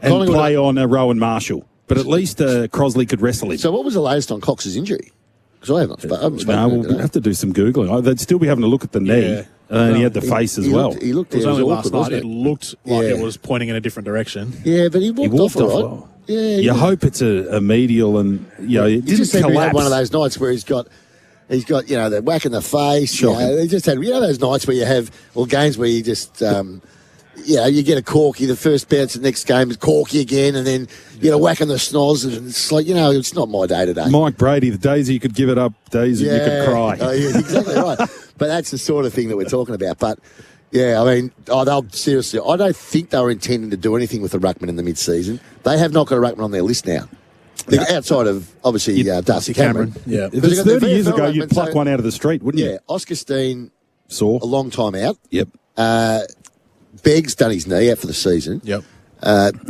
and play on Rowan Marshall. But at least Crosley could wrestle him. So what was the latest on Cox's injury? Because I haven't spoken. We'll have to do some Googling. They'd still be having a look at the knee. And he had the face as well. He looked it was only awkward, last night. wasn't It looked like it was pointing in a different direction. Yeah, but he walked off all right. Well. Yeah, you hope it's a medial and, it didn't collapse. One of those nights where he's got the whack in the face. He just had, those nights where you have, games where you just, you get a corky, the first bounce, the next game is corky again, and then you get a whack in the schnoz, and it's like, it's not my day today. Mike Brady, the days you could give it up, days that you could cry. Yeah, exactly right. But that's the sort of thing that we're talking about. But, they'll seriously, I don't think they were intending to do anything with the ruckman in the mid-season. They have not got a ruckman on their list now. Outside of, obviously, Darcy Cameron. Yeah. If it's 30 years ago, you'd pluck one out of the street, wouldn't you? Yeah, Oscar Steen, a long time out. Yep. Begg's done his knee out for the season. Yep.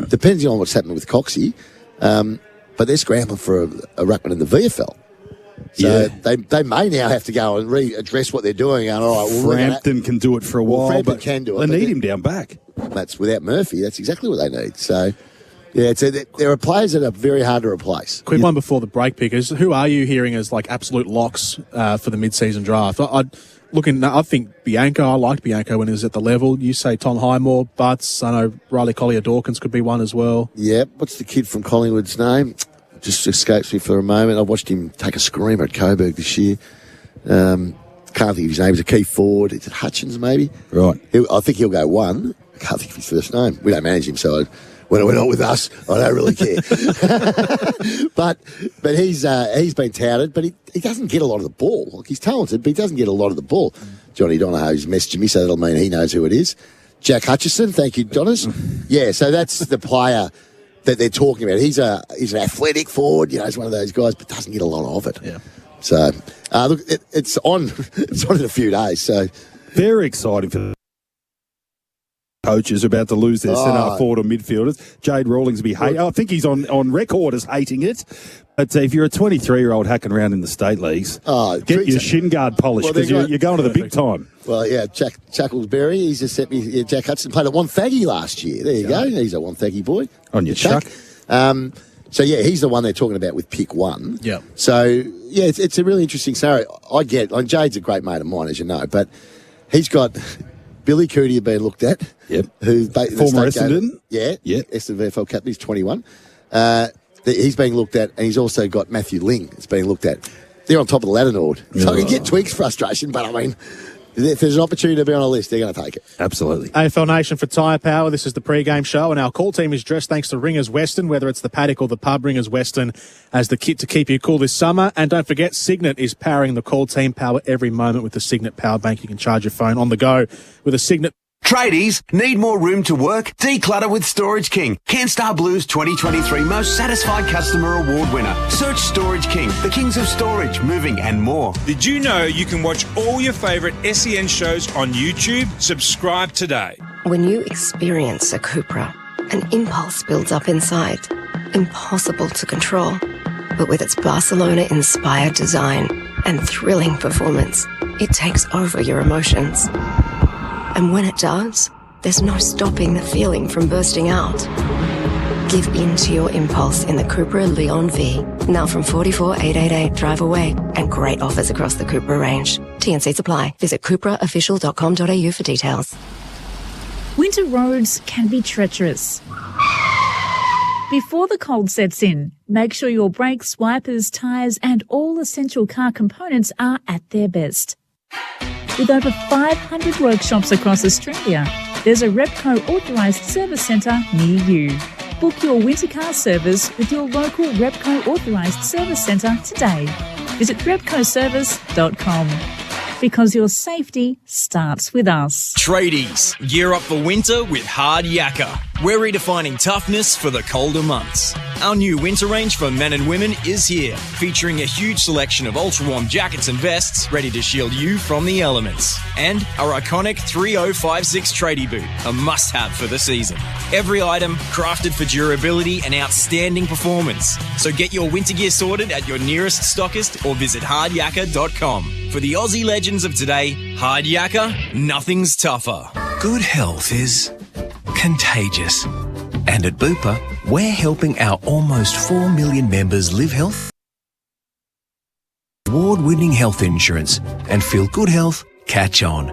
Depending on what's happening with Coxie, but they're scrambling for a ruckman in the VFL. So they may now have to go and readdress what they're doing. And, all right, Frampton can do it for a while. Frampton can do it. They need him down back. That's without Murphy. That's exactly what they need. So, there are players that are very hard to replace. Quick one before the break, Pickers. Who are you hearing as like absolute locks for the mid-season draft? I think Bianco. I liked Bianco when he was at the level. You say Tom Highmore, Butts. I know Riley Collier-Dawkins could be one as well. Yeah. What's the kid from Collingwood's name? Just escapes me for a moment. I watched him take a screamer at Coburg this year. Can't think of his name. He's a key forward. Is it Hutchins, maybe? Right. I think he'll go one. I can't think of his first name. We don't manage him, so when it went on with us, I don't really care. but he's been touted, but he doesn't get a lot of the ball. Like, he's talented, but he doesn't get a lot of the ball. Johnny Donahoe's messaging me, so that'll mean he knows who it is. Jack Hutchison, thank you, Donis. Yeah, so that's the player that they're talking about. He's an athletic forward, he's one of those guys, but doesn't get a lot of it. Yeah. So, look, it's on in a few days. So, very exciting for the coaches about to lose their centre forward or midfielders. Jade Rawlings will be hating. I think he's on record as hating it. But if you're a 23-year-old hacking around in the state leagues, get your shin guard polished because you're going to the big time. Well, yeah, Jack Chuckleberry, he's just sent me. Jack Hudson played at Wonthaggi last year. There you go. He's a Wonthaggi boy. On your Chuck. So, he's the one they're talking about with pick one. Yeah. So, it's a really interesting scenario. Jade's a great mate of mine, as you know, but he's got Billy Cootie being looked at. Yep. Who's former Essendon. Yeah. Essendon VFL captain. He's 21. He's being looked at, and he's also got Matthew Ling that's being looked at. They're on top of the ladder, Nord. So I can get Twig's frustration, but I mean, if there's an opportunity to be on a list, they're going to take it. Absolutely. AFL Nation for Tyre Power. This is the pre-game show, and our call team is dressed thanks to Ringers Western, whether it's the paddock or the pub. Ringers Western as the kit to keep you cool this summer. And don't forget, Signet is powering the call team. Power every moment with the Signet Power Bank. You can charge your phone on the go with a Signet. Tradies, need more room to work? Declutter with Storage King. Canstar Blues 2023 Most Satisfied Customer Award winner. Search Storage King, the kings of storage, moving and more. Did you know you can watch all your favourite SEN shows on YouTube? Subscribe today. When you experience a Cupra, an impulse builds up inside. Impossible to control. But with its Barcelona-inspired design and thrilling performance, it takes over your emotions. And when it does, there's no stopping the feeling from bursting out. Give in to your impulse in the Cupra Leon V. Now from 44,888 drive away. And great offers across the Cupra range. TNCs apply. Visit cupraofficial.com.au for details. Winter roads can be treacherous. Before the cold sets in, make sure your brakes, wipers, tyres and all essential car components are at their best. With over 500 workshops across Australia, there's a Repco authorised service centre near you. Book your winter car service with your local Repco authorised service centre today. Visit repcoservice.com. Because your safety starts with us. Tradies, gear up for winter with Hard Yakka. We're redefining toughness for the colder months. Our new winter range for men and women is here, featuring a huge selection of ultra-warm jackets and vests ready to shield you from the elements. And our iconic 3056 tradie boot, a must-have for the season. Every item crafted for durability and outstanding performance. So get your winter gear sorted at your nearest stockist or visit hardyakka.com. For the Aussie legends of today, Hard Yakka, nothing's tougher. Good health is contagious. And at Bupa, we're helping our almost 4 million members live health, award-winning health insurance, and feel good health catch on.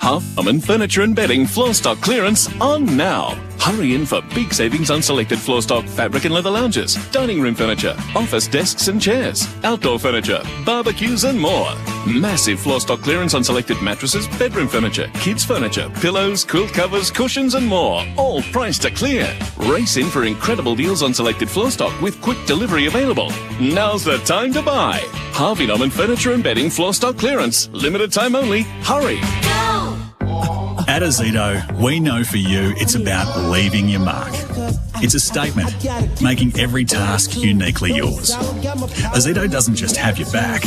Harman Furniture and Bedding floor stock clearance on now. Hurry in for big savings on selected floor stock fabric and leather lounges, dining room furniture, office desks and chairs, outdoor furniture, barbecues and more. Massive floor stock clearance on selected mattresses, bedroom furniture, kids furniture, pillows, quilt covers, cushions and more. All priced to clear. Race in for incredible deals on selected floor stock with quick delivery available. Now's the time to buy. Harvey Norman Furniture and Bedding floor stock clearance. Limited time only. Hurry. At Azito, we know for you it's about leaving your mark. It's a statement, making every task uniquely yours. Azito doesn't just have your back,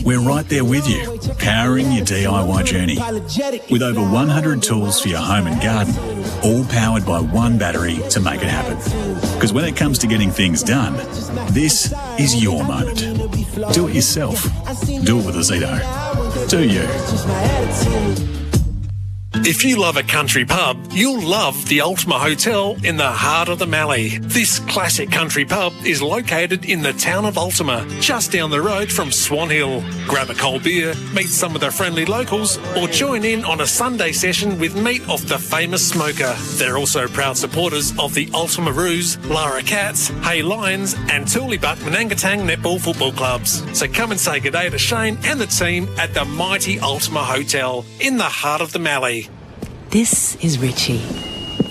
we're right there with you, powering your DIY journey. With over 100 tools for your home and garden, all powered by one battery to make it happen. Because when it comes to getting things done, this is your moment. Do it yourself. Do it with Azito. Do you? If you love a country pub, you'll love the Ultima Hotel in the heart of the Mallee. This classic country pub is located in the town of Ultima, just down the road from Swan Hill. Grab a cold beer, meet some of the friendly locals, or join in on a Sunday session with meat off the famous smoker. They're also proud supporters of the Ultima Roos, Lara Cats, Hay Lions, and Toolibut Manangatang Netball Football Clubs. So come and say good day to Shane and the team at the mighty Ultima Hotel in the heart of the Mallee. This is Richie.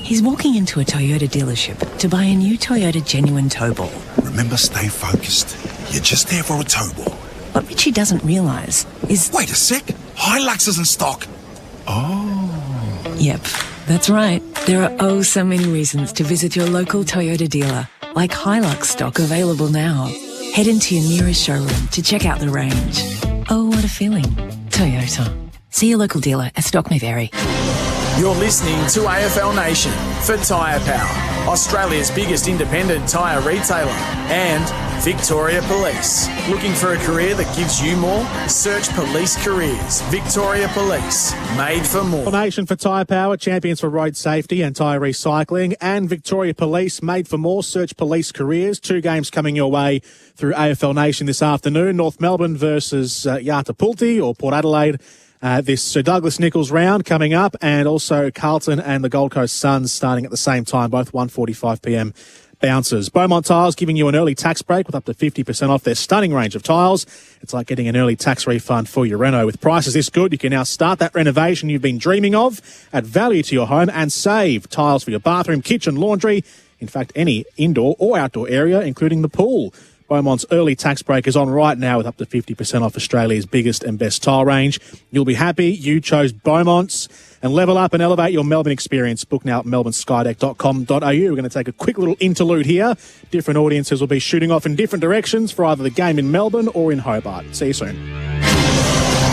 He's walking into a Toyota dealership to buy a new Toyota Genuine tow ball. Remember, stay focused. You're just there for a tow ball. What Richie doesn't realise is... Wait a sec. Hilux is in stock. Oh. Yep, that's right. There are so many reasons to visit your local Toyota dealer, like Hilux stock available now. Head into your nearest showroom to check out the range. Oh, what a feeling. Toyota. See your local dealer, as stock may vary. You're listening to AFL Nation for Tyre Power, Australia's biggest independent tyre retailer, and Victoria Police. Looking for a career that gives you more? Search Police Careers. Victoria Police, made for more. Nation for Tyre Power, champions for road safety and tyre recycling, and Victoria Police, made for more. Search Police Careers. 2 games coming your way through AFL Nation this afternoon. North Melbourne versus Yartapulti or Port Adelaide. This Sir Douglas Nicholls round coming up, and also Carlton and the Gold Coast Suns starting at the same time, both 1:45pm bouncers. Beaumont Tiles giving you an early tax break with up to 50% off their stunning range of tiles. It's like getting an early tax refund for your reno. With prices this good, you can now start that renovation you've been dreaming of, add value to your home and save. Tiles for your bathroom, kitchen, laundry, in fact any indoor or outdoor area, including the pool. Beaumont's early tax break is on right now with up to 50% off Australia's biggest and best tile range. You'll be happy you chose Beaumont's, and level up and elevate your Melbourne experience. Book now at melbourneskydeck.com.au. We're going to take a quick little interlude here. Different audiences will be shooting off in different directions for either the game in Melbourne or in Hobart. See you soon.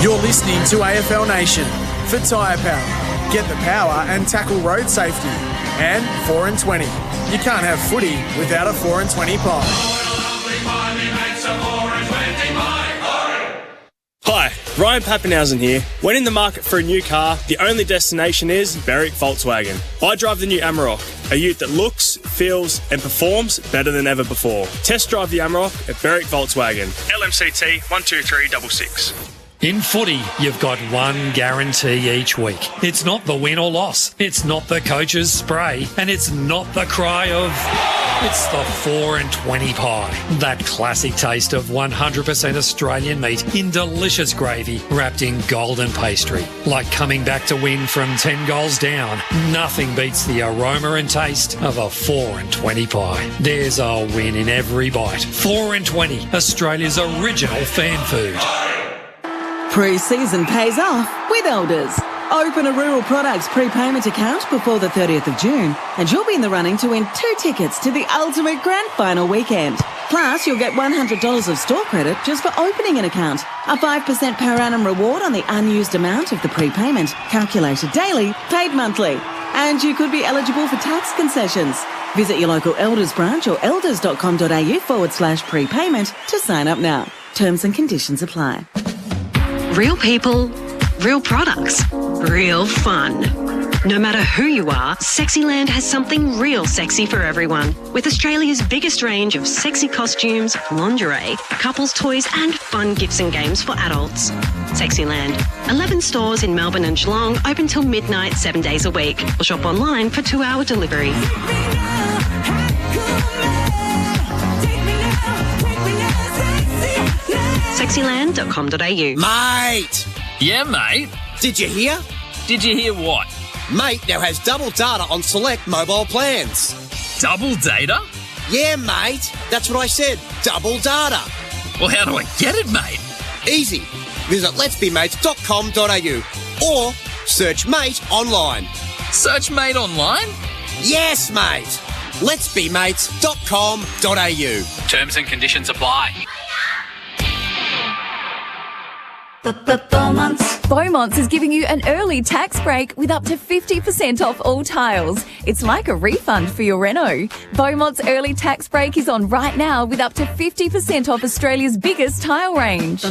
You're listening to AFL Nation for Tyre Power. Get the power and tackle road safety. And 4 and 20. You can't have footy without a 4 and 20 pie. Hi, Ryan Pappenhausen here. When in the market for a new car, the only destination is Berwick Volkswagen. I drive the new Amarok, a ute that looks, feels and performs better than ever before. Test drive the Amarok at Berwick Volkswagen. LMCT 12366. In footy, you've got one guarantee each week. It's not the win or loss. It's not the coach's spray. And it's not the cry of... It's the 4 and 20 pie. That classic taste of 100% Australian meat in delicious gravy wrapped in golden pastry. Like coming back to win from 10 goals down. Nothing beats the aroma and taste of a 4 and 20 pie. There's a win in every bite. 4 and 20, Australia's original fan food. Pre-season pays off with Elders. Open a Rural Products prepayment account before the 30th of June and you'll be in the running to win 2 tickets to the ultimate grand final weekend. Plus, you'll get $100 of store credit just for opening an account. A 5% per annum reward on the unused amount of the prepayment, calculated daily, paid monthly. And you could be eligible for tax concessions. Visit your local Elders branch or elders.com.au/prepayment to sign up now. Terms and conditions apply. Real people, real products, real fun. No matter who you are, Sexyland has something real sexy for everyone. With Australia's biggest range of sexy costumes, lingerie, couples toys and fun gifts and games for adults. Sexyland. 11 stores in Melbourne and Geelong, open till midnight 7 days a week. Or shop online for 2-hour delivery. Sexyland.com.au. Mate! Yeah, mate? Did you hear? Did you hear what? Mate now has double data on select mobile plans. Double data? Yeah, mate. That's what I said. Double data. Well, how do I get it, mate? Easy. Visit letsbemates.com.au or search Mate online. Search Mate online? Yes, mate. letsbemates.com.au. Terms and conditions apply. Beaumont's is giving you an early tax break with up to 50% off all tiles. It's like a refund for your reno. Beaumont's early tax break is on right now with up to 50% off Australia's biggest tile range.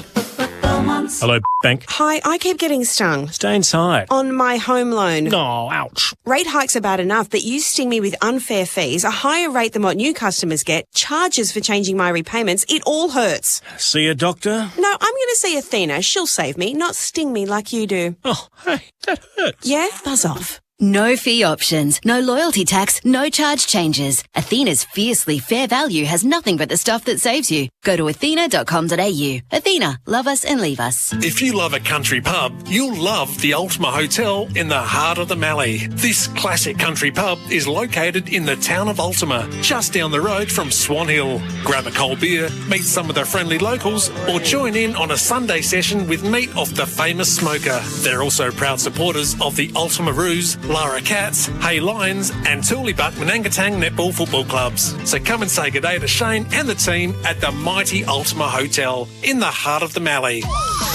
Hello, bank. Hi, I keep getting stung. Stay inside. On my home loan. Oh, ouch. Rate hikes are bad enough, but you sting me with unfair fees, a higher rate than what new customers get, charges for changing my repayments. It all hurts. See a doctor? No, I'm going to see Athena. She'll save me, not sting me like you do. Oh, hey, that hurts. Yeah? Buzz off. No fee options, no loyalty tax, no charge changes. Athena's fiercely fair value has nothing but the stuff that saves you. Go to athena.com.au. Athena, love us and leave us. If you love a country pub, you'll love the Ultima Hotel in the heart of the Mallee. This classic country pub is located in the town of Ultima, just down the road from Swan Hill. Grab a cold beer, meet some of the friendly locals, or join in on a Sunday session with meat off the famous smoker. They're also proud supporters of the Ultima Roos, Lara Cats, Hay Lions and Tooleybuck Manangatang Netball Football Clubs. So come and say good day to Shane and the team at the mighty Ultima Hotel in the heart of the Mallee.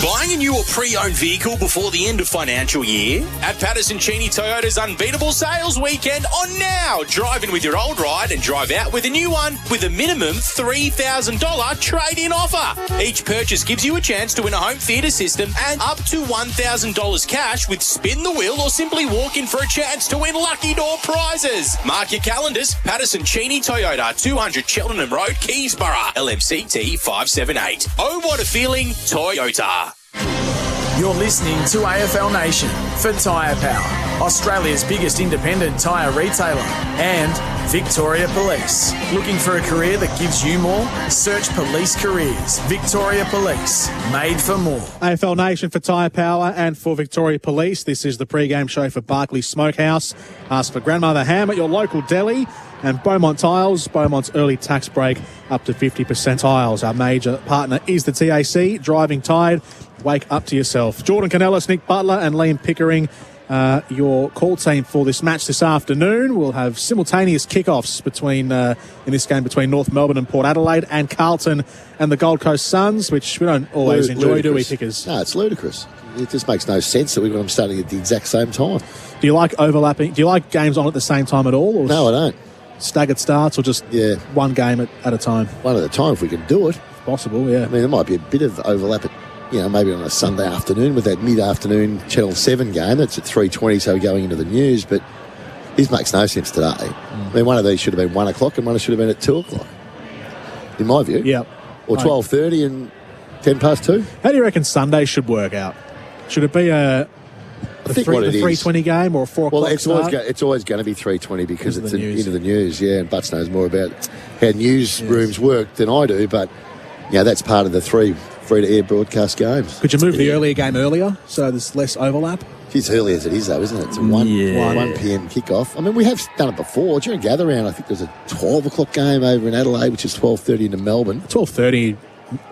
Buying a new or pre-owned vehicle before the end of financial year? At Patterson Cheney Toyota's Unbeatable Sales Weekend on now. Drive in with your old ride and drive out with a new one with a minimum $3,000 trade-in offer. Each purchase gives you a chance to win a home theatre system and up to $1,000 cash with Spin the Wheel or simply walk in for a chance to win lucky door prizes. Mark your calendars. Patterson Cheney Toyota, 200 Cheltenham Road, Keysborough, LMCT 578. Oh, what a feeling, Toyota. You're listening to AFL Nation for Tyre Power, Australia's biggest independent tyre retailer, and Victoria Police. Looking for a career that gives you more? Search Police Careers. Victoria Police, made for more. AFL Nation for Tyre Power and for Victoria Police. This is the pre-game show for Barclay Smokehouse. Ask for Grandmother Ham at your local deli. And Beaumont Tiles, Beaumont's early tax break up to 50% tiles. Our major partner is the TAC. Driving tired, wake up to yourself. Jordan Canellis, Nick Butler and Liam Pickering, your call team for this match this afternoon. We'll have simultaneous kickoffs between in this game between North Melbourne and Port Adelaide, and Carlton and the Gold Coast Suns, which we don't always enjoy, do we, Pickers? No, it's ludicrous. It just makes no sense that we've got them starting at the exact same time. Do you like overlapping? Do you like games on at the same time at all? Or no, I don't. Staggered starts, or just one game at a time? One at a time if we can do it. If possible, yeah. I mean, there might be a bit of overlap at, maybe on a Sunday afternoon with that mid-afternoon Channel 7 game. That's at 3:20, so going into the news. But this makes no sense today. I mean, one of these should have been 1 o'clock and one should have been at 2 o'clock, in my view. Yeah. Or 12:30 and 10 past 2. How do you reckon Sunday should work out? Should it be a 3:20 game or a 4 o'clock it's always going to be 3:20 because it's into the news, and Butts knows more about how newsrooms work than I do, but that's part of the free-to-air broadcast games. Could you move the earlier game earlier so there's less overlap? It's early as it is, though, isn't it? It's a 1 p.m. kickoff. I mean, we have done it before. During gather round, I think there's a 12 o'clock game over in Adelaide, which is 12:30 into Melbourne. 12:30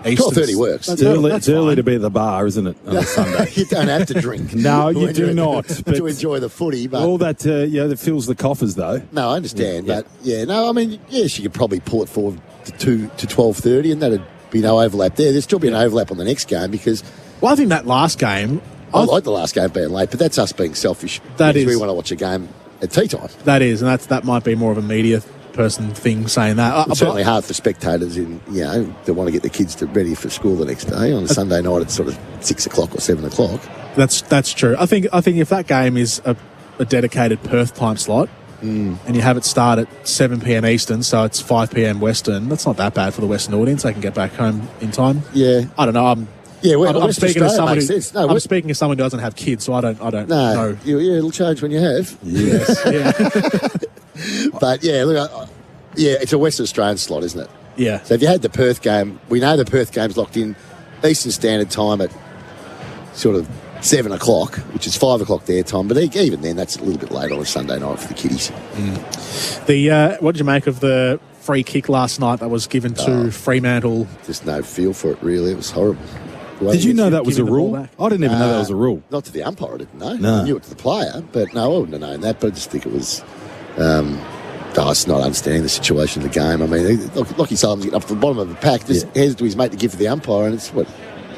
12:30 works. It's early to be at the bar, isn't it, on a Sunday? You don't have to drink. No, you do not. To enjoy the footy. But all that, that fills the coffers, though. No, I understand. But, I mean, yes, you could probably pull it forward to 12:30, and that'd be no overlap there. There'd still be an overlap on the next game because... Well, I think that last game... I like the last game being late, but that's us being selfish. That is. We want to watch a game at tea time. That is, and that might be more of a media person thing saying that. It's certainly hard for spectators that want to get the kids ready for school the next day. On a Sunday night, it's sort of 6 o'clock or 7 o'clock. That's true. I think if that game is a a dedicated Perth time slot, and you have it start at 7 p.m. Eastern, so it's 5 p.m. Western. That's not that bad for the Western audience. They can get back home in time. Yeah. I don't know. I'm speaking as someone I'm speaking as someone who doesn't have kids, so I don't know. Yeah, it'll change when you have. Yes. But yeah, look, it's a Western Australian slot, isn't it? Yeah. So if you had the Perth game, we know the Perth game's locked in Eastern Standard Time at sort of 7 o'clock, which is 5 o'clock their time. But even then, that's a little bit late on a Sunday night for the kiddies. What did you make of the free kick last night that was given to Fremantle? Just no feel for it, really. It was horrible. Did you know that was a rule? I didn't even know that was a rule. Not to the umpire, I didn't know. No. I knew it to the player, but no, I wouldn't have known that. But I just think it was... it's not understanding the situation of the game. I mean, Lockie Sullivan's getting up to the bottom of the pack, just hands it to his mate to give to the umpire, and it's what?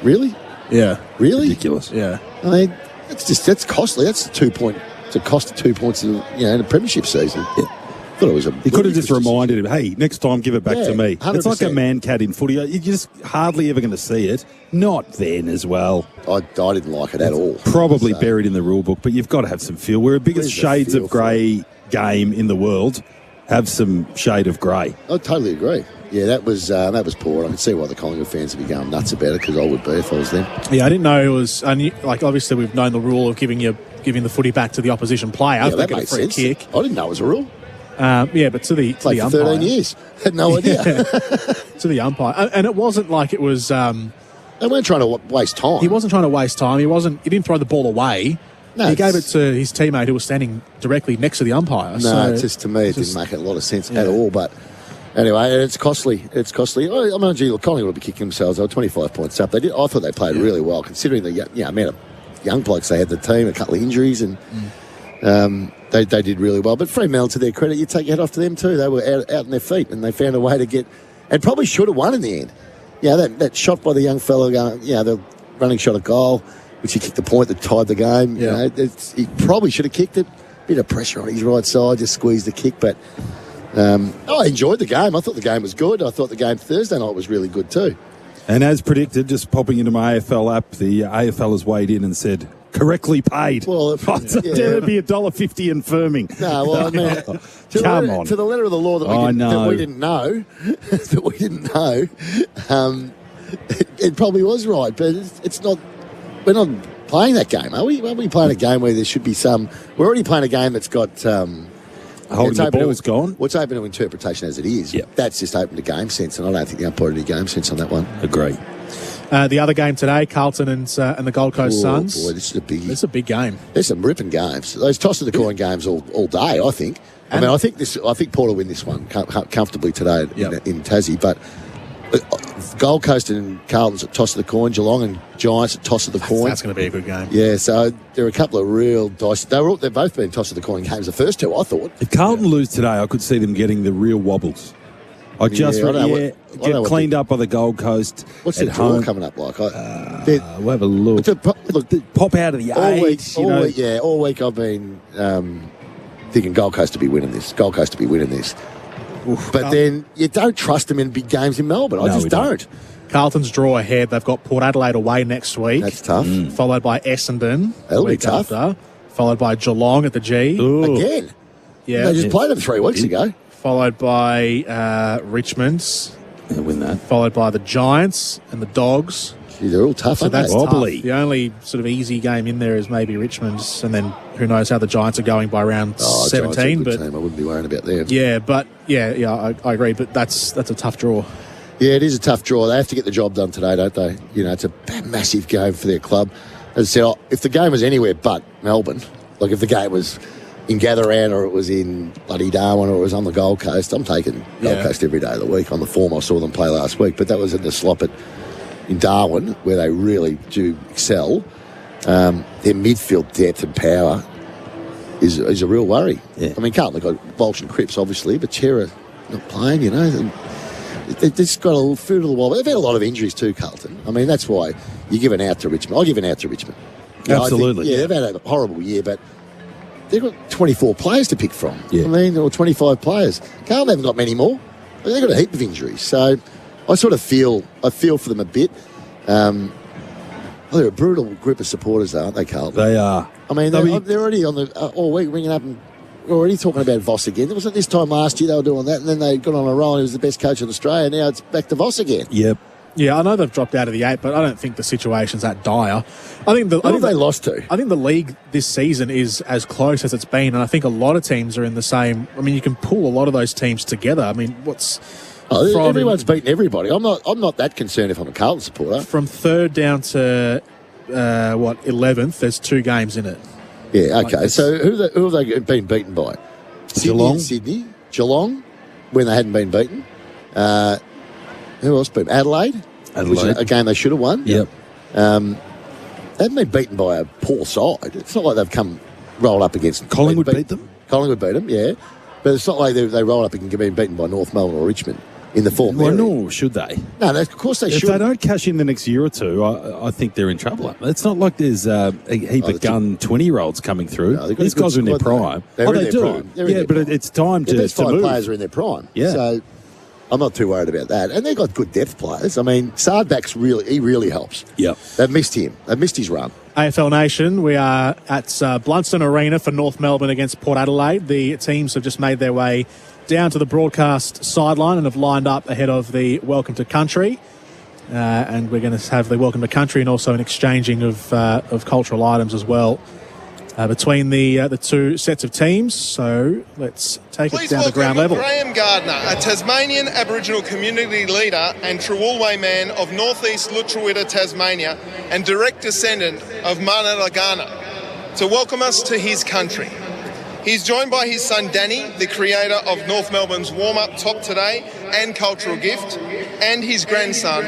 Really? Yeah. Really? Ridiculous. Yeah. I mean, that's costly. That's it's a cost of 2 points in the premiership season. Yeah. I thought it was He could have just reminded him, hey, next time give it back to me. 100%. It's like a man cat in footy. You're just hardly ever going to see it. Not then as well. I didn't like it at all. Probably buried in the rule book, but you've got to have some feel. We're the biggest shades of grey game in the world. Have some shade of grey. I totally agree. Yeah, that was poor. I can see why the Collingwood fans would be going nuts about it, because I would be if I was them. Yeah, I didn't know it was. Obviously, we've known the rule of giving the footy back to the opposition player. Yeah, that makes sense. Kick. I didn't know it was a rule. But to the Played for umpire, 13 years. Had no idea. To the umpire, and it wasn't like it was. They weren't trying to waste time. He wasn't trying to waste time. He didn't throw the ball away. No, he gave it to his teammate who was standing directly next to the umpire. No, to me, it didn't make a lot of sense at all. But anyway, it's costly. It's costly. I mean, Collingwood would be kicking themselves. They were 25 points up. I thought they played really well, considering the amount of young blokes they had in the team, a couple of injuries, and they did really well. But Fremantle, to their credit, you take your hat off to them too. They were out on their feet, and they found a way to get, and probably should have won in the end. Yeah, that shot by the young fellow, the running shot at goal, which he kicked the point that tied the game. Yeah. He probably should have kicked it. Bit of pressure on his right side, just squeezed the kick. But I enjoyed the game. I thought the game was good. I thought the game Thursday night was really good too. And as predicted, just popping into my AFL app, the AFL has weighed in and said, correctly paid. Well, it'd be $1.50 and firming. No, well, I mean, to the letter of the law that we didn't know, it probably was right, but it's not. We're not playing that game, are we? Are we playing a game where there should be some? We're already playing a game that's got. Holding the ball's gone. What's open to interpretation as it is. Yep. That's just open to game sense, and I don't think the umpire had any game sense on that one. Agree. The other game today, Carlton and the Gold Coast Suns. Boy, this is a biggie. It's a big game. There's some ripping games. Those toss of the coin games all day, I think. I think Port will win this one comfortably today in Tassie, but Gold Coast and Carlton's at toss of the coin, Geelong and Giants at toss of the coin. That's going to be a good game. Yeah, so there are a couple of real dice. They've both been toss of the coin games, the first two, I thought. If Carlton lose today, I could see them getting the real wobbles. Get cleaned up by the Gold Coast. What's the draw coming up like? We'll have a look. Pop out of the all week I've been thinking Gold Coast to be winning this. But then you don't trust them in big games in Melbourne. I just don't. Carlton's draw ahead. They've got Port Adelaide away next week. That's tough. Followed by Essendon. That'll be tough. Followed by Geelong at the G. Ooh. Again. Yeah. They just played them 3 weeks ago. Followed by Richmond. They'll win that. Followed by the Giants and the Dogs. Gee, they're all tough, so that's wobbly. The only sort of easy game in there is maybe Richmond's, and then who knows how the Giants are going by round 17. But team. I wouldn't be worrying about them. Yeah, but I agree. But that's a tough draw. Yeah, it is a tough draw. They have to get the job done today, don't they? It's a massive game for their club. As I said, if the game was anywhere but Melbourne, like if the game was in Gatherand or it was in bloody Darwin or it was on the Gold Coast, I'm taking Gold Coast every day of the week on the form I saw them play last week. But that was in the slop in Darwin, where they really do excel. Their midfield depth and power is a real worry. Yeah. I mean, Carlton have got Walsh and Cripps, obviously, but Chera not playing, They've just got a food of the wall. They've had a lot of injuries too, Carlton. I mean, that's why you give an out to Richmond. I'll give an out to Richmond. Absolutely. They've had a horrible year, but they've got 24 players to pick from. Yeah. I mean, or 25 players. Carlton haven't got many more. They've got a heap of injuries. So I sort of feel for them a bit. they're a brutal group of supporters, aren't they, Carlton? They are. I mean, they're already on the all week ringing up and already talking about Voss again. It wasn't this time last year they were doing that, and then they got on a roll and he was the best coach in Australia. Now it's back to Voss again. Yep. Yeah, I know they've dropped out of the 8, but I don't think the situation's that dire. I think they lost to? I think the league this season is as close as it's been, and I think a lot of teams are in the same. I mean, you can pull a lot of those teams together. I mean, everyone's beaten everybody. I'm not that concerned if I'm a Carlton supporter. From 3rd down to 11th, there's 2 games in it. Yeah, okay. So who have they been beaten by? Sydney, Geelong, when they hadn't been beaten. Who else beat? Adelaide, which is a game they should have won. Yep. They haven't been beaten by a poor side. It's not like they've come roll up against them. Collingwood beat them? Collingwood beat them, yeah. But it's not like they roll up and get beaten by North Melbourne or Richmond in the form. Well, no, should they? No, of course they should. If they don't cash in the next year or two, I think they're in trouble. It's not like there's a heap of gun 20-year-olds coming through. No, these guys are in their prime. They're in their prime. Yeah, but it's time to move. The best 5 players are in their prime. Yeah. So I'm not too worried about that. And they've got good depth players. I mean, Sardback's really helps. Yep. They've missed him. They've missed his run. AFL Nation, we are at Blunston Arena for North Melbourne against Port Adelaide. The teams have just made their way down to the broadcast sideline and have lined up ahead of the Welcome to Country. And we're going to have the Welcome to Country and also an exchanging of cultural items as well between the 2 sets of teams. So let's take it down to ground level. Graham Gardner, a Tasmanian Aboriginal community leader and Trawulway man of northeast Lutruwita, Tasmania, and direct descendant of Manalagana, to welcome us to his country. He's joined by his son Danny, the creator of North Melbourne's warm-up top today and cultural gift, and his grandson,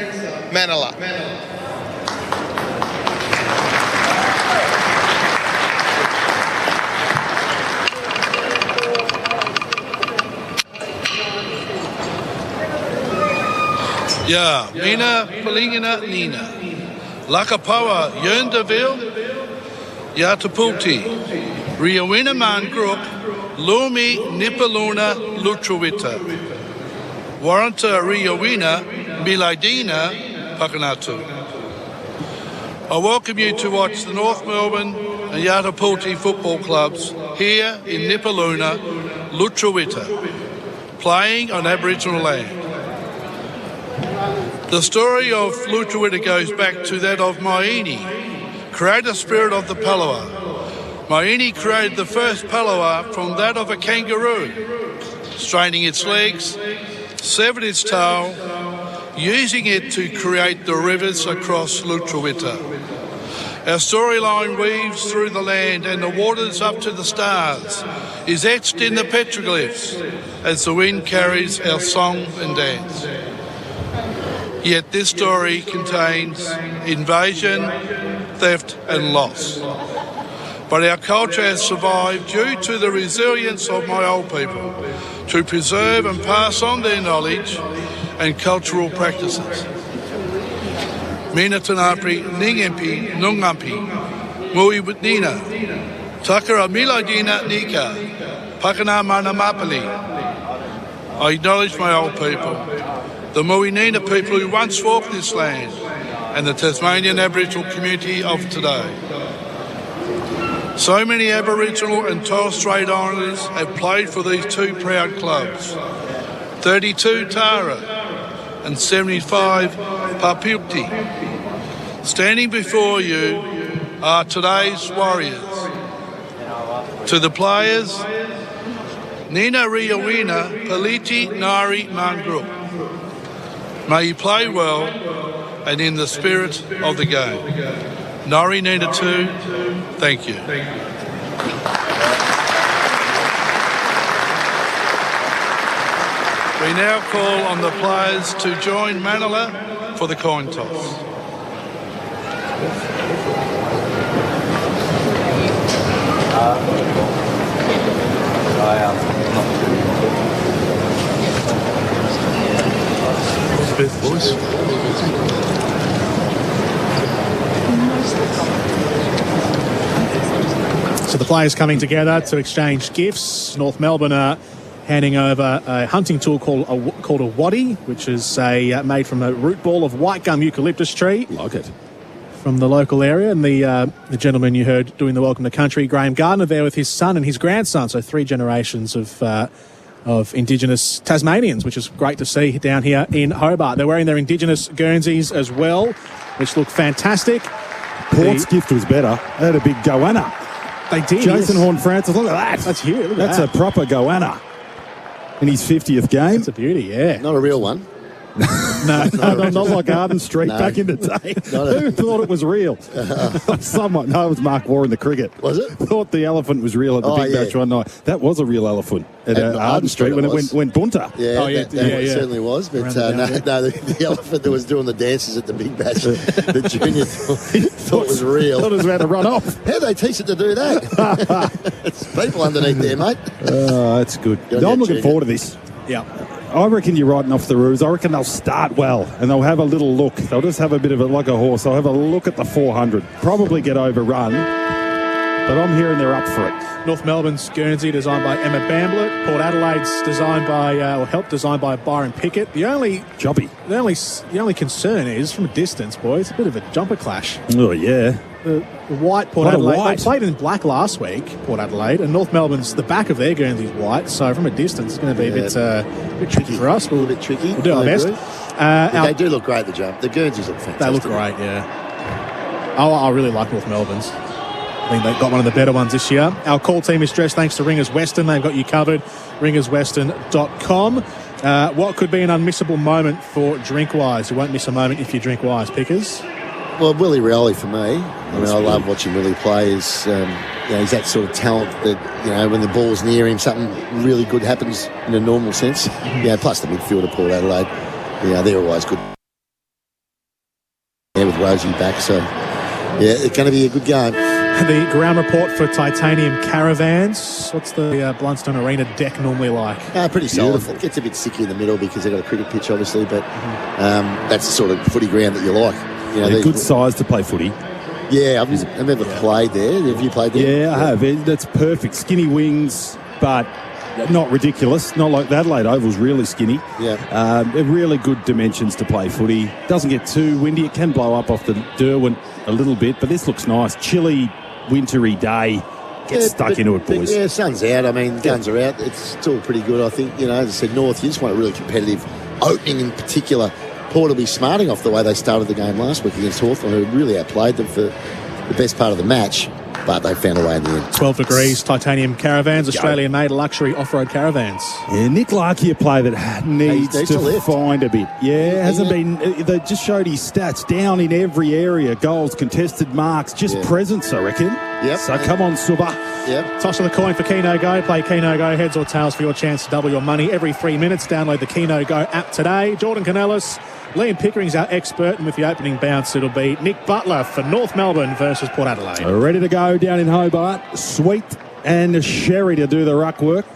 Manala. Ja, Mina Palingina Nina. Lakapawa Yundaville, Yatapulti, Riawina Man Group, Lumi Nipaluna Lutruwita. Warranta Riawina Miladina Pakanatu. I welcome you to watch the North Melbourne and Yatapulti football clubs here in Nipaluna, Lutruwita, playing on Aboriginal land. The story of Lutruwita goes back to that of Maini, creator spirit of the Palawa. Maini created the first Palawa from that of a kangaroo, straining its legs, severed its tail, using it to create the rivers across Lutruwita. Our storyline weaves through the land and the waters up to the stars, is etched in the petroglyphs as the wind carries our song and dance. Yet this story contains invasion, theft and loss. But our culture has survived due to the resilience of my old people to preserve and pass on their knowledge and cultural practices. Mina Tanapri, Ningampi, Nungampi, Mui Nina, Takara Miladina Nika, Pakana Manamapali. I acknowledge my old people, the Muinina people who once walked this land, and the Tasmanian Aboriginal community of today. So many Aboriginal and Torres Strait Islanders have played for these 2 proud clubs. 32 Tara and 75 Papilti. Standing before you are today's warriors. To the players, Nina Riawina Paliti Nari Mangrup. May you play well and in the spirit of the game. Nari Nina 2, thank you. We now call on the players to join Manila for the coin toss. Best voice. So the players coming together to exchange gifts. North Melbourne are handing over a hunting tool called a waddy, which is made from a root ball of white gum eucalyptus tree. Like it. from the local area, and the gentleman you heard doing the Welcome to Country, Graham Gardner, there with his son and his grandson, so 3 generations of Indigenous Tasmanians, which is great to see down here in Hobart. They're wearing their Indigenous Guernseys as well, which look fantastic. Port's gift was better. They had a big goanna. They did. Jason Horne-Francis, look at that. That's huge. Look at That's that. a proper goanna in his 50th game. It's a beauty, yeah. Not a real one. No, not like Arden Street back in the day. Who thought it was real? Someone. No, it was Mark Warren, the cricket. Was it? Thought the elephant was real at the Big Bash one night. That was a real elephant at Arden Street when it went bunter. Yeah, that certainly was. But the elephant that was doing the dances at the Big Bash, the junior thought was real. Thought it was about to run off. How'd they teach it to do that? It's people underneath there, mate. That's good. I'm looking forward to this. Yeah. I reckon you're writing off the Roos. I reckon they'll start well and they'll have a little look. They'll just have a bit of it like a horse. They'll have a look at the 400. Probably get overrun, but I'm hearing they're up for it. North Melbourne's Guernsey, designed by Emma Bamblett. Port Adelaide's designed by, helped design by Byron Pickett. The only concern is, from a distance, boy, it's a bit of a jumper clash. Oh, yeah. The white Port Adelaide. They played in black last week, Port Adelaide, and North Melbourne's, the back of their Guernsey's white, so from a distance it's going to be a bit tricky for us. A little bit tricky. We'll do our best. They do look great, the jump. The Guernseys look fantastic. They look great, yeah. I really like North Melbourne's. I think they've got one of the better ones this year. Our call team is dressed thanks to Ringers Western. They've got you covered. RingersWestern.com. What could be an unmissable moment for Drinkwise? You won't miss a moment if you drink Wise, Pickers. Well, Willie Rioli for me. I mean, I love watching Willie play. He's that sort of talent that, when the ball's near him, something really good happens in a normal sense. Plus the midfielder, Port Adelaide. They're always good. With Rosie back, so it's going to be a good game. The ground report for Titanium Caravans. What's the Blundstone Arena deck normally like? Pretty solid. It gets a bit sicky in the middle because they've got a cricket pitch, obviously, but that's the sort of footy ground that you like. Good size to play footy. Yeah, I've never played there. Have you played there? Yeah, I have. That's perfect. Skinny wings, but not ridiculous. Not like the Adelaide Oval's really skinny. Yeah. Really good dimensions to play footy. Doesn't get too windy. It can blow up off the Derwent a little bit, but this looks nice. Chilly, wintry day. Get stuck into it, boys. Yeah, sun's out. I mean, guns are out. It's still pretty good, I think. As I said, North, you just want a really competitive opening in particular. Port will be smarting off the way they started the game last week against Hawthorn, who really outplayed them for the best part of the match, but they found a way in the end. 12 degrees, Titanium Caravans, Australian-made luxury off-road caravans. Yeah, Nick Larkey, a player that needs to find a bit. Yeah, hasn't been. They just showed his stats down in every area: goals, contested marks, just presence, I reckon. Yep. So come on, Suba. Yep. Toss of the coin for Keno Go. Play Keno Go, heads or tails for your chance to double your money every 3 minutes. Download the Keno Go app today. Jordan Canellis, Liam Pickering's our expert, and with the opening bounce, it'll be Nick Butler for North Melbourne versus Port Adelaide. Ready to go down in Hobart. Sweet and Sherry to do the ruck work.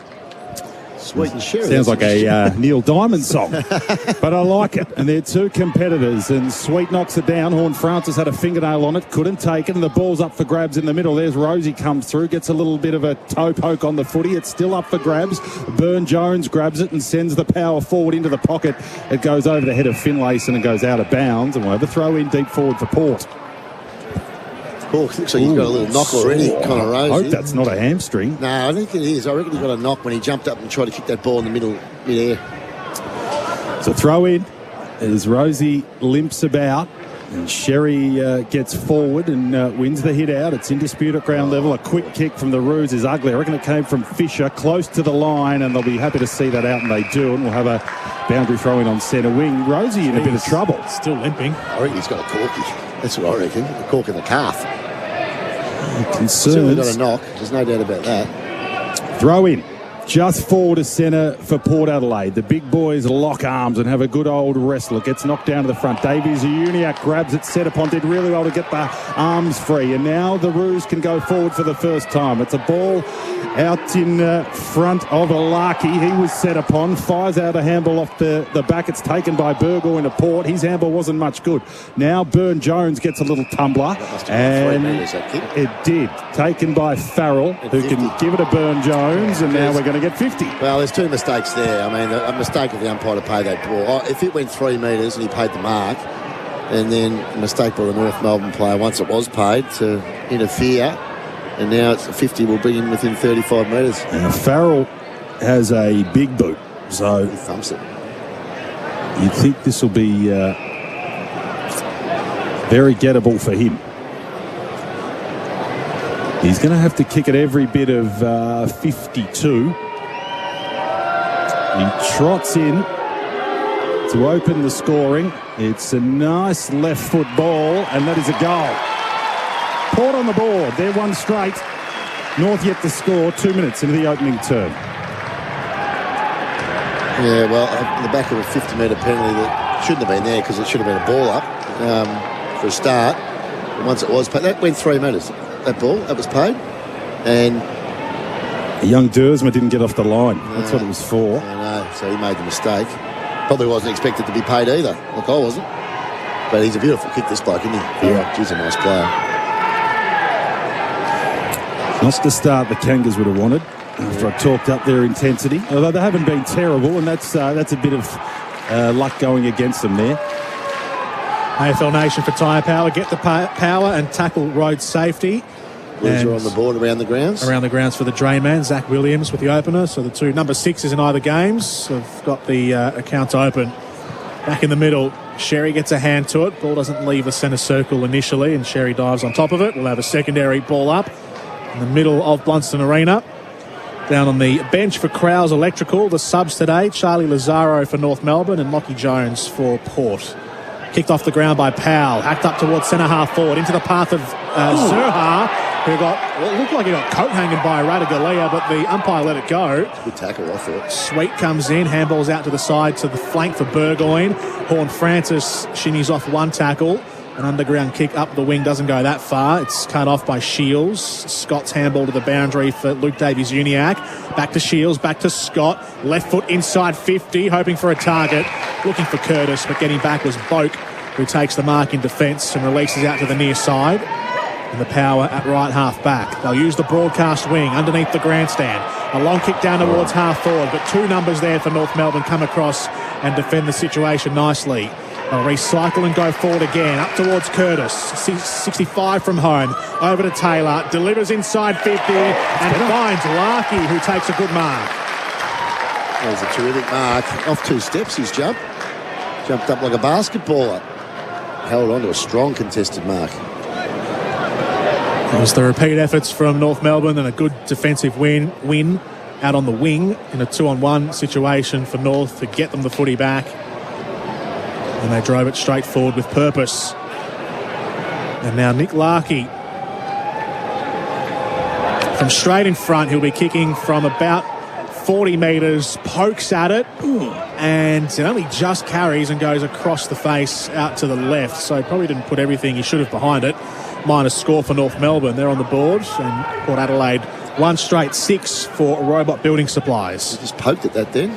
Sweet and Sherry. Sounds like a Neil Diamond song, but I like it. And they're two competitors, and Sweet knocks it down. Horne-Francis had a fingernail on it, couldn't take it, and the ball's up for grabs in the middle. There's Rosie comes through, gets a little bit of a toe poke on the footy. It's still up for grabs. Burn-Jones grabs it and sends the power forward into the pocket. It goes over the head of Finlayson and goes out of bounds, and we'll have a throw in deep forward for Port. Looks like he's got a little knock already, Connor Rosie. I hope that's not a hamstring. No, I think it is. I reckon he got a knock when he jumped up and tried to kick that ball in the mid-air. So throw in as Rosie limps about and Sherry gets forward and wins the hit out. It's in dispute at ground level. A quick kick from the Roos is ugly. I reckon it came from Fisher close to the line, and they'll be happy to see that out, and they do, and we'll have a boundary throw in on centre wing. Rosie in a bit of trouble. Still limping. I reckon he's got a corky. That's what I reckon. A cork in the calf. Concerns. Certainly got a knock. There's no doubt about that. Throw in. Just forward to centre for Port Adelaide. The big boys lock arms and have a good old wrestle. It gets knocked down to the front. Davies Uniac grabs it, set upon, did really well to get the arms free. And now the Roos can go forward for the first time. It's a ball out in front of Larkey. He was set upon, fires out a handball off the back. It's taken by Burgall into Port. His handball wasn't much good. Now Burn-Jones gets a little tumbler. And it did. Taken by Farrell, who can give it a Burn-Jones, and now we're going to get 50. Well, there's two mistakes there. I mean, a mistake of the umpire to pay that ball. If it went 3 metres and he paid the mark, and then a mistake by the North Melbourne player once it was paid to interfere, and now it's a 50 will bring him within 35 metres. And Farrell has a big boot, so he thumps it. You'd think this will be very gettable for him. He's going to have to kick it every bit of 52. He trots in to open the scoring. It's a nice left foot ball, and that is a goal. Port on the board. They're one straight. North yet to score 2 minutes into the opening term. Yeah, well, on the back of a 50-metre penalty that shouldn't have been there because it should have been a ball up for a start. And once it was paid, that went 3 metres. That ball, that was paid. And a young Dersma didn't get off the line. That's what it was for. I know, so he made the mistake. Probably wasn't expected to be paid either. Like I wasn't. But he's a beautiful kick, this bloke, isn't he? Yeah. He's a nice player. Not the start the Kangas would have wanted after I talked up their intensity. Although they haven't been terrible, and that's a bit of luck going against them there. AFL Nation for Tyre Power. Get the power and tackle road safety. Loser on the board around the grounds. Around the grounds for the drain man, Zach Williams with the opener. So the two number 6s in either games have got the accounts open. Back in the middle, Sherry gets a hand to it. Ball doesn't leave the centre circle initially, and Sherry dives on top of it. We'll have a secondary ball up in the middle of Blunston Arena. Down on the bench for Crowes Electrical, the subs today, Charlie Lazaro for North Melbourne and Lockie Jones for Port. Kicked off the ground by Powell, hacked up towards centre half forward into the path of Zurha, who looked like he got coat hanging by Radagalia, but the umpire let it go. Good tackle, I thought. Sweet comes in, handballs out to the side to the flank for Burgoyne. Horn Francis shimmies off one tackle. An underground kick up the wing doesn't go that far. It's cut off by Shields. Scott's handball to the boundary for Luke Davies-Uniacke. Back to Shields, back to Scott. Left foot inside 50, hoping for a target. Looking for Curtis, but getting back was Boak, who takes the mark in defence and releases out to the near side. And the power at right half back. They'll use the broadcast wing underneath the grandstand. A long kick down towards half forward, but two numbers there for North Melbourne come across and defend the situation nicely. They'll recycle and go forward again, up towards Curtis. 65 from home, over to Taylor, delivers inside 50 and finds Larkey, who takes a good mark. That was a terrific mark. Off 2 steps, he's jumped up like a basketballer. Held on to a strong contested mark. It was the repeat efforts from North Melbourne and a good defensive win out on the wing in a 2-on-1 situation for North to get them the footy back. And they drove it straight forward with purpose. And now Nick Larkey. From straight in front, he'll be kicking from about 40 metres, pokes at it, and it only just carries and goes across the face out to the left. So probably didn't put everything he should have behind it. Minus score for North Melbourne. They're on the board. And Port Adelaide, 1 straight 6 for Robot Building Supplies. He just poked at that then.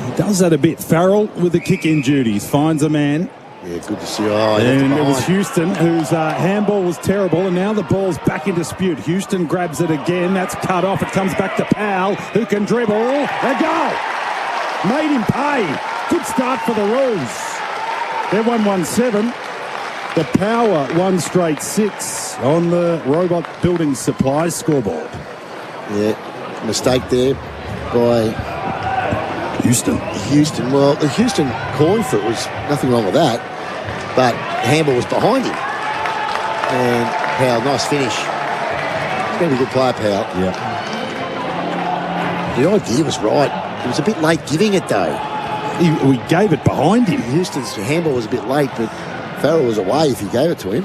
He does that a bit. Farrell with the kick-in duties. Finds a man. Yeah, good to see. And it was Houston whose handball was terrible, and now the ball's back in dispute. Houston grabs it again. That's cut off. It comes back to Powell, who can dribble. A goal! Made him pay. Good start for the Roos. They're 1-1-7. The Power 1 straight 6 on the Robot Building Supplies scoreboard. Yeah, mistake there by Houston. Well, the Houston calling for it was nothing wrong with that, but handball was behind him. And Powell, nice finish. Very good player, Powell. Yeah. The idea was right. He was a bit late giving it, though. We gave it behind him. Houston's handball was a bit late, but Farrell was away if he gave it to him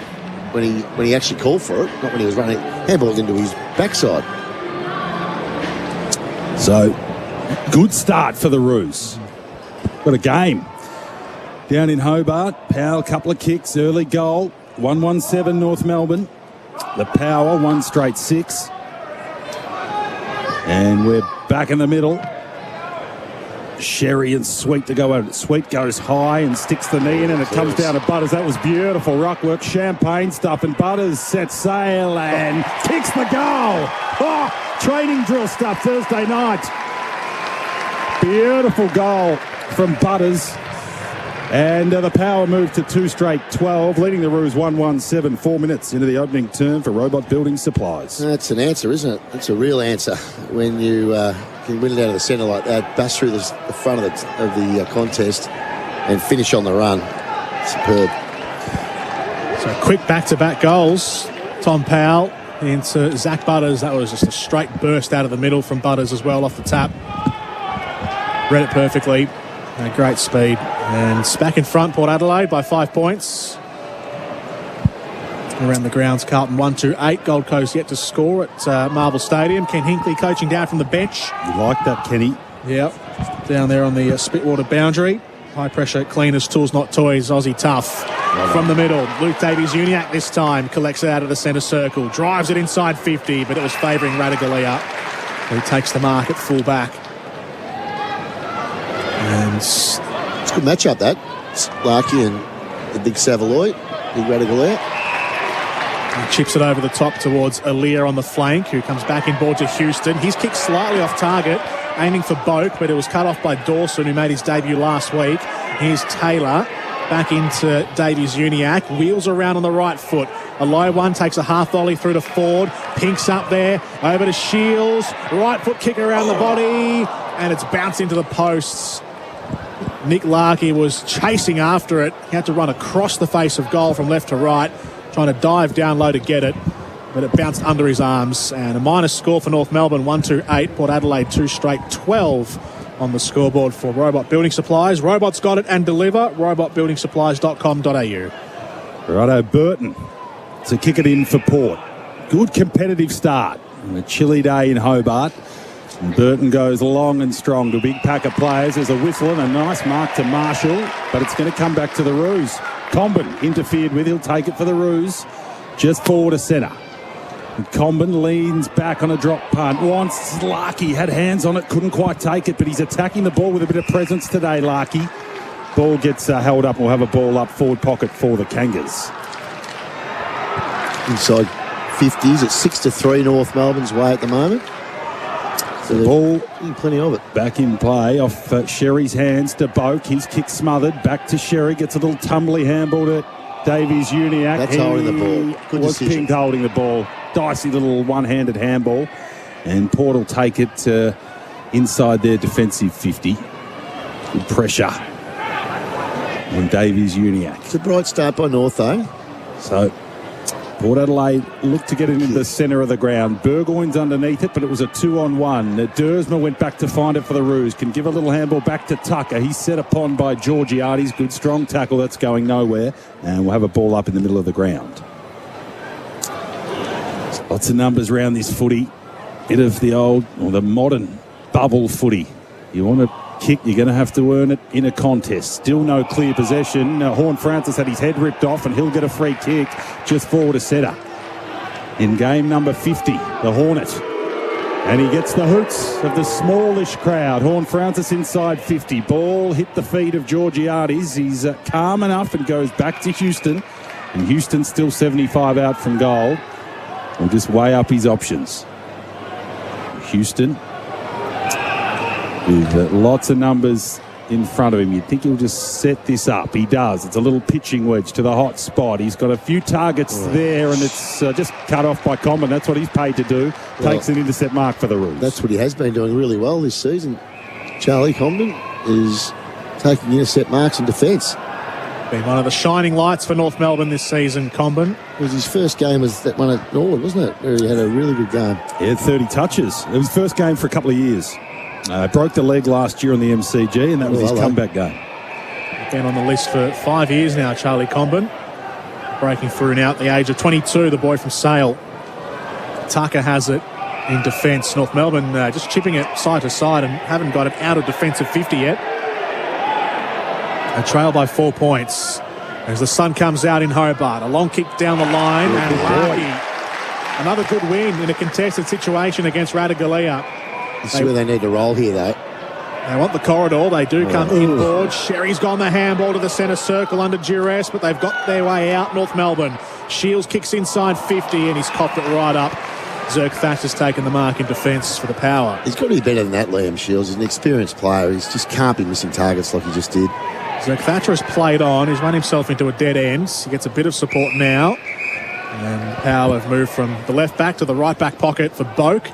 when he actually called for it, not when he was running. Handballed into his backside. So, good start for the Roos. Got a game. Down in Hobart, Powell, couple of kicks, early goal. 1-1-7 North Melbourne. The Power, 1 straight 6. And we're back in the middle. Sherry and Sweet to go over. Sweet goes high and sticks the knee in, and it comes down to Butters. That was beautiful ruck work, champagne stuff, and Butters sets sail and kicks the goal. Oh, training drill stuff Thursday night. Beautiful goal from Butters. And the Power moved to 2 straight 12, leading the Roos 1-1-7, 4 minutes into the opening term for Robot Building Supplies. That's an answer, isn't it? That's a real answer. When you can win it out of the centre like that, bust through the front of the contest and finish on the run. Superb. So quick back-to-back goals. Tom Powell into Zach Butters. That was just a straight burst out of the middle from Butters as well off the tap. Read it perfectly. Great speed. And it's back in front, Port Adelaide by 5 points. Around the grounds, Carlton 1-2-8. Gold Coast yet to score at Marvel Stadium. Ken Hinkley coaching down from the bench. You like that, Kenny? Yep. Down there on the Spitwater boundary. High pressure, cleaners, tools, not toys. Aussie tough. From the middle, Luke Davies-Uniacke this time collects it out of the centre circle. Drives it inside 50, but it was favouring Radigalia. He takes the mark at full back. And it's a good matchup, that. Larky and the big Savaloy, big Radigalia. He chips it over the top towards Aaliyah on the flank, who comes back in board to Houston. He's kicked slightly off target, aiming for Boak, but it was cut off by Dawson, who made his debut last week. Here's Taylor. Back into Davies-Uniacke. Wheels around on the right foot. A low one takes a half volley through to Ford. Pink's up there. Over to Shields. Right foot kick around the body. And it's bounced into the posts. Nick Larkey was chasing after it. He had to run across the face of goal from left to right, trying to dive down low to get it. But it bounced under his arms. And a minus score for North Melbourne, 1-2-8. Port Adelaide 2 straight 12 on the scoreboard for Robot Building Supplies. Robots got it and deliver. robotbuildingsupplies.com.au. Righto, Burton to kick it in for Port. Good competitive start on a chilly day in Hobart. And Burton goes long and strong to a big pack of players. There's a whistle and a nice mark to Marshall, but it's going to come back to the Roos. Comben interfered with. He'll take it for the Roos. Just forward to centre. And Comben leans back on a drop punt. Wants Larky, had hands on it, couldn't quite take it, but he's attacking the ball with a bit of presence today, Larky. Ball gets held up. We'll have a ball up forward pocket for the Kangas. Inside 50s at 6-3 North Melbourne's way at the moment. So the ball, plenty of it. Back in play off Sherry's hands to Boak. His kick smothered. Back to Sherry. Gets a little tumbly handball to Davies-Uniacke. That's holding the ball. Good was decision. Pink holding the ball. Dicey little one-handed handball. And Port will take it inside their defensive 50. Good pressure on Davies-Uniacke. It's a bright start by North, though. So Port Adelaide looked to get it into the centre of the ground. Burgoyne's underneath it, but it was a 2-on-1. Dersma went back to find it for the Roos. Can give a little handball back to Tucker. He's set upon by Georgiades. Good strong tackle. That's going nowhere. And we'll have a ball up in the middle of the ground. Lots of numbers around this footy. Bit of the old, or the modern bubble footy. You want to kick, you're going to have to earn it in a contest. Still no clear possession. Horn Francis had his head ripped off and he'll get a free kick just forward to centre. In game number 50, the Hornet. And he gets the hoots of the smallish crowd. Horn Francis inside 50. Ball hit the feet of Georgiades. He's calm enough and goes back to Houston. And Houston's still 75 out from goal. We'll just weigh up his options. Houston with lots of numbers in front of him. You'd think he'll just set this up. He does. It's a little pitching wedge to the hot spot. He's got a few targets there, and it's just cut off by Comben. That's what he's paid to do. Takes an intercept mark for the Roos. That's what he has been doing really well this season. Charlie Comben is taking intercept marks in defence. Been one of the shining lights for North Melbourne this season, Comben. It was his first game as that one at Norwood, wasn't it? Where he had a really good game. He had 30 touches. It was his first game for a couple of years. Broke the leg last year on the MCG, and that was his comeback game. Been on the list for 5 years now, Charlie Comben. Breaking through now at the age of 22, the boy from Sale. Tucker has it in defence. North Melbourne just chipping it side to side and haven't got it out of defensive 50 yet. A trail by 4 points as the sun comes out in Hobart. A long kick down the line, and Larky. Another good win in a contested situation against Radigalia. This is where they need to roll here, though. They want the corridor. They do come inboard. Sherry's gone the handball to the centre circle under duress, but they've got their way out, North Melbourne. Shields kicks inside 50, and he's copped it right up. Zerk Thatch has taken the mark in defence for the Power. He's got to be better than that, Liam Shields. He's an experienced player. He just can't be missing targets like he just did. So Thatcher has played on. He's run himself into a dead end. He gets a bit of support now. And Power have moved from the left back to the right back pocket for Boak.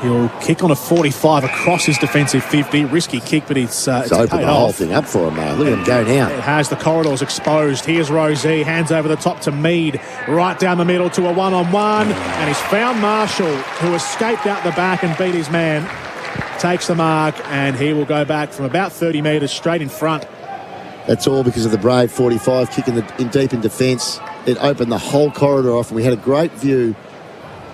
He'll kick on a 45 across his defensive 50. Risky kick, but it's opened the whole thing up for him, mate. Look at him go now. It has. The corridors exposed. Here's Rosie. Hands over the top to Mead. Right down the middle to a one-on-one. And he's found Marshall, who escaped out the back and beat his man. Takes the mark, and he will go back from about 30 metres straight in front. That's all because of the brave 45 kicking in deep in defence. It opened the whole corridor off, and we had a great view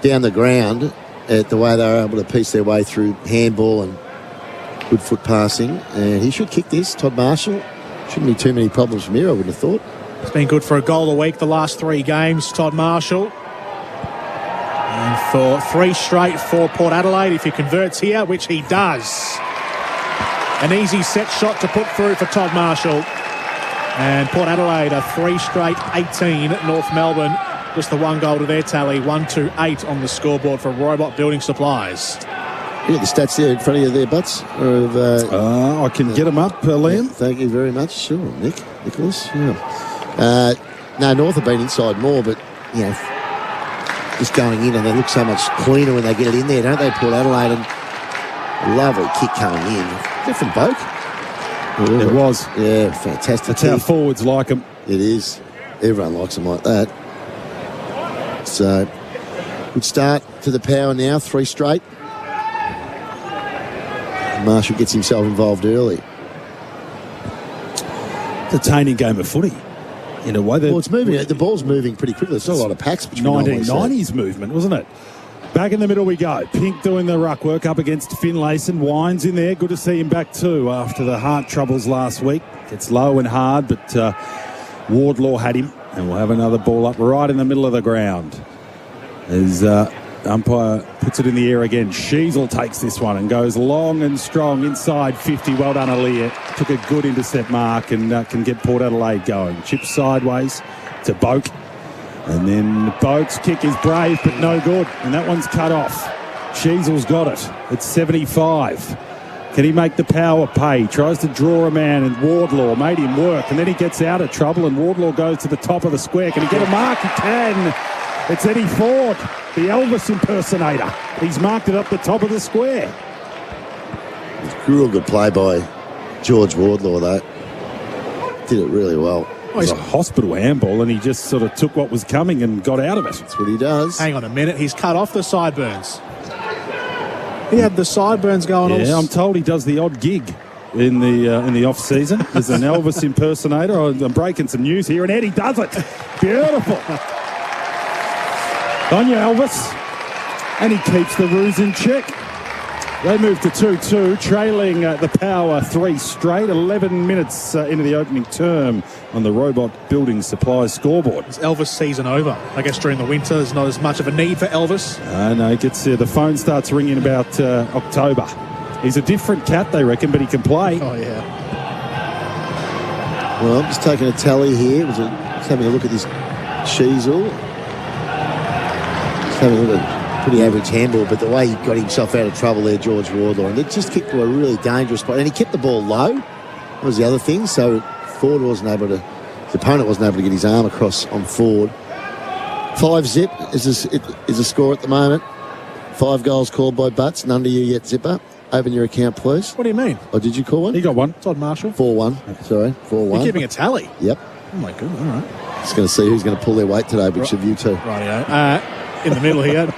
down the ground at the way they were able to piece their way through handball and good foot passing. And he should kick this, Todd Marshall. Shouldn't be too many problems from here, I wouldn't have thought. It's been good for a goal a week the last 3 games, Todd Marshall. And for 3 straight for Port Adelaide, if he converts here, which he does. An easy set shot to put through for Todd Marshall. And Port Adelaide are 3 straight 18 at North Melbourne. Just the 1 goal to their tally, 1-2-8 on the scoreboard for Robot Building Supplies. You got the stats there in front of you there, Butts? I can get them up, Liam. Yeah, thank you very much. Sure, Nicholas. Yeah. No, North have been inside more, but, you know, just going in, and they look so much cleaner when they get it in there, don't they, Port Adelaide? And a lovely kick coming in. Is that from Boak? It was. Yeah, fantastic. That's how forwards like them. It is. Everyone likes them like that. So, good start to the Power now, 3 straight. Marshall gets himself involved early. Entertaining game of footy. In a way, well, it's moving. The ball's moving pretty quickly. There's not a lot of packs. 1990s movement, wasn't it? Back in the middle we go. Pink doing the ruck work up against Finlayson. Wines in there. Good to see him back too after the heart troubles last week. Gets low and hard, but Wardlaw had him. And we'll have another ball up right in the middle of the ground. As umpire puts it in the air again. Sheasel takes this one and goes long and strong inside 50. Well done, Aaliyah. Took a good intercept mark and can get Port Adelaide going. Chips sideways to Boak. And then Boak's kick is brave but no good. And that one's cut off. Sheasel's got it. It's 75. Can he make the Power pay? Tries to draw a man, and Wardlaw made him work. And then he gets out of trouble, and Wardlaw goes to the top of the square. Can he get a mark? He can. It's Eddie Ford, the Elvis impersonator. He's marked it up the top of the square. It's a real good play by George Wardlaw, though. Did it really well. Oh, he's a hospital handball, and he just sort of took what was coming and got out of it. That's what he does. Hang on a minute. He's cut off the sideburns. He had the sideburns going on. Yeah, I'm told he does the odd gig in the off season. There's an Elvis impersonator. I'm breaking some news here, and Eddie does it. Beautiful. On you, Elvis. And he keeps the ruse in check. They move to 2-2, trailing the Power 3 straight. 11 minutes into the opening term on the Robot Building Supplies scoreboard. Is Elvis season over? I guess during the winter there's not as much of a need for Elvis. No, it gets the phone starts ringing about October. He's a different cat, they reckon, but he can play. Oh, yeah. Well, I'm just taking a tally here. Just having a look at this Sheasel. Just having a look at pretty average handball, but the way he got himself out of trouble there, George Wardlaw, and it just kicked to a really dangerous spot, and he kept the ball low. That was the other thing, so Ford wasn't able to, the opponent wasn't able to get his arm across on Ford. 5-0 is a score at the moment. 5 goals called by Butts, none to you yet, Zipper. Open your account, please. What do you mean? Oh, did you call one? He got one. Todd Marshall. 4-1, sorry, 4-1. You're keeping a tally? Yep. Oh, my God, all right. Just going to see who's going to pull their weight today, which of you two. Rightio. In the middle here.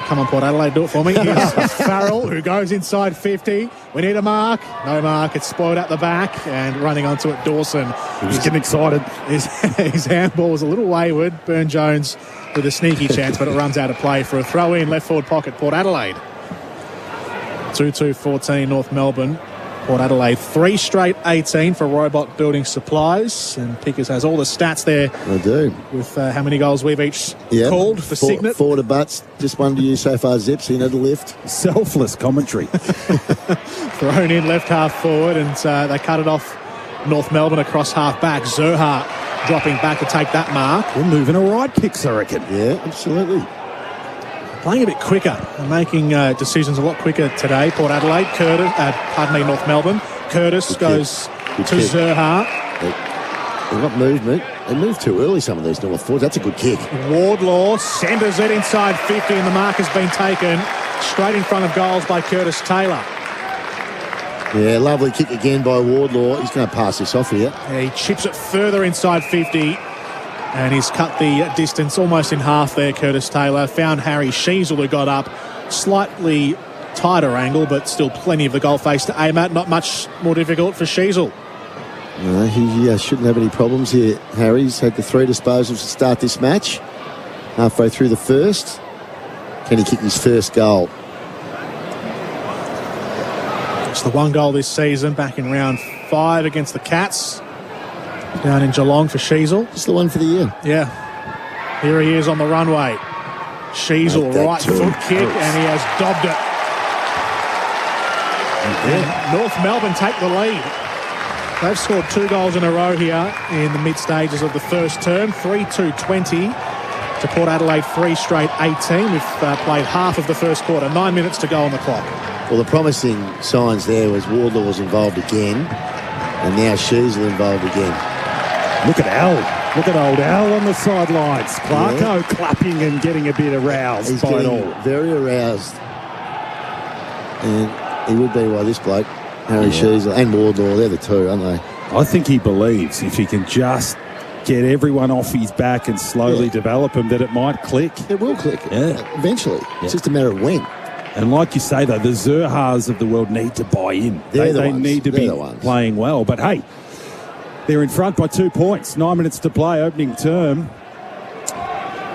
Come on, Port Adelaide, do it for me. Here's Farrell, who goes inside 50. We need a mark. No mark. It's spoiled at the back. And running onto it, Dawson. He was getting excited. His handball was a little wayward. Burne-Jones with a sneaky chance, but it runs out of play for a throw-in left forward pocket, Port Adelaide. 2-2-14, North Melbourne. Port Adelaide, 3 straight 18 for Robot Building Supplies. And Pickers has all the stats there. I do. With how many goals we've each called for Signet. 4 to Butts. Just one to you so far, Zips. He had a lift. Selfless commentary. Thrown in left half forward, and they cut it off North Melbourne across half back. Zerhart dropping back to take that mark. We're moving a right kicks, I reckon. Yeah, absolutely. Playing a bit quicker and making decisions a lot quicker today. Port Adelaide, North Melbourne. Curtis goes To Zerha. They've got movement. They move too early, some of these North forwards. That's a good kick. Wardlaw centres it inside 50, and the mark has been taken straight in front of goals by Curtis Taylor. Yeah, lovely kick again by Wardlaw. He's going to pass this off here. Yeah, he chips it further inside 50, and he's cut the distance almost in half there, Curtis Taylor. Found Harry Sheasel, who got up slightly tighter angle, but still plenty of the goal face to aim at. Not much more difficult for Sheasel. No, he shouldn't have any problems here. Harry's had the 3 disposals to start this match. Halfway through the first. Can he kick his first goal? It's the 1 goal this season, back in round 5 against the Cats. Down in Geelong for Sheasel. It's the one for the year. Yeah. Here he is on the runway. Sheasel, right foot kick, and he has dobbed it. And North Melbourne take the lead. They've scored 2 goals in a row here in the mid stages of the first term. 3-2-20 to Port Adelaide 3 straight 18. We've played half of the first quarter. 9 minutes to go on the clock. Well, the promising signs there was Wardlaw was involved again, and now Sheasel involved again. Look at Al. Look at old Al on the sidelines. Clarko clapping and getting a bit aroused. He's by it getting all. very aroused. And he would be by this bloke. Harry Sheasel and Wardlaw, they're the two, aren't they? I think he believes if he can just get everyone off his back and slowly develop him, that it might click. It will click. Yeah. Eventually. It's just a matter of when. And like you say, though, the Zerhas of the world need to buy in. They need to be playing well. But, hey, they're in front by 2 points. 9 minutes to play, opening term.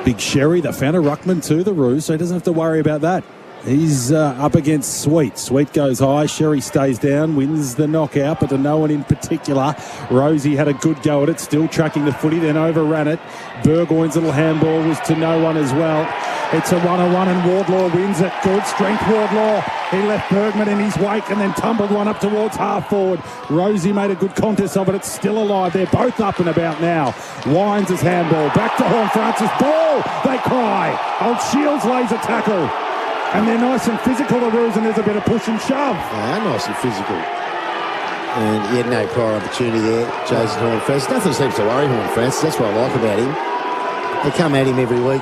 Big Sherry, they found a ruckman to the Roos, so he doesn't have to worry about that. He's up against Sweet. Sweet goes high. Sherry stays down, wins the knockout, but to no one in particular. Rosie had a good go at it, still tracking the footy, then overran it. Burgoyne's little handball was to no one as well. It's a 1-on-1 and Wardlaw wins it. Good strength, Wardlaw. He left Bergman in his wake and then tumbled one up towards half forward. Rosie made a good contest of it. It's still alive. They're both up and about now. Wines his handball. Back to Horn Francis. Ball! They cry. Old Shields lays a tackle. And they're nice and physical, the Roos, and there's a bit of push and shove. Nice and physical. And he had no prior opportunity there, Jason Horn Francis. Nothing seems to worry Horn Francis. That's what I like about him. They come at him every week,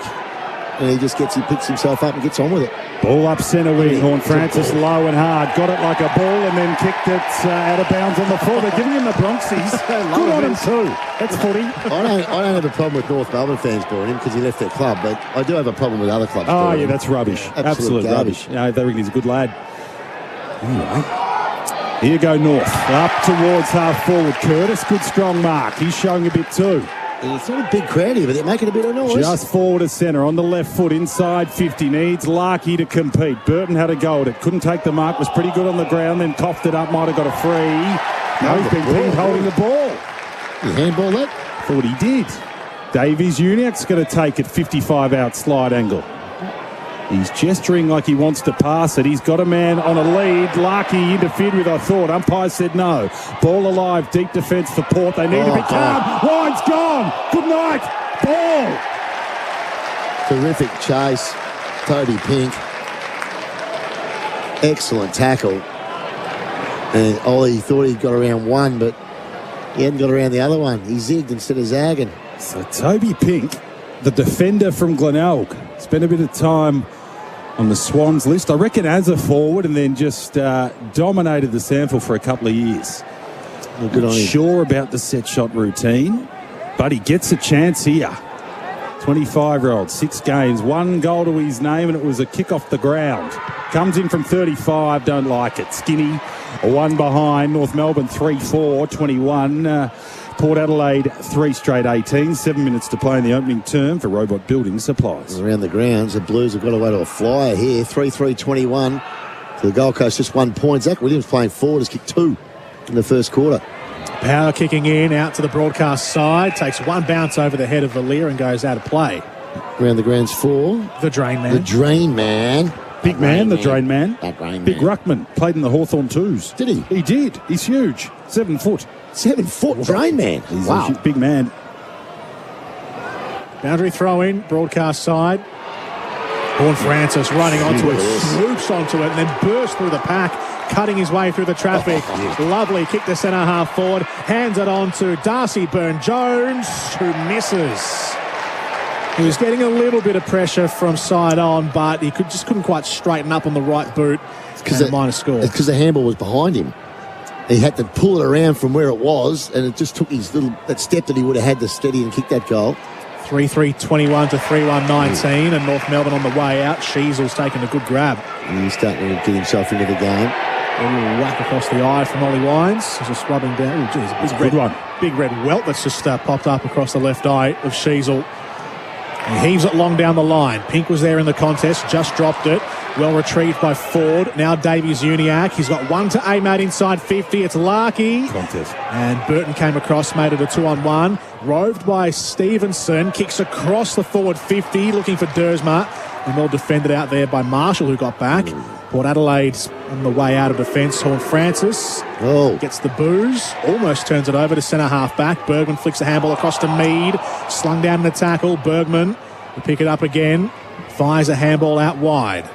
and he picks himself up and gets on with it. Ball up centre wing. Horn Francis low and hard. Got it like a ball and then kicked it out of bounds on the floor. They're giving him the Bronxies. Good on him too. That's footy. I don't have a problem with North Melbourne fans booing him because he left their club, but I do have a problem with other clubs. Oh, yeah, that's rubbish. Absolute rubbish. No, they reckon he's a good lad. Anyway, here go North. Up towards half forward. Curtis, good strong mark. He's showing a bit too. It's not a big crowd here, but they're making a bit of noise. Just forward of centre on the left foot, inside 50. Needs Larkey to compete. Burton had a go at it. Couldn't take the mark. Was pretty good on the ground. Then coughed it up. Might have got a free. No, he's been pinged holding the ball. You handball that? Thought he did. Davies Uniac's going to take it. 55 out slide angle. He's gesturing like he wants to pass it. He's got a man on a lead. Larkey interfered with, I thought. Umpire said no. Ball alive. Deep defence for Port. They need to be calm. Wine's gone. Good night. Ball. Terrific chase. Toby Pink. Excellent tackle. And Ollie thought he got around one, but he hadn't got around the other one. He zigged instead of zagging. So Toby Pink, the defender from Glenelg, spent a bit of time on the Swans list, I reckon, as a forward, and then just dominated the sample for a couple of years. Well, good on him. Sure about the set shot routine, but he gets a chance here. 25-year-old, 6 games, 1 goal to his name, and it was a kick off the ground. Comes in from 35, don't like it. Skinny, 1 behind. North Melbourne 3-4, 21. Port Adelaide 3 straight 18. 7 minutes to play in the opening term for Robot Building Supplies. Around the grounds, the Blues have got away to a flyer here. 3-3-21 to the Gold Coast, just 1 point. Zach Williams playing forward, has kicked 2 in the first quarter. Power kicking in, out to the broadcast side. Takes 1 bounce over the head of Valier and goes out of play. Around the grounds for the Drain Man. The Drain Man. Big man, the Drain Man. That Drain Man. Big ruckman. Played in the Hawthorn twos. Did he? He did. He's huge. 7 foot. 7 foot Drain Man. He's wow. a big man. Boundary throw in, broadcast side. Horn Francis running onto it, swoops onto it, and then bursts through the pack. cutting his way through the traffic. Lovely kick to centre half forward. Hands it on to Darcy Byrne-Jones, who misses. He was getting a little bit of pressure from side on, but he couldn't quite straighten up on the right boot. And a minor score. It's because the handball was behind him. He had to pull it around from where it was, and it just took that step that he would have had to steady and kick that goal. 3-3-21 to 3-1-19, and North Melbourne on the way out. Sheasel's taken a good grab. And he's starting to get himself into the game. A little whack across the eye from Ollie Wines. Just rubbing down. Oh, geez, that's a good one. Big red welt that's just popped up across the left eye of Sheasel. He heaves it long down the line. Pink was there in the contest, just dropped it. Well retrieved by Ford. Now Davies Uniacke. He's got one to aim at inside 50. It's Larkey. Contest. And Burton came across, made it a 2-on-1. Roved by Stevenson. Kicks across the forward 50, looking for Dersma. And well defended out there by Marshall, who got back. Port Adelaide's on the way out of defence. Horn Francis gets the booze. Almost turns it over to centre half back. Bergman flicks the handball across to Mead. Slung down in the tackle. Bergman will pick it up again. Fires a handball out wide.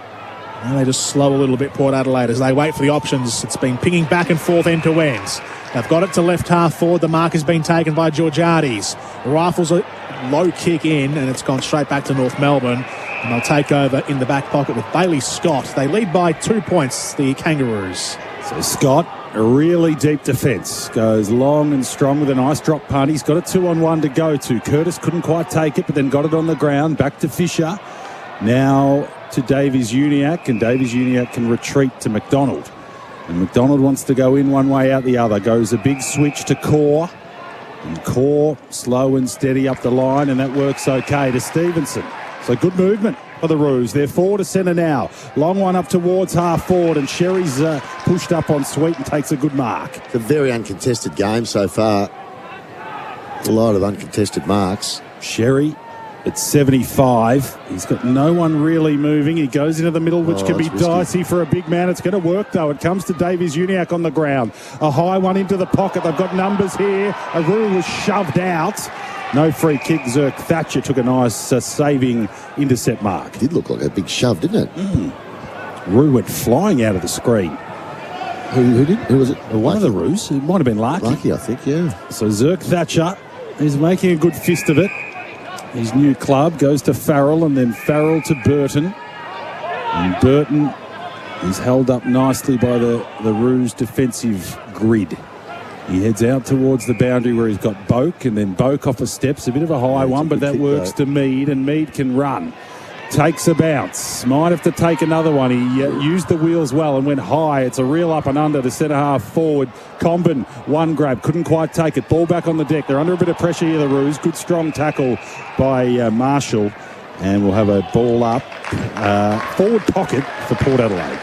Now they just slow a little bit, Port Adelaide, as they wait for the options. It's been pinging back and forth end to end. They've got it to left half forward. The mark has been taken by Georgiades. Rifles a low kick in, and it's gone straight back to North Melbourne. And they'll take over in the back pocket with Bailey Scott. They lead by 2 points, the Kangaroos. So Scott, a really deep defence. Goes long and strong with a nice drop punt. He's got a 2-on-1 to go to. Curtis couldn't quite take it, but then got it on the ground. Back to Fisher. Now to Davies Uniacke, and Davies Uniacke can retreat to McDonald. And McDonald wants to go in one way, out the other. Goes a big switch to Core. And Core slow and steady up the line, and that works okay to Stevenson. So good movement for the Roos. They're forward to centre now. Long one up towards half forward, and Sherry's pushed up on Sweet and takes a good mark. It's a very uncontested game so far. A lot of uncontested marks. Sherry at 75. He's got no one really moving. He goes into the middle, which can be dicey for a big man. It's going to work, though. It comes to Davies Uniacke on the ground. A high one into the pocket. They've got numbers here. Aru was shoved out. No free kick. Zerk Thatcher took a nice saving intercept mark. Did look like a big shove, didn't it? Roo went flying out of the screen. Who did? Who was it? One of the Roos. It might have been Larky. Larky, I think, yeah. So Zerk Thatcher is making a good fist of it. His new club goes to Farrell, and then Farrell to Burton. And Burton is held up nicely by the Roos defensive grid. He heads out towards the boundary where he's got Boak, and then Boak off the steps. A bit of a high one, but that works to Mead, and Mead can run. Takes a bounce. Might have to take another one. He used the wheels well and went high. It's a real up and under to centre half forward. Comben, one grab. Couldn't quite take it. Ball back on the deck. They're under a bit of pressure here, the Roos. Good strong tackle by Marshall. And we'll have a ball up. Forward pocket for Port Adelaide.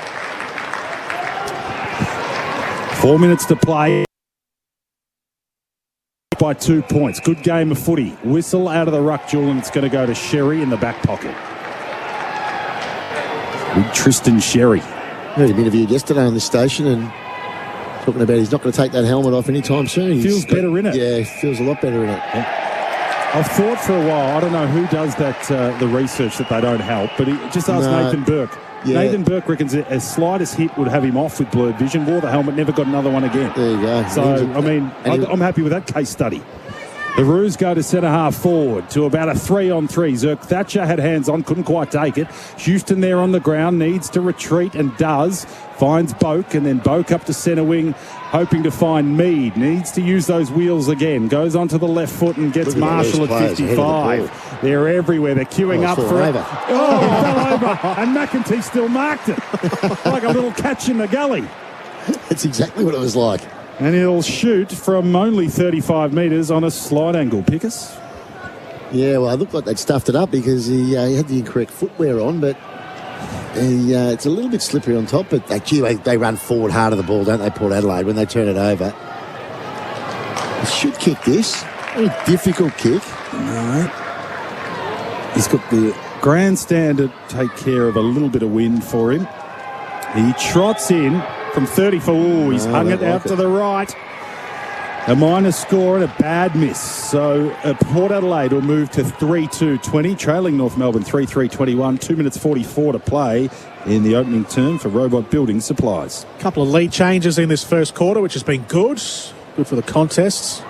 4 minutes to play. By 2 points. Good game of footy. Whistle out of the ruck, Jewel, and it's going to go to Sherry in the back pocket. Big Tristan Sherry. I heard him interviewed yesterday on this station and talking about he's not going to take that helmet off anytime soon. Feels better in it. Yeah, feels a lot better in it. Yeah. I've thought for a while, I don't know who does that, the research that they don't help, but just ask Nathan Burke. Yeah. Nathan Burke reckons a slightest hit would have him off with blurred vision. Wore the helmet, never got another one again. There you go. So, I mean, I'm happy with that case study. The Roos go to centre half forward to about a 3-on-3. Zerk Thatcher had hands on, couldn't quite take it. Houston there on the ground, needs to retreat and does. Finds Boak, and then Boak up to centre wing, hoping to find Mead. Needs to use those wheels again. Goes onto the left foot and gets Marshall at 55. They're everywhere. They're queuing up for it. Oh, he fell over. And McEntee still marked it. Like a little catch in the gully. That's exactly what it was like. And he'll shoot from only 35 metres on a slide angle. Pickus? Yeah, well, it looked like they'd stuffed it up because he had the incorrect footwear on, but it's a little bit slippery on top. But they run forward hard of the ball, don't they, Port Adelaide, when they turn it over. He should kick this. Very difficult kick. No. He's got the grandstand to take care of a little bit of wind for him. He trots in from 34. He's hung it out to the right. A minor score and a bad miss. So Port Adelaide will move to 3-2-20, trailing North Melbourne 3-3-21. 2 minutes 44 to play in the opening term for Robot Building Supplies. A couple of lead changes in this first quarter, which has been good. Good for the contests.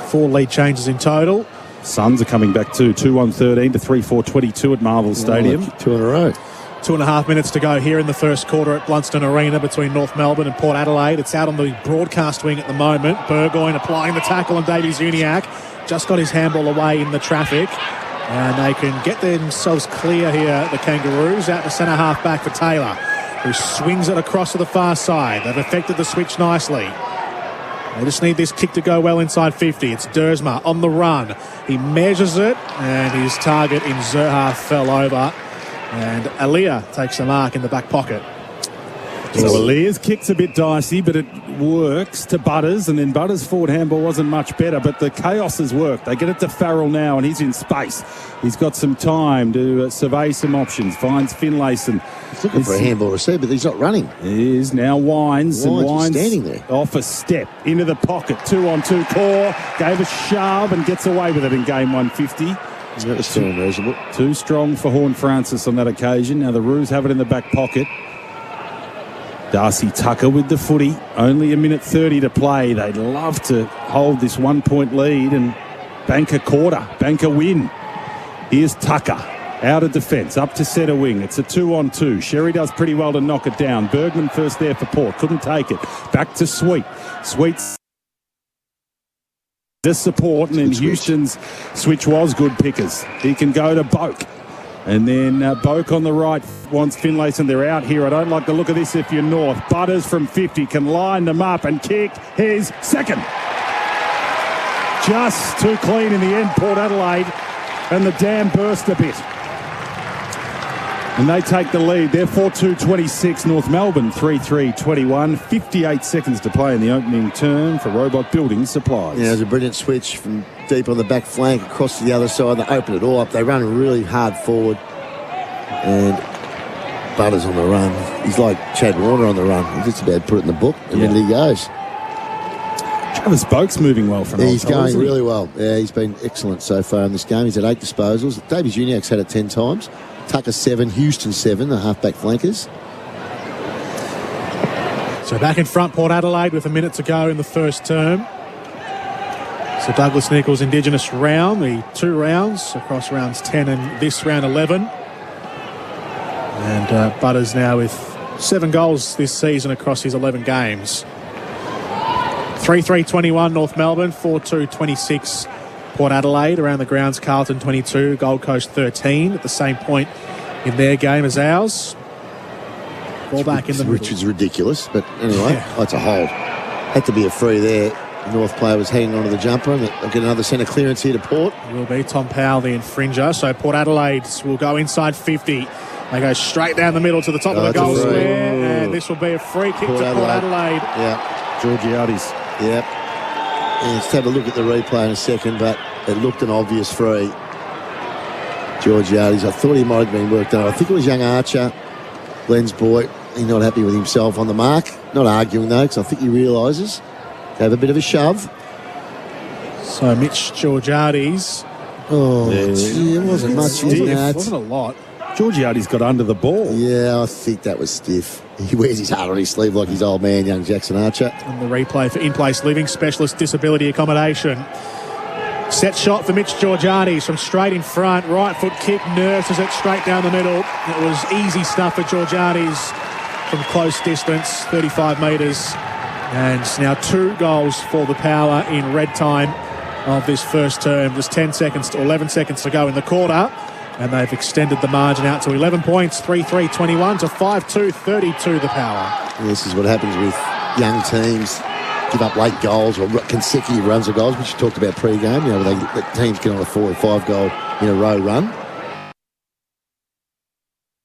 4 lead changes in total. Suns are coming back too. 2-1-13 to 3-4-22 at Marvel Stadium. 2 in a row. 2.5 minutes to go here in the first quarter at Blunston Arena between North Melbourne and Port Adelaide. It's out on the broadcast wing at the moment. Burgoyne applying the tackle on Davies Uniacke. Just got his handball away in the traffic. And they can get themselves clear here, the Kangaroos. Out to centre half back for Taylor, who swings it across to the far side. They've effected the switch nicely. They just need this kick to go well inside 50. It's Dersma on the run. He measures it, and his target in Zerha fell over. And Aliyah takes the mark in the back pocket. So Aliyah's kick's a bit dicey, but it works to Butters, and then Butters' forward handball wasn't much better, but the chaos has worked. They get it to Farrell now, and he's in space. He's got some time to survey some options. Finds Finlayson. He's looking for a handball receiver, but he's not running. He is now Wines standing there. Off a step into the pocket. 2-on-2 core. Gave a shove and gets away with it in game 150. That was still unreasonable. Too strong for Horn Francis on that occasion. Now the Roos have it in the back pocket. Darcy Tucker with the footy. Only a minute 30 to play. They'd love to hold this 1 point lead and bank a quarter, bank a win. Here's Tucker. Out of defence, up to centre wing. It's a 2-on-2. Sherry does pretty well to knock it down. Bergman first there for Port. Couldn't take it. Back to Sweet. Sweet's the support, and then Houston's switch was good, Pickers. He can go to Boak. And then Boak on the right wants Finlayson. They're out here. I don't like the look of this if you're North. Butters from 50 can line them up and kick his second. Just too clean in the end, Port Adelaide. And the dam burst a bit. And they take the lead. They're 4-2-26. North Melbourne 3-3-21. 58 seconds to play in the opening term for Robot Building Supplies. Yeah, it was a brilliant switch from deep on the back flank across to the other side. They open it all up. They run really hard forward. And Butters on the run. He's like Chad Warner on the run. He's just about to put it in the book, and then he goes. Travis Boak's moving well for He's going really well. Yeah, he's been excellent so far in this game. He's had 8 disposals. Davies Uniacke's had it 10 times. Tucker 7, Houston 7, the half-back flankers. So back in front, Port Adelaide with a minute to go in the first term. So Douglas Nicholls' Indigenous round, the 2 rounds across rounds 10 and this round 11. And Butters now with 7 goals this season across his 11 games. 3-3-21 North Melbourne, 4-2-26 Port Adelaide. Around the grounds, Carlton 22, Gold Coast 13 at the same point in their game as ours. Ball back in the middle. Which is ridiculous, but anyway, that's a hold. Had to be a free there. The North player was hanging onto the jumper, and they'll get another centre clearance here to Port. It will be Tom Powell, the infringer. So Port Adelaide will go inside 50. They go straight down the middle to the top of the goal square, and this will be a free kick to Port Adelaide. Yeah, Georgiades. Yep. And let's have a look at the replay in a second, but it looked an obvious free. Georgiades, I thought he might have been worked on. I think it was young Archer, Glenn's boy. He's not happy with himself on the mark. Not arguing though, because I think he realises. Gave a bit of a shove. So Mitch Georgiades. Oh, gee, it wasn't much in that. It wasn't a lot. Georgiades got under the ball. Yeah, I think that was stiff. He wears his heart on his sleeve like his old man, young Jackson Archer. And the replay for in-place living specialist disability accommodation. Set shot for Mitch Georgiades from straight in front. Right foot kick, nurses it straight down the middle. It was easy stuff for Georgiades from close distance, 35 metres. And now 2 goals for the Power in red time of this first term. Just 10 seconds to 11 seconds to go in the quarter. And they've extended the margin out to 11 points, 3-3-21 to 5-2-32 the Power. And this is what happens with young teams. Give up late goals or consecutive runs of goals, which you talked about pre-game. You know, they let teams get on a 4 or 5 goal in a row run.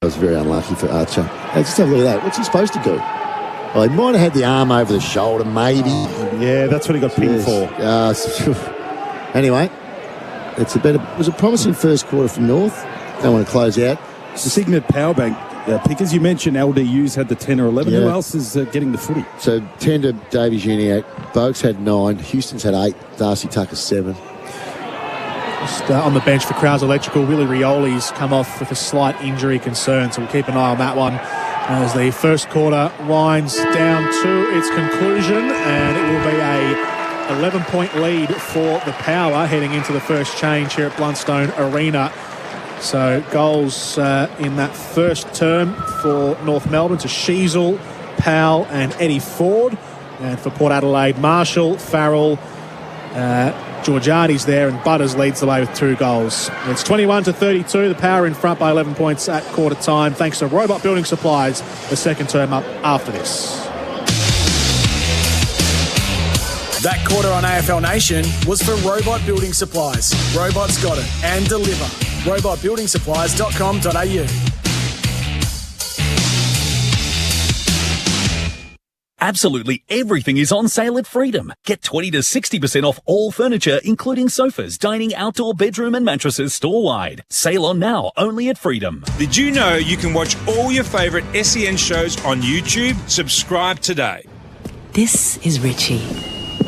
That was very unlucky for Archer. Hey, just have a look at that. What's he supposed to do? Well, he might have had the arm over the shoulder, maybe. Yeah, that's what he got pinned for. Anyway, it was a promising first quarter for North. Don't want to close out. Signet Powerbank Pickers, you mentioned LDU's had the 10 or 11. Yeah. Who else is getting the footy? So 10 to Davies Uniac. Boakes had 9. Houston's had 8. Darcy Tucker 7. Just on the bench for Crowes Electrical, Willie Rioli's come off with a slight injury concern, so we'll keep an eye on that one as the first quarter winds down to its conclusion, and it will be a 11-point lead for the Power heading into the first change here at Blundstone Arena. So goals in that first term for North Melbourne to Sheasel, Powell and Eddie Ford. And for Port Adelaide, Marshall, Farrell, Georgiades there, and Butters leads the way with 2 goals. It's 21-32. The Power in front by 11 points at quarter time, thanks to Robot Building Supplies, the second term up after this. That quarter on AFL Nation was for Robot Building Supplies. Robots got it and deliver. robotbuildingsupplies.com.au. Absolutely everything is on sale at Freedom. Get 20 to 60% off all furniture, including sofas, dining, outdoor, bedroom and mattresses store-wide. Sale on now, only at Freedom. Did you know you can watch all your favourite SEN shows on YouTube? Subscribe today. This is Richie.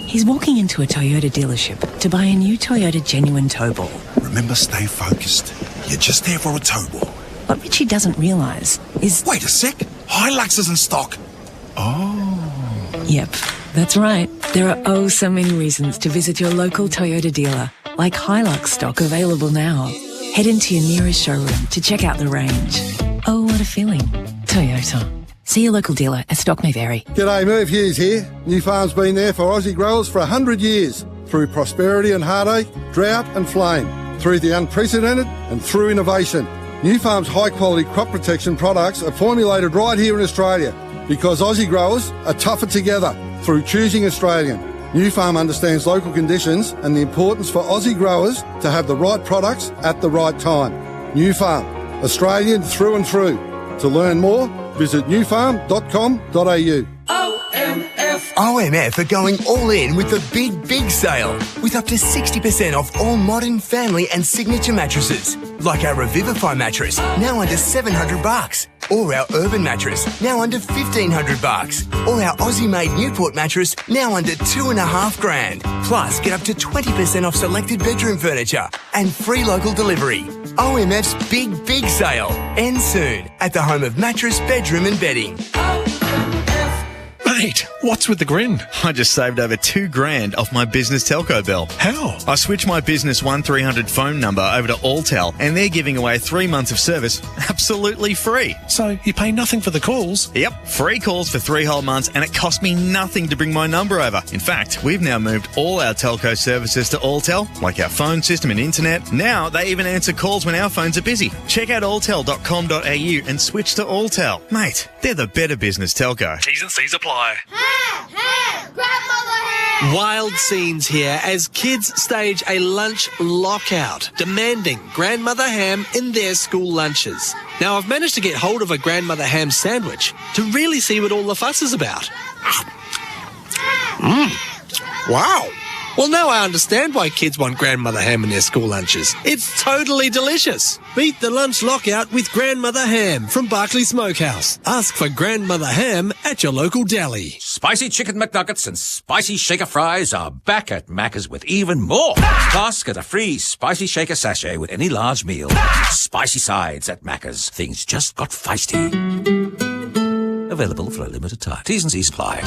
He's walking into a Toyota dealership to buy a new Toyota Genuine tow ball. Remember, stay focused. You're just there for a tow ball. What Richie doesn't realise is... Wait a sec. Hilux is in stock. Oh. Yep, that's right. There are so many reasons to visit your local Toyota dealer, like Hilux stock available now. Head into your nearest showroom to check out the range. Oh, what a feeling. Toyota. See your local dealer, as stock may vary. G'day, Merv Hughes here. New Farm's been there for Aussie growers for 100 years. Through prosperity and heartache, drought and flame. Through the unprecedented and through innovation. New Farm's high-quality crop protection products are formulated right here in Australia because Aussie growers are tougher together through choosing Australian. New Farm understands local conditions and the importance for Aussie growers to have the right products at the right time. New Farm, Australian through and through. To learn more, visit newfarm.com.au. OMF are going all in with the big sale, with up to 60% off all modern, family and signature mattresses, like our Revivify mattress, now under $700, or our Urban mattress, now under $1,500, or our Aussie-made Newport mattress, now under $2,500. Plus, get up to 20% off selected bedroom furniture and free local delivery. OMF's big sale ends soon at the home of mattress, bedroom and bedding. Mate, what's with the grin? I just saved over $2,000 off my business telco bill. How? I switched my business 1300 phone number over to Alltel, and they're giving away 3 months of service absolutely free. So you pay nothing for the calls? Yep, free calls for 3 whole months, and it cost me nothing to bring my number over. In fact, we've now moved all our telco services to Alltel, like our phone system and internet. Now they even answer calls when our phones are busy. Check out alltel.com.au and switch to Alltel. Mate, they're the better business telco. T's and C's apply. Wild scenes here as kids stage a lunch lockout, demanding grandmother ham in their school lunches. Now, I've managed to get hold of a grandmother ham sandwich to really see what all the fuss is about. Wow. Well, now I understand why kids want grandmother ham in their school lunches. It's totally delicious. Beat the lunch lockout with grandmother ham from Barclay Smokehouse. Ask for grandmother ham at your local deli. Spicy chicken McNuggets and spicy shaker fries are back at Macca's with even more. Plus, get a free spicy shaker sachet with any large meal. Spicy sides at Macca's. Things just got feisty. Available for a limited time. T's and C's apply.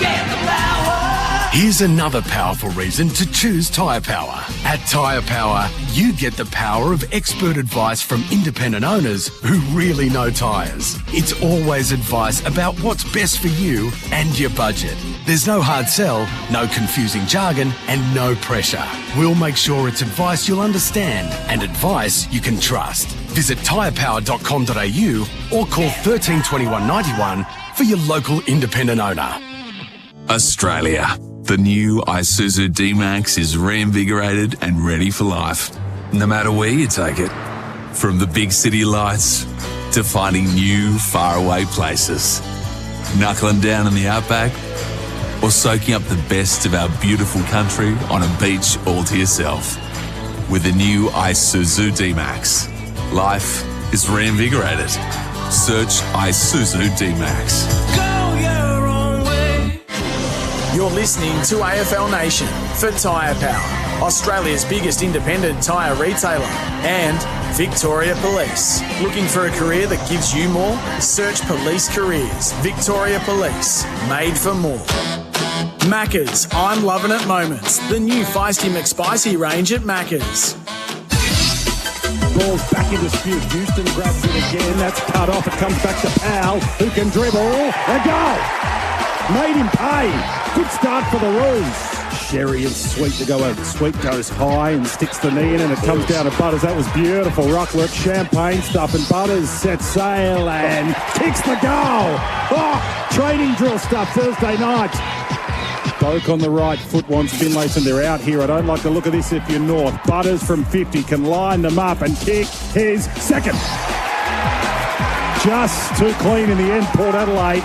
Here's another powerful reason to choose Tyre Power. At Tyre Power, you get the power of expert advice from independent owners who really know tyres. It's always advice about what's best for you and your budget. There's no hard sell, no confusing jargon, and no pressure. We'll make sure it's advice you'll understand and advice you can trust. Visit tyrepower.com.au or call 13 21 91 for your local independent owner. Australia. The new Isuzu D-Max is reinvigorated and ready for life, no matter where you take it. From the big city lights to finding new, faraway places. Knuckling down in the outback or soaking up the best of our beautiful country on a beach all to yourself. With the new Isuzu D-Max, life is reinvigorated. Search Isuzu D-Max. You're listening to AFL Nation for Tyre Power, Australia's biggest independent tyre retailer, and Victoria Police. Looking for a career that gives you more? Search Police Careers. Victoria Police. Made for more. Macca's I'm Loving It Moments. The new Feisty McSpicy range at Macca's. Ball's back in dispute. Houston grabs it again. That's cut off. It comes back to Powell, who can dribble. A goal! Made him pay. Good start for the Roos. Sherry and Sweet to go out. Sweet goes high and sticks the knee in, and it comes down to Butters. That was beautiful. Ruckwork, champagne stuff, and Butters sets sail and kicks the goal. Oh, training drill stuff Thursday night. Boak on the right foot wants Finlayson. They're out here. I don't like the look of this if you're North. Butters from 50 can line them up and kick his second. Just too clean in the end, Port Adelaide.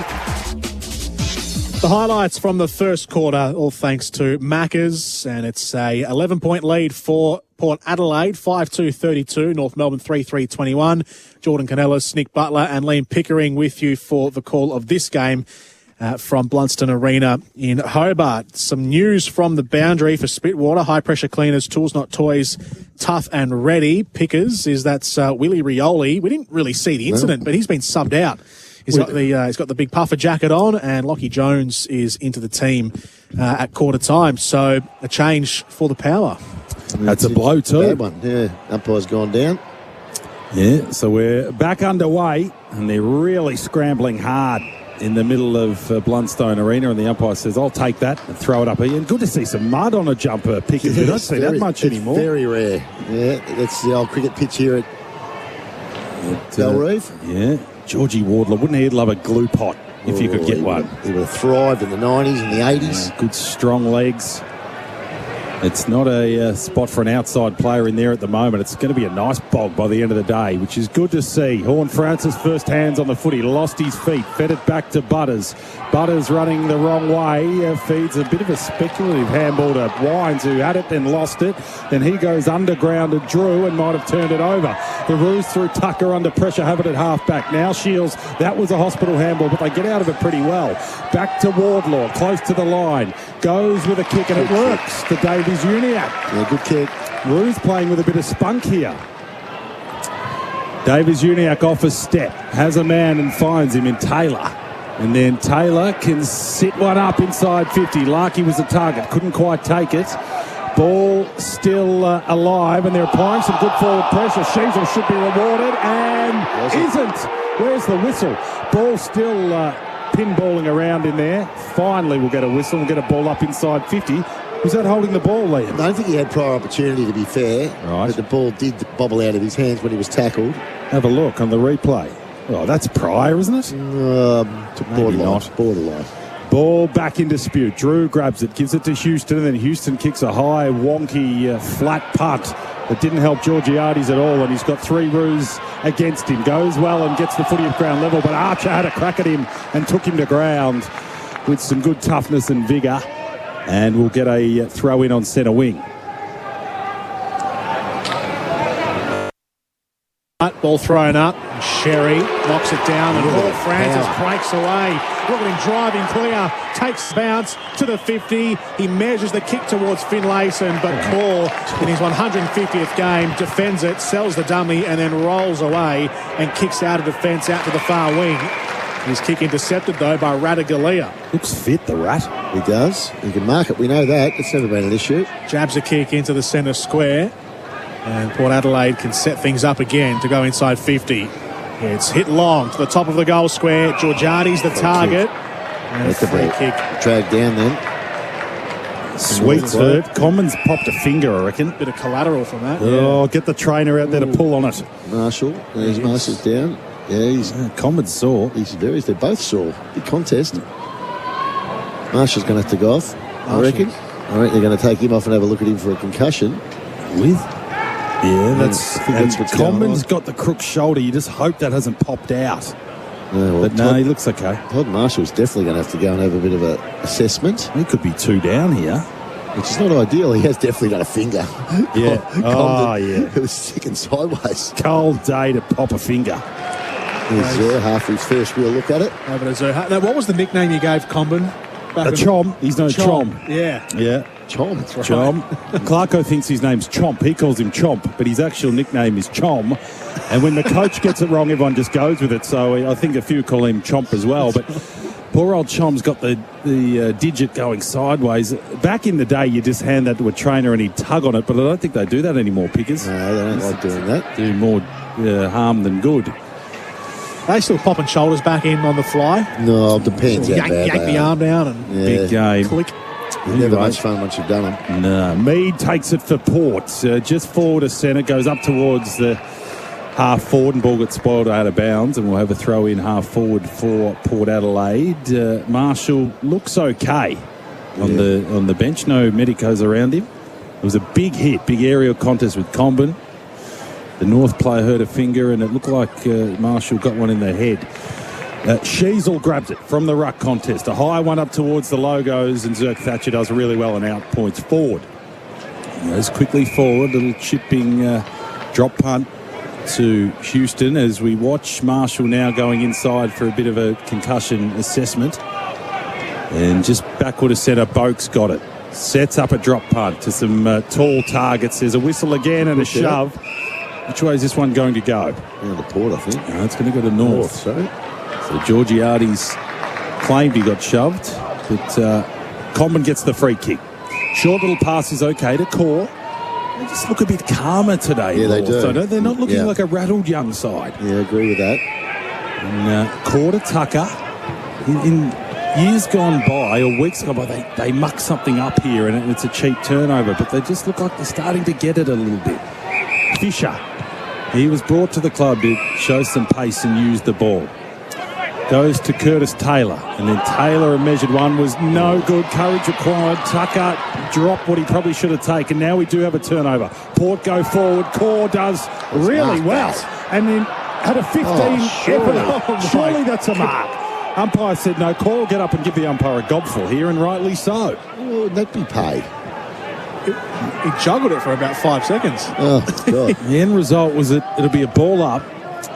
The highlights from the first quarter, all thanks to Macca's, and it's a 11-point lead for Port Adelaide, 5-2-32, North Melbourne 3-3-21. Jordan Canellis, Nick Butler and Liam Pickering with you for the call of this game from Blunston Arena in Hobart. Some news from the boundary for Spitwater, high-pressure cleaners, tools not toys, tough and ready. Pickers is that's Willie Rioli. We didn't really see the incident, but he's been subbed out. He's got the big puffer jacket on, and Lockie Jones is into the team at quarter time. So a change for the Power. That's a blow too. Bad one. Yeah, umpire's gone down. Yeah, so we're back underway, and they're really scrambling hard in the middle of Blundstone Arena, and the umpire says, "I'll take that and throw it up here." And good to see some mud on a jumper, Pickers. We don't see that much anymore. Very rare. Yeah, that's the old cricket pitch here at Belrive. Yeah. Georgie Wardler, wouldn't he love a glue pot if you could get one? He would have thrived in the 90s and the 80s. Yeah, good strong legs. It's not a spot for an outside player in there at the moment. It's going to be a nice bog by the end of the day, which is good to see. Horn Francis first hands on the footy, lost his feet, fed it back to Butters. Butters running the wrong way, feeds a bit of a speculative handball to Wines, who had it then lost it. Then he goes underground to Drew and might have turned it over. The Roos through Tucker under pressure, have it at half-back. Now Shields, that was a hospital handball, but they get out of it pretty well. Back to Wardlaw, close to the line. Goes with a kick and it works to Davies Uniac. Yeah, good kick. Roos playing with a bit of spunk here. Davies Uniac off a step, has a man and finds him in Taylor. And then Taylor can sit one up inside 50. Larkey was the target, couldn't quite take it. Ball still alive, and they're applying some good forward pressure. Sheasel should be rewarded, and isn't. Where's the whistle? Ball still pinballing around in there. Finally we'll get a whistle and get a ball up inside 50. Was that holding the ball, Liam? I don't think he had prior opportunity, to be fair. Right. But the ball did bobble out of his hands when he was tackled. Have a look on the replay. Oh, that's prior, isn't it? Borderline. Ball back in dispute. Drew grabs it, gives it to Houston, and then Houston kicks a high, wonky, flat putt that didn't help Georgiades at all, and he's got three Roos against him. Goes well and gets the footy at ground level, but Archer had a crack at him and took him to ground with some good toughness and vigour, and we'll get a throw in on centre wing. Ball thrown up. Sherry knocks it down, and Paul Francis breaks away. Look at him driving clear, takes bounce to the 50. He measures the kick towards Finlayson, but Claw, in his 150th game, defends it, sells the dummy, and then rolls away and kicks out of defence out to the far wing. His kick intercepted, though, by Radagalia. Looks fit, the Rat. He does. He can mark it. We know that. It's never been an issue. Jabs a kick into the centre square. And Port Adelaide can set things up again to go inside 50. It's hit long to the top of the goal square. Georgiades the target. And it's a free kick. Dragged down then. Sweet's hurt. Commons popped a finger, I reckon. Bit of collateral from that. Oh, get the trainer out there to pull on it. Marshall. There's Marshall's down. Yeah, he's Commons sore. They're both sore. Big contest. Marshall's going to have to go off, I reckon. All right, they're going to take him off and have a look at him for a concussion. Yeah, that's what's Commons got the crook shoulder. You just hope that hasn't popped out. But no, he looks okay. Todd Marshall's definitely going to have to go and have a bit of an assessment. He could be two down here. Which is not ideal. He has definitely done a finger. Yeah. It was sticking sideways. Cold day to pop a finger. Here's Zerha for his first real look at it. Over to Zerha. Now, what was the nickname you gave Comben? Chom. He's known Chom. Yeah. Yeah. Chom. That's right. Chom. Clarko thinks his name's Chomp. He calls him Chomp, but his actual nickname is Chom. And when the coach gets it wrong, everyone just goes with it. So I think a few call him Chomp as well. But poor old Chom's got the digit going sideways. Back in the day, you just hand that to a trainer and he'd tug on it, but I don't think they do that anymore, Pickers. No, they don't like doing that. Do more harm than good. They still popping shoulders back in on the fly. No, it depends how bad yank the arm down and big game. click. Never much fun once you've done them. No. Mead takes it for Port. Just forward of centre, goes up towards the half forward, and ball gets spoiled out of bounds, and we'll have a throw in half forward for Port Adelaide. Marshall looks okay on the bench. No medicos around him. It was a big hit, big aerial contest with Comben. The North player hurt a finger, and it looked like Marshall got one in the head. Sheasel grabs it from the ruck contest. A high one up towards the logos, and Zerk Thatcher does really well and out points forward. He goes quickly forward, little chipping drop punt to Houston as we watch Marshall now going inside for a bit of a concussion assessment. And just backward of centre, Boak's got it. Sets up a drop punt to some tall targets. There's a whistle again and a shove. Which way is this one going to go? Down to Port, I think. No, it's going to go to North. So Georgiades claimed he got shoved, but Comben gets the free kick. Short little pass is okay to Core. They just look a bit calmer today. Yeah, they do. So they're not looking like a rattled young side. Yeah, I agree with that. And Core to Tucker. In years gone by, or weeks gone by, they muck something up here, and it's a cheap turnover, but they just look like they're starting to get it a little bit. Fisher. He was brought to the club to show some pace and use the ball. Goes to Curtis Taylor, and then Taylor, a measured one, was no good. Courage required. Tucker dropped what he probably should have taken. Now we do have a turnover. Port go forward. Core does really well, and then had a 15 effort. Surely that's a mark. Umpire said no. Core will get up and give the umpire a gobful here, and rightly so. Would that be paid? He juggled it for about 5 seconds. Oh, God. The end result was that it'll be a ball up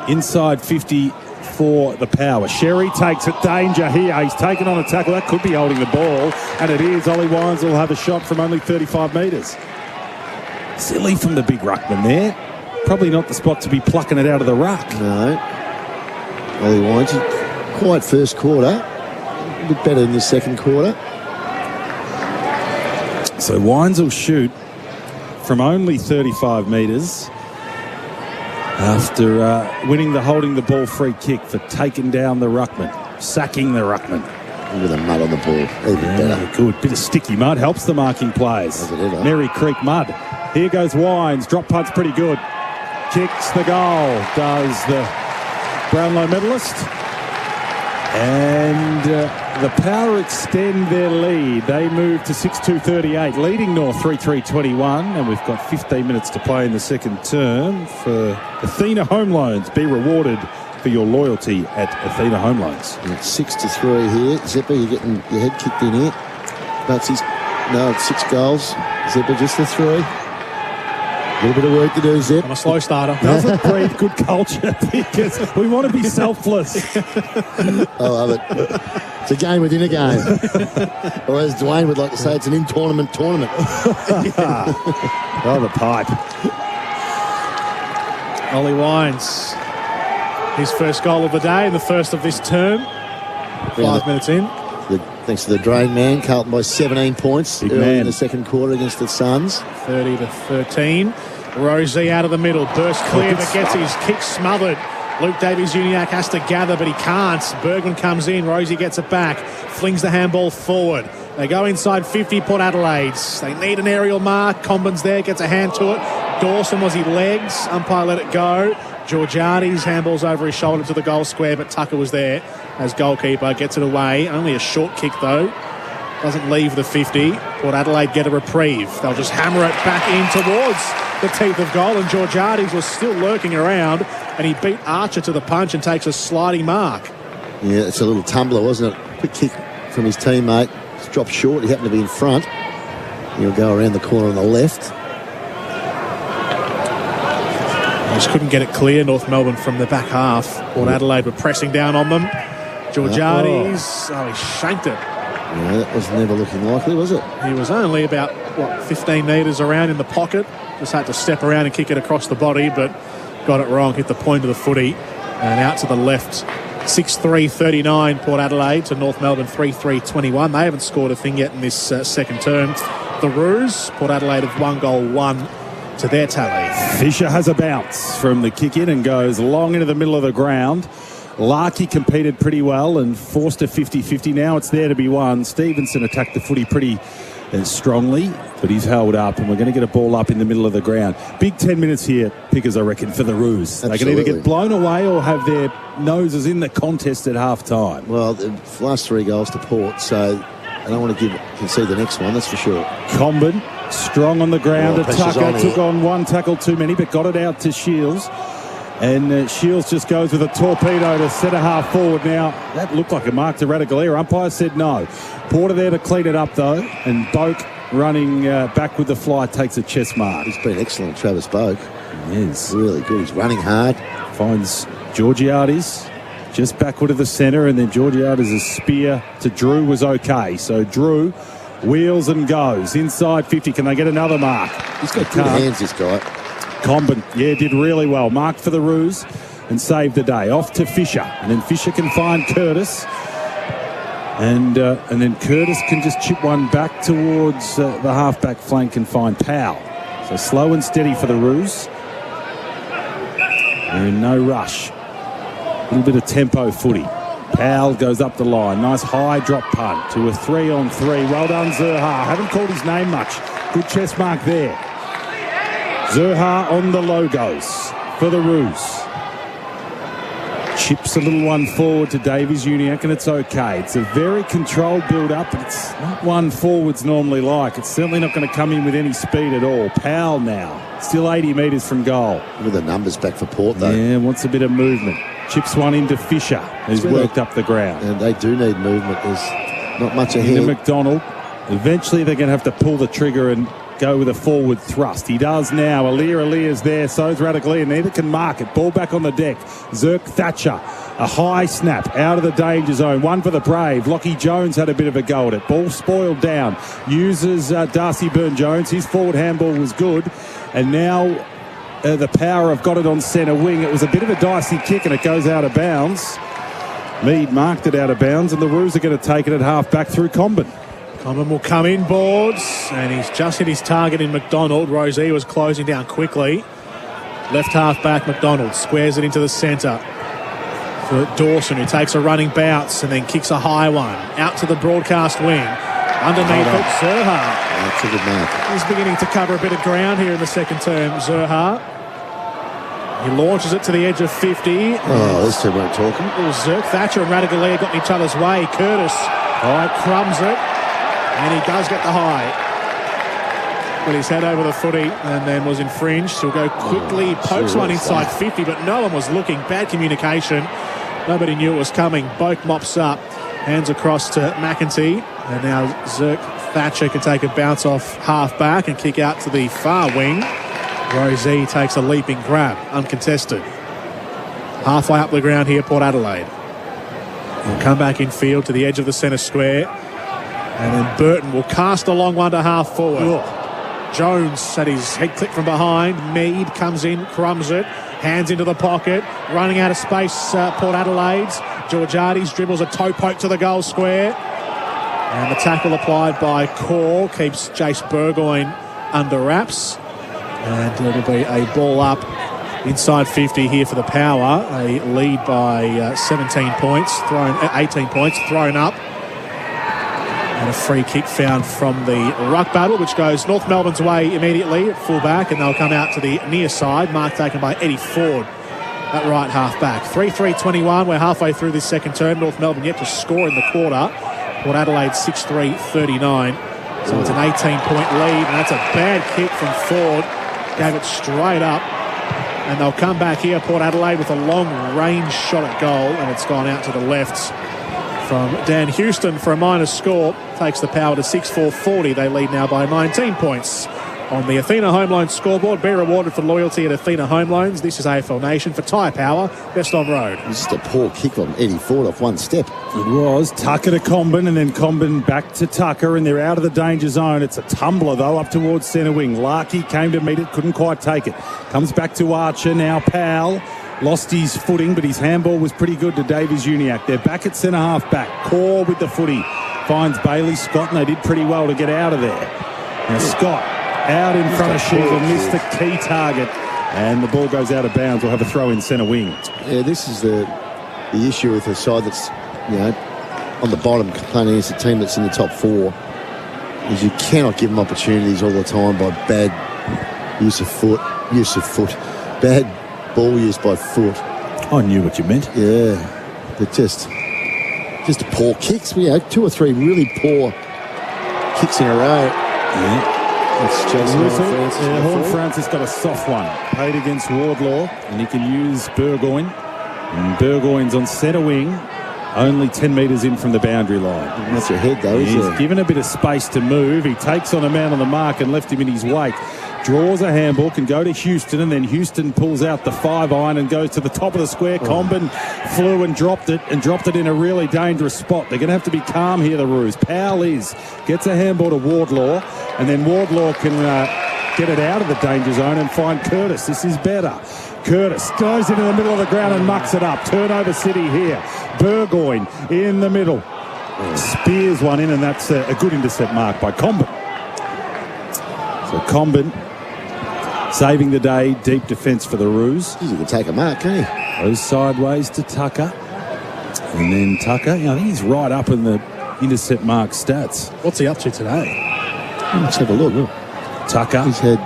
inside 50 for the Power. Sherry takes it. Danger here. He's taken on a tackle. That could be holding the ball, and it is. Ollie Wines will have a shot from only 35 metres. Silly from the big ruckman there. Probably not the spot to be plucking it out of the ruck. No. Ollie Wines, quiet first quarter. A bit better in the second quarter. So Wines will shoot from only 35 metres after winning the holding the ball free kick for taking down the ruckman, sacking the ruckman. With a mud on the ball, even better. Good. Bit of sticky mud helps the marking players. Mary Creek mud. Here goes Wines. Drop punt's pretty good. Kicks the goal. Does the Brownlow medalist. And the Power extend their lead. They move to 6-2-38, leading North 3-3-21, and we've got 15 minutes to play in the second term. For Athena Home Loans, be rewarded for your loyalty at Athena Home Loans. And it's 6-3 here. Zepper, you're getting your head kicked in here. That's his. No, it's 6 goals. Zepper just the 3. A little bit of work to do, Zep. I'm a slow starter. Doesn't breed good culture because we want to be selfless. I love it. It's a game within a game. Or as Dwayne would like to say, it's an in-tournament tournament. Oh, the pipe. Ollie Wines. His first goal of the day and the first of this term. 5 minutes in. Thanks to the drain man, Carlton by 17 points early in the second quarter against the Suns. 30-13. Rosie out of the middle, burst clear but gets his kick smothered. Luke Davies-Uniacke has to gather, but he can't. Bergman comes in, Rosie gets it back, flings the handball forward. They go inside 50, Port Adelaide. They need an aerial mark. Comben's there, gets a hand to it. Dawson was his legs, umpire let it go. Georgiades handballs over his shoulder to the goal square, but Tucker was there as goalkeeper, gets it away. Only a short kick though. Doesn't leave the 50. Port Adelaide get a reprieve. They'll just hammer it back in towards the teeth of goal, and Georgiades was still lurking around, and he beat Archer to the punch and takes a sliding mark. Yeah, it's a little tumbler, wasn't it? Quick kick from his teammate. It's dropped short. He happened to be in front. He'll go around the corner on the left. Just couldn't get it clear, North Melbourne, from the back half. Port Adelaide were pressing down on them. Georgiades, he shanked it. Yeah, that was never looking likely, was it? He was only about, 15 metres around in the pocket. Just had to step around and kick it across the body, but got it wrong, hit the point of the footy. And out to the left, 6-3-39 Port Adelaide to North Melbourne 3-3-21. They haven't scored a thing yet in this second term. The Roos, Port Adelaide have 1 goal, 1 to their tally. Fisher has a bounce from the kick in and goes long into the middle of the ground. Larkey competed pretty well and forced a 50-50. Now it's there to be won. Stevenson attacked the footy pretty strongly, but he's held up, and we're going to get a ball up in the middle of the ground. Big 10 minutes here, Pickers, I reckon, for the Roos. They can either get blown away or have their noses in the contest at half-time. Well, the last 3 goals to Port, so I don't want to concede the next one, that's for sure. Comben, strong on the ground. Tucker took on 1 tackle too many, but got it out to Shields. And Shields just goes with a torpedo to centre half forward. Now, that looked like a mark to Radaglia. Umpire said no. Porter there to clean it up, though. And Boak running back with the fly takes a chest mark. He's been excellent, Travis Boak. He is. Really good. He's running hard. Finds Georgiades just backward of the centre, and then Georgiades' spear to Drew was okay. So Drew wheels and goes. Inside 50. Can they get another mark? He's got good hands, this guy. Comben, did really well. Marked for the Roos and saved the day. Off to Fisher, and then Fisher can find Curtis, and then Curtis can just chip one back towards the halfback flank and find Powell. So slow and steady for the Roos, and no rush. A little bit of tempo footy. Powell goes up the line. Nice high drop punt to a 3-on-3. Well done, Zerha. Haven't called his name much. Good chest mark there. Zerha on the logos for the Roos. Chips a little one forward to Davies Uniacke, and it's okay. It's a very controlled build-up, but it's not one forwards normally like. It's certainly not going to come in with any speed at all. Powell now, still 80 metres from goal. With the numbers back for Port, though. Yeah, wants a bit of movement. Chips one into Fisher, who's worked up the ground. And they do need movement. There's not much ahead. Into McDonald. Eventually they're going to have to pull the trigger and go with a forward thrust. He does now. Alia's there. So's Radaglia. Neither can mark it. Ball back on the deck. Zerk Thatcher. A high snap out of the danger zone. One for the Brave. Lockie Jones had a bit of a go at it. Ball spoiled down. Uses Darcy Byrne-Jones. His forward handball was good. And now the Power have got it on centre wing. It was a bit of a dicey kick and it goes out of bounds. Mead marked it out of bounds, and the Roos are going to take it at half back through Comben. Comben will come in boards, and he's just hit his target in McDonald. Rosie was closing down quickly. Left half back, McDonald squares it into the centre for Dawson, who takes a running bounce and then kicks a high one out to the broadcast wing. Underneath it, Zerha. That's a good mark. He's beginning to cover a bit of ground here in the second term, Zerha. He launches it to the edge of 50. Oh, these two weren't talking. It was Zerk Thatcher and Radaglia got in each other's way. Curtis crumbs it, and he does get the high. With his head over the footy and then was infringed. He'll go quickly, pokes one inside 50, but no one was looking. Bad communication. Nobody knew it was coming. Boak mops up, hands across to McEntee, and now Zerk Thatcher can take a bounce off half back and kick out to the far wing. Rosie takes a leaping grab, uncontested. Halfway up the ground here, Port Adelaide. He'll come back in field to the edge of the centre square, and then Burton will cast a long one to half forward. Jones had his head clipped from behind. Mead comes in, crumbs it, hands into the pocket, running out of space, Port Adelaide's. Georgiades dribbles a toe poke to the goal square, and the tackle applied by Call keeps Jace Burgoyne under wraps. And it'll be a ball up inside 50 here for the Power. A lead by 18 points, thrown up. And a free kick found from the ruck battle, which goes North Melbourne's way immediately at full back, and they'll come out to the near side. Mark taken by Eddie Ford at right half back. 3-3-21. We're halfway through this second term. North Melbourne yet to score in the quarter. Port Adelaide 6-3-39. So it's an 18-point lead, and that's a bad kick from Ford. Gave it straight up, and they'll come back here, Port Adelaide, with a long-range shot at goal, and it's gone out to the left from Dan Houston for a minor score. Takes the Power to 6-4-40. They lead now by 19 points on the Athena Home Loans scoreboard. Be rewarded for loyalty at Athena Home Loans. This is AFL Nation for Tyre Power, best on road. This is a poor kick from Eddie Ford off one step. It was Tucker to Combin, and then Combin back to Tucker, and they're out of the danger zone. It's a tumbler, though, up towards centre wing. Larkey came to meet it, couldn't quite take it. Comes back to Archer, now Powell. Lost his footing, but his handball was pretty good to Davies Uniacke. They're back at centre half back. Core with the footy. Finds Bailey Scott, and they did pretty well to get out of there. Now Scott out in front of Sheaver, missed the key target, and the ball goes out of bounds. We'll have a throw in centre wing. Yeah, this is the issue with a side that's, on the bottom, playing against a team that's in the top 4, is you cannot give them opportunities all the time by bad use of foot, bad ball use by foot. I knew what you meant. Yeah, but just poor kicks. 2 or 3 really poor kicks in a row. Yeah. That's Jason Horn Francis got a soft one. Paid against Wardlaw, and he can use Burgoyne. And Burgoyne's on centre wing, only 10 metres in from the boundary line. That's your head, though, isn't it? He's given a bit of space to move. He takes on a man on the mark and left him in his wake. Draws a handball, can go to Houston, and then Houston pulls out the 5-iron and goes to the top of the square. Combin flew and dropped it in a really dangerous spot. They're going to have to be calm here, the Roos. Powell gets a handball to Wardlaw, and then Wardlaw can get it out of the danger zone and find Curtis. This is better. Curtis goes into the middle of the ground and mucks it up. Turnover City here. Burgoyne in the middle. Spears one in, and that's a good intercept mark by Combin. So Combin saving the day, deep defence for the Roos. He can take a mark, can't he? Goes sideways to Tucker. And then Tucker, I think he's right up in the intercept mark stats. What's he up to today? Let's have a look. Tucker. He's had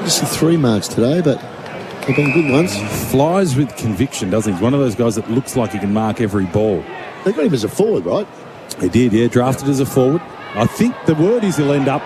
just 3 marks today, but they've been good ones. He flies with conviction, doesn't he? He's one of those guys that looks like he can mark every ball. They got him as a forward, right? He did, yeah. Drafted as a forward. I think the word is he'll end up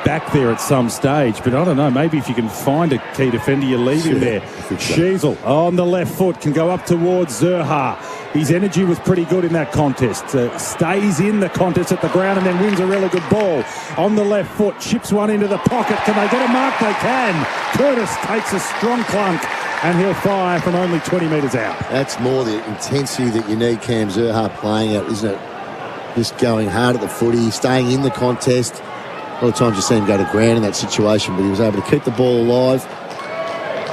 back there at some stage, but I don't know, maybe if you can find a key defender, you leave him there. Sheasel on the left foot can go up towards Zerha. His energy was pretty good in that contest. Stays in the contest at the ground and then wins a really good ball. On the left foot, chips one into the pocket. Can they get a mark? They can. Curtis takes a strong clunk and he'll fire from only 20 metres out. That's more the intensity that you need Cam Zerha playing at, isn't it? Just going hard at the footy, staying in the contest. A lot of times you see him go to ground in that situation, but he was able to keep the ball alive,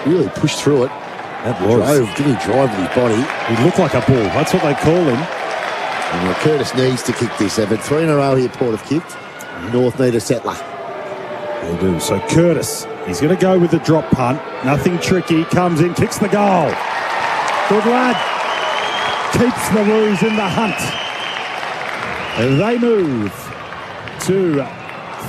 really pushed through it. That was. Did he drive with his body? He looked like a bull. That's what they call him. And Curtis needs to kick this. They've had 3 in a row here, Port have kicked. North need a settler. They do. So Curtis, he's going to go with the drop punt. Nothing tricky. Comes in, kicks the goal. Good lad. Keeps the Roos in the hunt. And they move to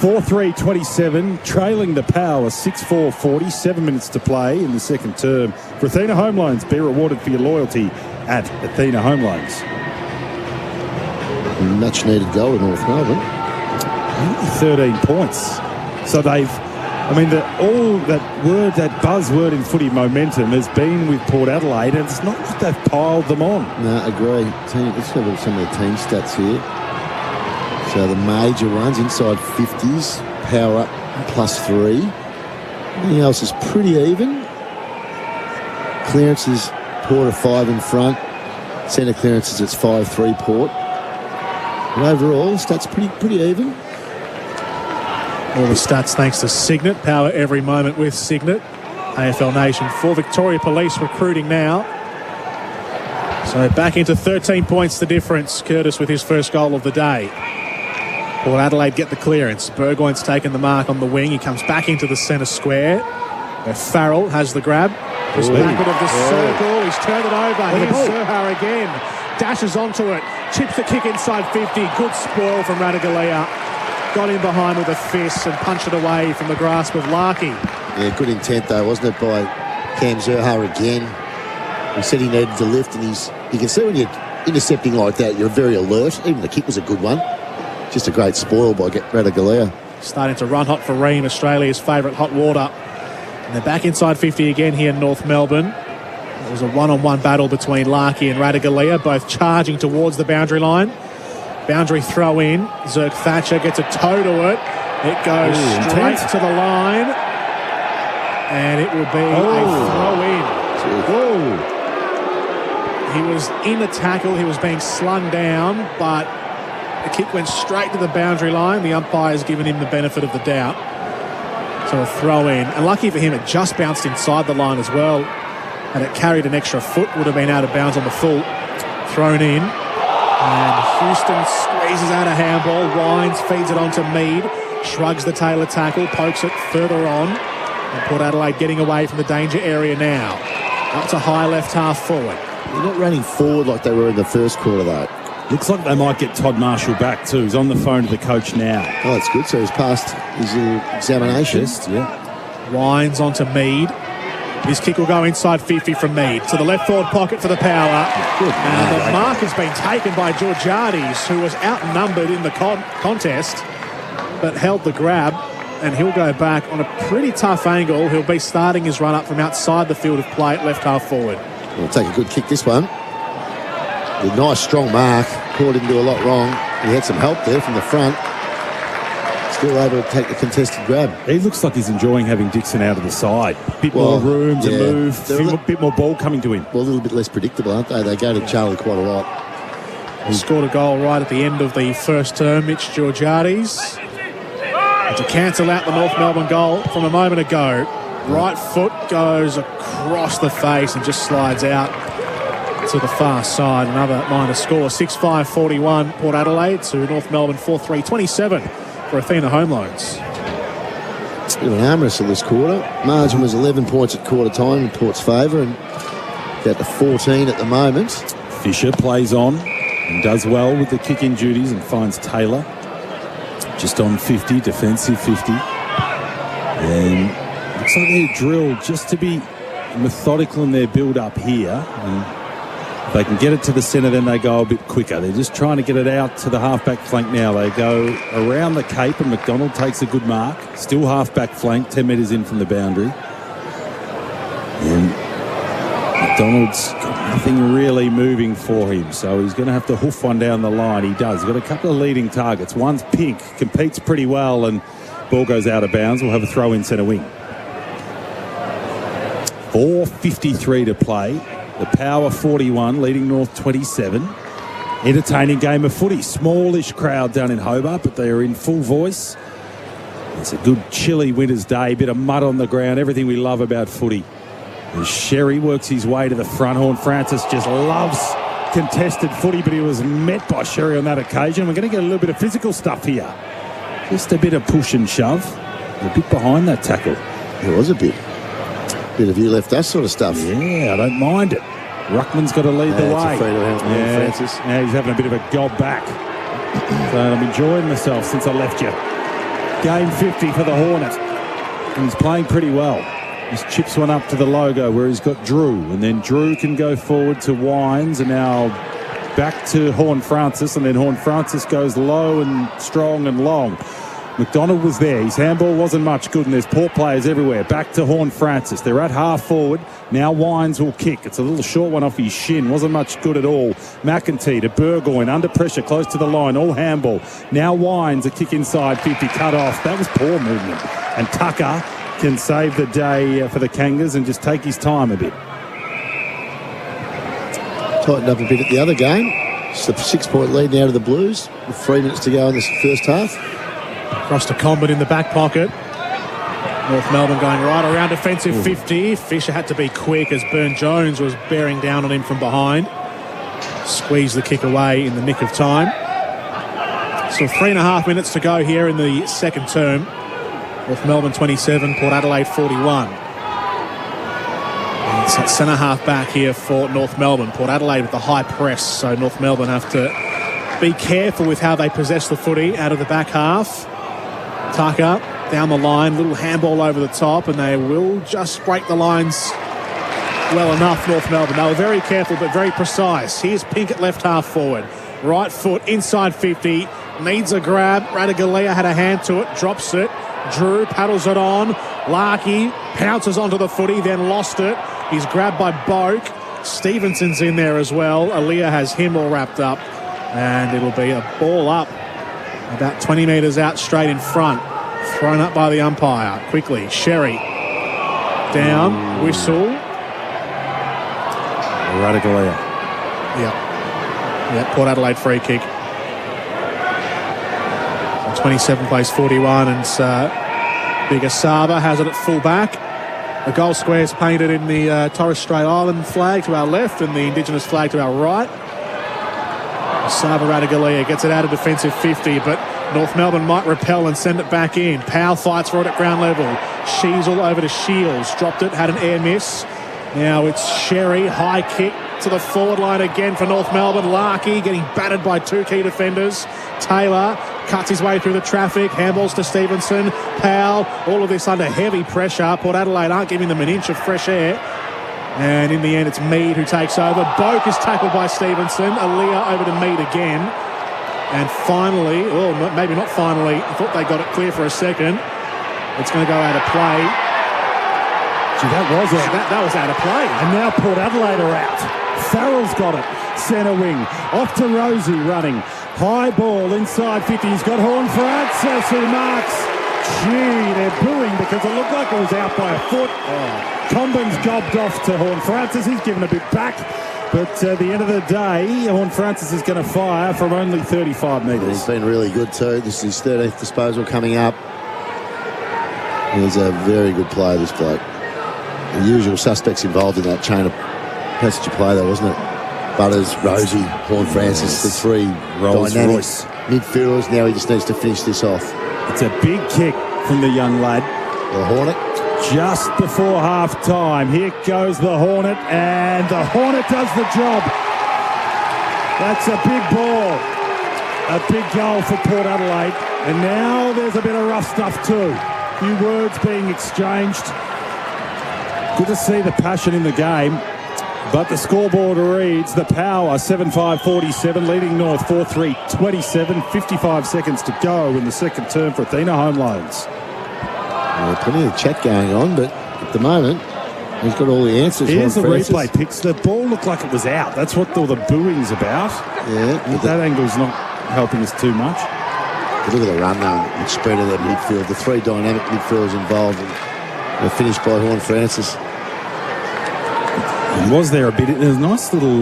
4-3-27, trailing the Power 6-4, 47 minutes to play in the second term. For Athena Home Loans, be rewarded for your loyalty at Athena Home Loans. Much needed goal in North Melbourne. Only 13 points. So they've, that buzzword in footy, momentum, has been with Port Adelaide, and it's not like they've piled them on. No, agree. Let's have a look at some of the team stats here. So the major ones, inside 50s, Power up +3. Everything else is pretty even. Clearances, Port are 5 in front. Centre clearances, it's 5-3 Port. And overall, stats pretty even. All the stats thanks to Signet. Power every moment with Signet. AFL Nation for Victoria Police recruiting now. So back into 13 points the difference. Curtis with his first goal of the day. Port Adelaide get the clearance. Burgoyne's taken the mark on the wing. He comes back into the centre square, where Farrell has the grab. Just backward of the circle. He's turned it over. Here's Zerha again. Dashes onto it. Chips the kick inside 50. Good spoil from Ratugolea. Got in behind with a fist and punched it away from the grasp of Larkey. Yeah, good intent though, wasn't it, by Cam Zerha again. He said he needed to lift, and you can see when you're intercepting like that, you're very alert. Even the kick was a good one. Just a great spoil by Ratugolea. Starting to run hot for Ream, Australia's favourite hot water. And they're back inside 50 again here in North Melbourne. It was a one-on-one battle between Larkey and Ratugolea, both charging towards the boundary line. Boundary throw in. Zerk Thatcher gets a toe to it. It goes straight to the line, and it will be a throw-in. Whoa. He was in a tackle. He was being slung down, but the kick went straight to the boundary line. The umpire has given him the benefit of the doubt. So a throw-in. And lucky for him, it just bounced inside the line as well. And it carried an extra foot, would have been out of bounds on the full. Thrown in. And Houston squeezes out a handball. Wines feeds it onto Mead. Shrugs the Taylor tackle, pokes it further on. And Port Adelaide getting away from the danger area now. Up to high left half forward. They're not running forward like they were in the first quarter, though. Looks like they might get Todd Marshall back too. He's on the phone to the coach now. Oh, that's good. So he's passed his examination. Yeah. Wines onto Mead. His kick will go inside 50 from Mead. To the left forward pocket for the power. Good. And the mark has been taken by Georgiades, who was outnumbered in the contest, but held the grab. And he'll go back on a pretty tough angle. He'll be starting his run up from outside the field of play at left half forward. We'll take a good kick, this one. A nice, strong mark. Caught him do a lot wrong. He had some help there from the front. Still able to take the contested grab. He looks like he's enjoying having Dixon out of the side. Bit more room to move, a bit more ball coming to him. Well, a little bit less predictable, aren't they? They go to Charlie quite a lot. He scored a goal right at the end of the first term, Mitch Georgiades. And to cancel out the North Melbourne goal from a moment ago, right foot goes across the face and just slides out to the far side. Another minor score, 6-5-41 Port Adelaide to North Melbourne 4-3-27 for Athena Home Loans. Bit of an arm wrestle this quarter. Margin was 11 points at quarter time in Port's favour and got to 14 at the moment. Fisher plays on and does well with the kick-in duties and finds Taylor just on 50, defensive 50. And looks like they're drilled just to be methodical in their build-up here. And if they can get it to the centre, then they go a bit quicker. They're just trying to get it out to the half-back flank now. They go around the cape and McDonald takes a good mark. Still half-back flank, 10 metres in from the boundary. And McDonald's got nothing really moving for him, so he's going to have to hoof one down the line. He does. He's got a couple of leading targets. One's Pink, competes pretty well, and ball goes out of bounds. We'll have a throw in centre wing. 4:53 to play. The Power 41 leading North 27. Entertaining game of footy. Smallish crowd down in Hobart, but they are in full voice. It's a good chilly winter's day. Bit of mud on the ground. Everything we love about footy. As Sherry works his way to the front. Horn Francis just loves contested footy, but he was met by Sherry on that occasion. We're going to get a little bit of physical stuff here. Just a bit of push and shove. A bit behind that tackle. It was a bit. Bit of you left us sort of stuff. Yeah, I don't mind it. Ruckman's got to lead the way. Francis. Now he's having a bit of a gob back. So I'm enjoying myself since I left you. Game 50 for the Hornet. And he's playing pretty well. Just chips one up to the logo where he's got Drew. And then Drew can go forward to Wines. And now back to Horn Francis. And then Horn Francis goes low and strong and long. McDonald was there. His handball wasn't much good, and there's Port players everywhere. Back to Horn Francis. They're at half forward. Now Wines will kick. It's a little short one off his shin. Wasn't much good at all. McEntee to Burgoyne. Under pressure, close to the line. All handball. Now Wines, a kick inside 50. Cut off. That was poor movement. And Tucker can save the day for the Kangas and just take his time a bit. Tightened up a bit at the other game. It's a 6-point lead now to the Blues with 3 minutes to go in this first half. Across to Combat in the back pocket. North Melbourne going right around defensive 50. Fisher had to be quick as Burn Jones was bearing down on him from behind. Squeezed the kick away in the nick of time. Still 3.5 minutes to go here in the second term. North Melbourne 27, Port Adelaide 41. And it's that centre half back here for North Melbourne. Port Adelaide with the high press, so North Melbourne have to be careful with how they possess the footy out of the back half. Tucker down the line, little handball over the top, and they will just break the lines well enough, North Melbourne. They were very careful but very precise. Here's Pink at left half forward. Right foot inside 50, needs a grab. Radigalia had a hand to it, drops it. Drew paddles it on. Larkey pounces onto the footy, then lost it. He's grabbed by Boak. Stevenson's in there as well. Aaliyah has him all wrapped up, and it'll be a ball up about 20 metres out straight in front. Thrown up by the umpire. Quickly, Sherry. Down, whistle. Radagalia. Yeah, Port Adelaide free kick. 27 plays 41, and Big Asaba has it at full back. The goal square's painted in the Torres Strait Island flag to our left and the Indigenous flag to our right. Asaba Radagalia gets it out of defensive 50, but North Melbourne might repel and send it back in. Powell fights for it at ground level. Sheasel over to Shields. Dropped it, had an air miss. Now it's Sherry. High kick to the forward line again for North Melbourne. Larkey getting battered by two key defenders. Taylor cuts his way through the traffic. Handballs to Stevenson. Powell. All of this under heavy pressure. Port Adelaide aren't giving them an inch of fresh air. And in the end, it's Mead who takes over. Boak is tackled by Stevenson. Aaliyah over to Mead again. And finally, maybe not finally, I thought they got it clear for a second. It's going to go out of play. Gee, that was out. That was out of play. And now Port Adelaide are out. Farrell's got it. Centre wing. Off to Rosie running. High ball inside 50. He's got Horn-Francis who marks. Gee, they're booing because it looked like it was out by a foot. Combin's gobbed off to Horn-Francis. He's given a bit back. But at the end of the day, Horn-Francis is going to fire from only 35 metres. He's been really good too. This is his 13th disposal coming up. He's a very good player, this bloke. The usual suspects involved in that chain of passage of play, though, wasn't it? Butters, Rosie, Horn-Francis, the three dynamic midfielders. Now he just needs to finish this off. It's a big kick from the young lad. The Hornet. Just before half-time. Here goes the Hornet, and the Hornet does the job. That's a big ball. A big goal for Port Adelaide. And now there's a bit of rough stuff too. A few words being exchanged. Good to see the passion in the game. But the scoreboard reads the Power 7-5-47, leading North 4-3-27. 55 seconds to go in the second term for Athena Home Loans. Plenty of chat going on, but at the moment, he's got all the answers. Here's the replay picks. The ball looked like it was out. That's what all the booing's about. Yeah. But that angle's not helping us too much. But look at the run, though, the spread of that midfield. The three dynamic midfielders involved. And they're finished by Horn-Francis. And was there a bit? There's a nice little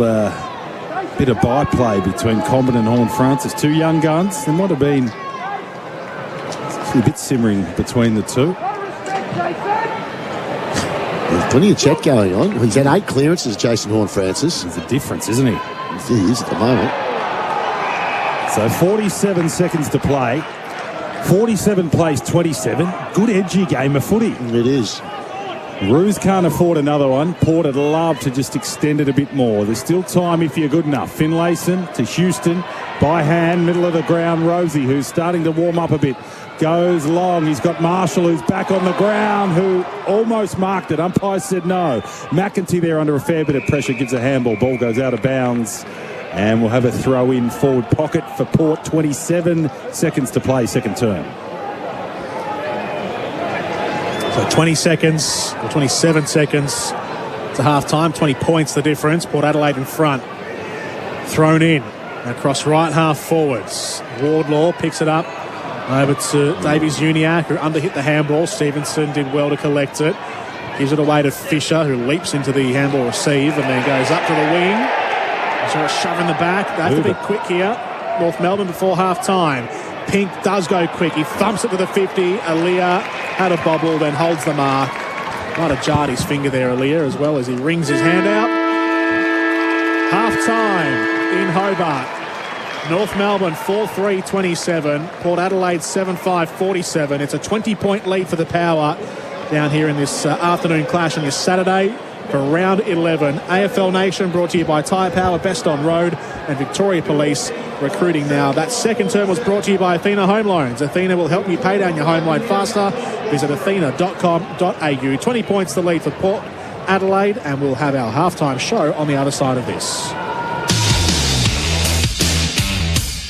bit of byplay between Combin and Horn-Francis. Two young guns. There might have been a bit simmering between the two. There's plenty of chat going on. He's had 8 clearances, Jason Horn-Francis. There's a difference, isn't he? He is at the moment. So 47 seconds to play. 47 plays 27. Good edgy game of footy. It is. Roos can't afford another one. Port would love to just extend it a bit more. There's still time if you're good enough. Finlayson to Houston. By hand, middle of the ground. Rosie, who's starting to warm up a bit. Goes long. He's got Marshall, who's back on the ground, who almost marked it. Umpire said no. McEntee there under a fair bit of pressure gives a handball. Ball goes out of bounds. And we'll have a throw in forward pocket for Port. 27 seconds to play, second term. So 20 seconds, or 27 seconds to half-time. 20 points the difference. Port Adelaide in front. Thrown in across right half forwards. Wardlaw picks it up. Over to Davies Uniacke, who underhit the handball. Stevenson did well to collect it. Gives it away to Fisher, who leaps into the handball receive and then goes up to the wing. Sort of shove in the back. They have to be quick here. North Melbourne before half-time. Pink does go quick. He thumps it to the 50. Aaliyah had a bobble, then holds the mark. Might have jarred his finger there, Aaliyah, as well as he rings his hand out. Half-time in Hobart. North Melbourne 4-3-27. Port Adelaide 7-5-47. It's a 20-point lead for the Power down here in this afternoon clash on this Saturday for round 11. AFL Nation brought to you by Tyre Power, Best on Road, and Victoria Police recruiting now. That second term was brought to you by Athena Home Loans. Athena will help you pay down your home loan faster. Visit athena.com.au. 20 points the lead for Port Adelaide, and we'll have our halftime show on the other side of this.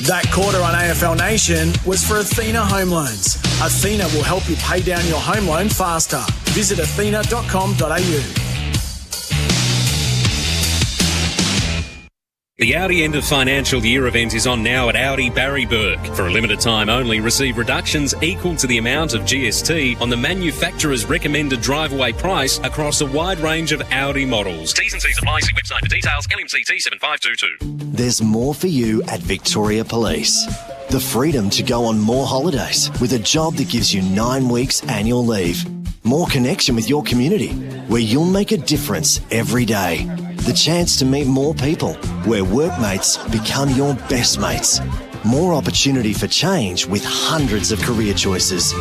That quarter on AFL Nation was for Athena Home Loans. Athena will help you pay down your home loan faster. Visit athena.com.au. The Audi end of financial year event is on now at Audi Barryburg. For a limited time only, receive reductions equal to the amount of GST on the manufacturer's recommended drive-away price across a wide range of Audi models. T's and C's apply. See website for details. LMCT 7522. There's more for you at Victoria Police. The freedom to go on more holidays with a job that gives you 9 weeks annual leave. More connection with your community, where you'll make a difference every day. The chance to meet more people, where workmates become your best mates. More opportunity for change with hundreds of career choices.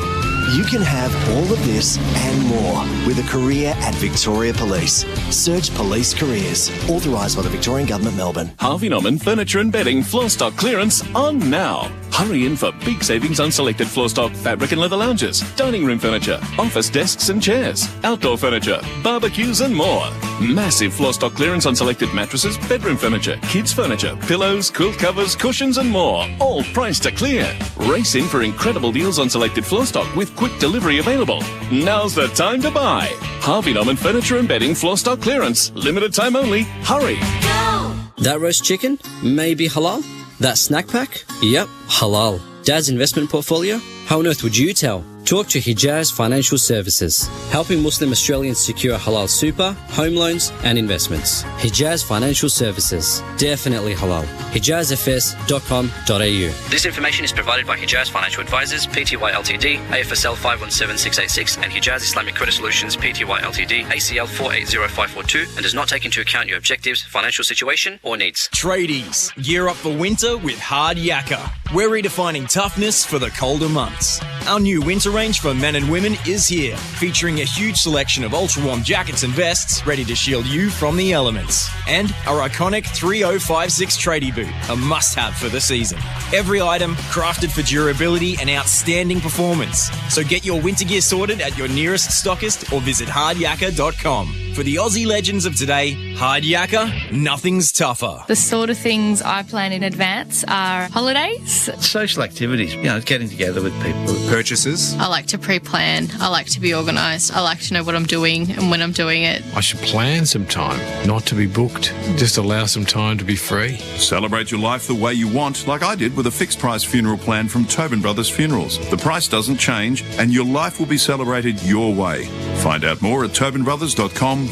You can have all of this and more with a career at Victoria Police. Search Police Careers. Authorised by the Victorian Government, Melbourne. Harvey Norman Furniture and Bedding floor stock clearance on now. Hurry in for big savings on selected floor stock, fabric and leather lounges, dining room furniture, office desks and chairs, outdoor furniture, barbecues and more. Massive floor stock clearance on selected mattresses, bedroom furniture, kids furniture, pillows, quilt covers, cushions and more. All priced to clear. Race in for incredible deals on selected floor stock with quick delivery available. Now's the time to buy. Harvey Norman Furniture and Bedding floor stock clearance. Limited time only. Hurry. Go! That roast chicken? Maybe halal? That snack pack? Yep, halal. Dad's investment portfolio? How on earth would you tell? Talk to Hijaz Financial Services, helping Muslim Australians secure halal super, home loans and investments. Hijaz Financial Services. Definitely halal. hijazfs.com.au. This information is provided by Hijaz Financial Advisors, Pty Ltd, AFSL 517686 and Hijaz Islamic Credit Solutions, Pty Ltd, ACL 480542 and does not take into account your objectives, financial situation or needs. Tradies, gear up for winter with Hard Yakka. We're redefining toughness for the colder months. Our new winter range for men and women is here, featuring a huge selection of ultra-warm jackets and vests ready to shield you from the elements. And our iconic 3056 tradie boot, a must-have for the season. Every item crafted for durability and outstanding performance. So get your winter gear sorted at your nearest stockist or visit hardyakka.com. For the Aussie legends of today, Hard Yakka, nothing's tougher. The sort of things I plan in advance are holidays. Social activities, getting together with people. Purchases. I like to pre-plan. I like to be organised. I like to know what I'm doing and when I'm doing it. I should plan some time, not to be booked. Just allow some time to be free. Celebrate your life the way you want, like I did with a fixed price funeral plan from Tobin Brothers Funerals. The price doesn't change and your life will be celebrated your way. Find out more at tobinbrothers.com.au.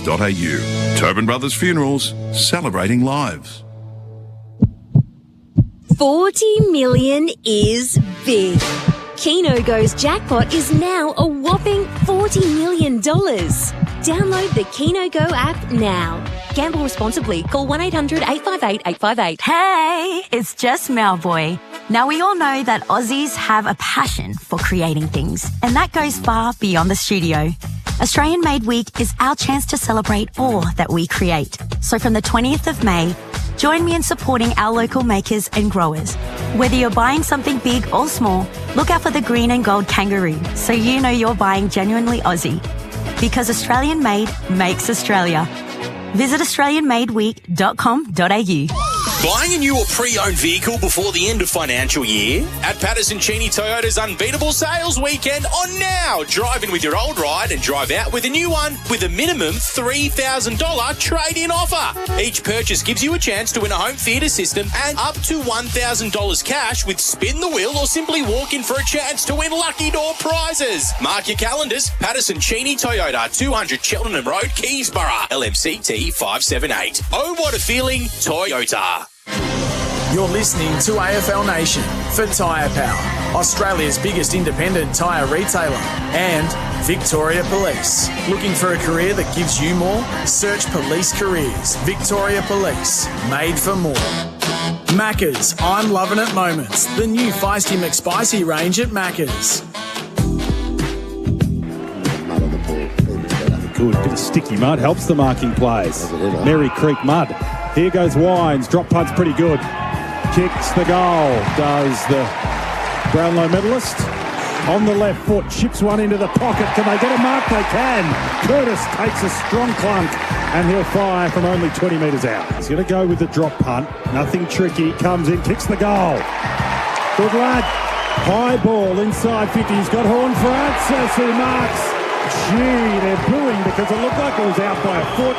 Tobin Brothers Funerals, celebrating lives. 40 million is big. Keno Go's jackpot is now a whopping $40 million. Download the Keno Go app now. Gamble responsibly. Call 1-800-858-858. Hey, it's just Melboy. Now, we all know that Aussies have a passion for creating things, and that goes far beyond the studio. Australian Made Week is our chance to celebrate all that we create. So from the 20th of May, join me in supporting our local makers and growers. Whether you're buying something big or small, look out for the green and gold kangaroo so you know you're buying genuinely Aussie. Because Australian Made makes Australia. Visit australianmadeweek.com.au. Buying a new or pre-owned vehicle before the end of financial year? At Patterson Cheney Toyota's unbeatable sales weekend on now. Drive in with your old ride and drive out with a new one with a minimum $3,000 trade-in offer. Each purchase gives you a chance to win a home theatre system and up to $1,000 cash with Spin the Wheel or simply walk in for a chance to win lucky door prizes. Mark your calendars. Patterson Cheney Toyota, 200 Cheltenham Road, Keysborough, LMCT 578. Oh, what a feeling, Toyota. You're listening to AFL Nation for Tyre Power, Australia's biggest independent tyre retailer, and Victoria Police. Looking for a career that gives you more? Search Police Careers. Victoria Police. Made for more. Macca's I'm Loving It Moments. The new Feisty McSpicy range at Macca's. Good, bit of sticky mud helps the marking plays. Merry Creek mud. Here goes Wines. Drop punt's pretty good. Kicks the goal. Does the Brownlow medalist. On the left foot. Chips one into the pocket. Can they get a mark? They can. Curtis takes a strong clunk and he'll fire from only 20 metres out. He's going to go with the drop punt. Nothing tricky. Comes in. Kicks the goal. Good lad. High ball inside 50. He's got Horn Francis who marks gee, they're booing because it looked like it was out by a foot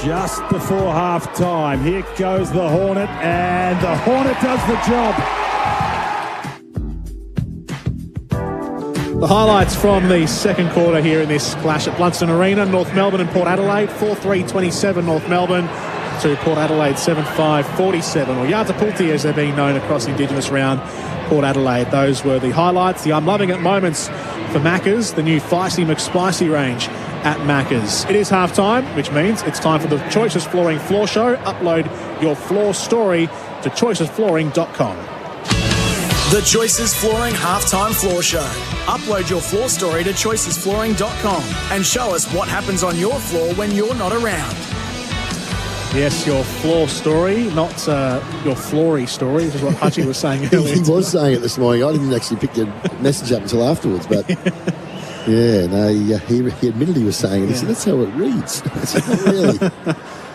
just before half-time. Here goes the Hornet, and the Hornet does the job. The highlights from the second quarter here in this clash at Blunston Arena. North Melbourne and Port Adelaide, 4-3-27 North Melbourne to Port Adelaide 7-5-47, or Yartapulti as they're being known across the Indigenous round, Port Adelaide. Those were the highlights. The I'm loving it moments for Macca's, the new Feisty McSpicy range at Macca's. It is half-time, which means it's time for the Choices Flooring Floor Show. Upload your floor story to choicesflooring.com. The Choices Flooring Halftime Floor Show. Upload your floor story to choicesflooring.com and show us what happens on your floor when you're not around. Yes, your floor story, not your floory story, which is what Hutchie was saying earlier. He was saying it this morning. I didn't actually pick the message up until afterwards, but yeah, no, he admitted he was saying it. He said, that's how it reads. I said,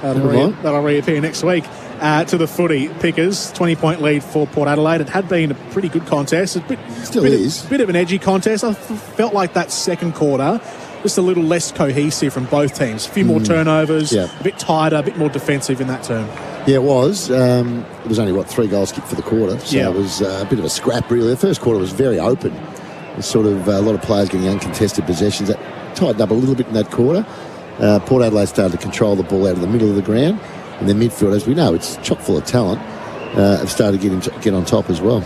not really. That'll reappear next week. To the footy, Pickers, 20-point lead for Port Adelaide. It had been a pretty good contest. Still is. A bit of an edgy contest. I felt like that second quarter, just a little less cohesive from both teams. A few more turnovers, a bit tighter, a bit more defensive in that term. Yeah, it was. It was only, 3 goals kicked for the quarter. So it was a bit of a scrap, really. The first quarter was very open. It was sort of a lot of players getting uncontested possessions. That tightened up a little bit in that quarter. Port Adelaide started to control the ball out of the middle of the ground. And their midfield, as we know, it's chock full of talent, have started to get on top as well.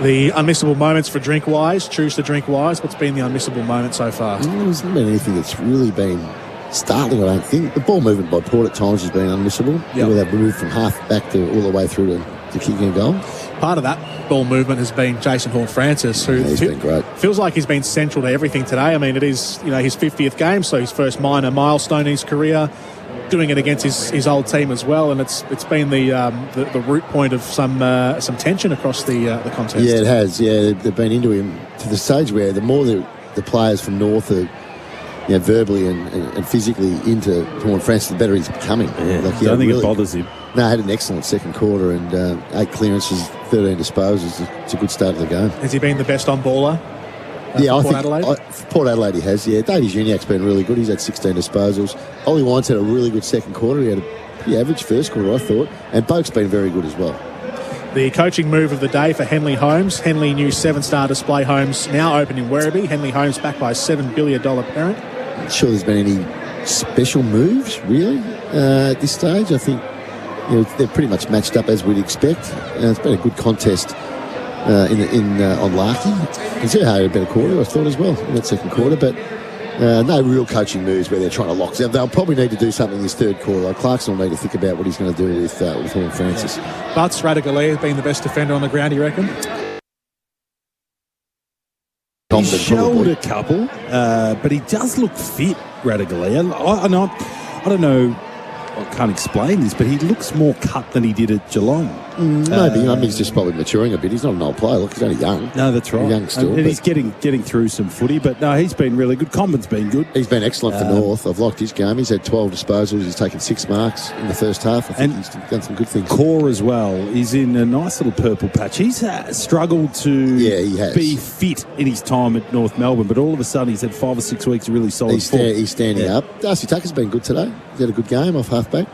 The unmissable moments for Drinkwise. Choose to Drinkwise. What's been the unmissable moment so far? There hasn't been anything that's really been startling, I don't think. The ball movement by Port at times has been unmissable. Where they've moved from half back to all the way through to kicking a goal. Part of that ball movement has been Jason Horne-Francis, who he's been great. Feels like he's been central to everything today. I mean, it is his 50th game, so his first minor milestone in his career. Doing it against his old team as well, and it's been the root point of some tension across the contest. Yeah, it has. Yeah, they've been into him to the stage where the more the players from North are verbally and physically into Horne-Francis, the better he's becoming. Yeah, I don't think it bothers him. No, had an excellent second quarter and 8 clearances, 13 disposals. It's a good start to the game. Has he been the best on baller? I Port think Adelaide? Port Adelaide he has, yeah. Davey Juniak's been really good. He's had 16 disposals. Ollie Wines had a really good second quarter. He had a pretty average first quarter, I thought. And Boak's been very good as well. The coaching move of the day for Henley Holmes. Henley new 7-star display homes now open in Werribee. Henley Holmes backed by a $7 billion parent. Not sure there's been any special moves, really, at this stage. I think they're pretty much matched up as we'd expect. It's been a good contest. On Larky. Zerha had a better quarter, I thought, as well, in that second quarter, but no real coaching moves where they're trying to lock. They'll probably need to do something this third quarter. Like Clarkson will need to think about what he's going to do with Horne-Francis. Butts Radigalea has been the best defender on the ground, you reckon? He showed a couple, but he does look fit, Radigalea. I don't know. I can't explain this, but he looks more cut than he did at Geelong. Maybe. He's just probably maturing a bit. He's not an old player. Look, he's only young. No, that's right. He's young still. And he's getting through some footy, but no, he's been really good. Comben's been good. He's been excellent for North. I've liked his game. He's had 12 disposals. He's taken 6 marks in the first half. I think he's done some good things. Core as well is in a nice little purple patch. He's struggled to be fit in his time at North Melbourne, but all of a sudden he's had 5 or 6 weeks of really solid form. He's standing up. Darcy Tucker's been good today. He's had a good game off halfback.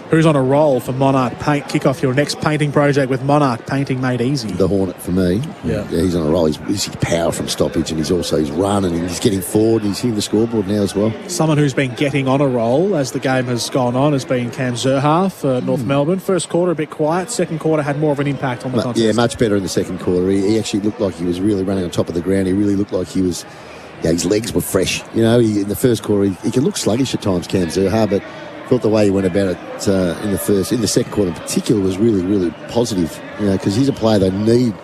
Who's on a roll for Monarch Paint? Kick off your next painting project with Monarch Painting Made Easy. The Hornet for me. Yeah, he's on a roll. He's power from stoppage, and he's also his run, and he's getting forward. And he's hitting the scoreboard now as well. Someone who's been getting on a roll as the game has gone on has been Cam Zerha for North Melbourne. First quarter a bit quiet. Second quarter had more of an impact on the contest. Yeah, much better in the second quarter. He actually looked like he was really running on top of the ground. He really looked like he was. Yeah, his legs were fresh. In the first quarter, he can look sluggish at times, Cam Zerha, but. Thought the way he went about it in the second quarter in particular was really, really positive. Because he's a player they need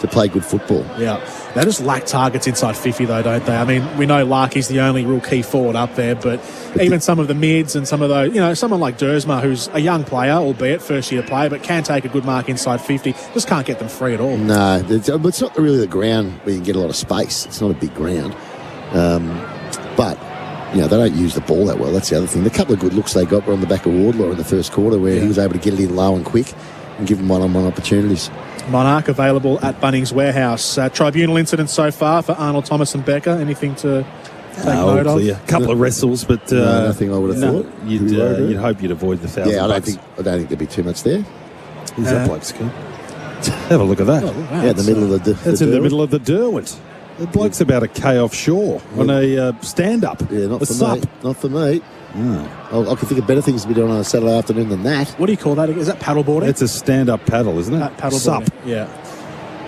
to play good football. Yeah, they just lack targets inside 50 though, don't they? I mean, we know Larky's the only real key forward up there, but even some of the mids and some of those, someone like Dersma, who's a young player, albeit first year player, but can take a good mark inside 50, just can't get them free at all. No, it's not really the ground where you can get a lot of space. It's not a big ground, but. They don't use the ball that well. That's the other thing. The couple of good looks they got were on the back of Wardlaw in the first quarter where he was able to get it in low and quick and give them one-on-one opportunities. Monarch available at Bunnings Warehouse. Tribunal incident so far for Arnold Thomas and Becker. Anything to Hopefully a couple of wrestles, but nothing I would have thought. You'd hope you'd avoid the $1,000. Yeah, I don't think there'd be too much there. Is that bloke's good? Have a look at that. In the middle of the That's in the middle of the Derwent. The bloke's about a K offshore on a stand-up. Yeah, not for me. Not for me. I can think of better things to be doing on a Saturday afternoon than that. What do you call that? Is that paddleboarding? It's a stand-up paddle, isn't it? Paddleboarding. Sup. Yeah.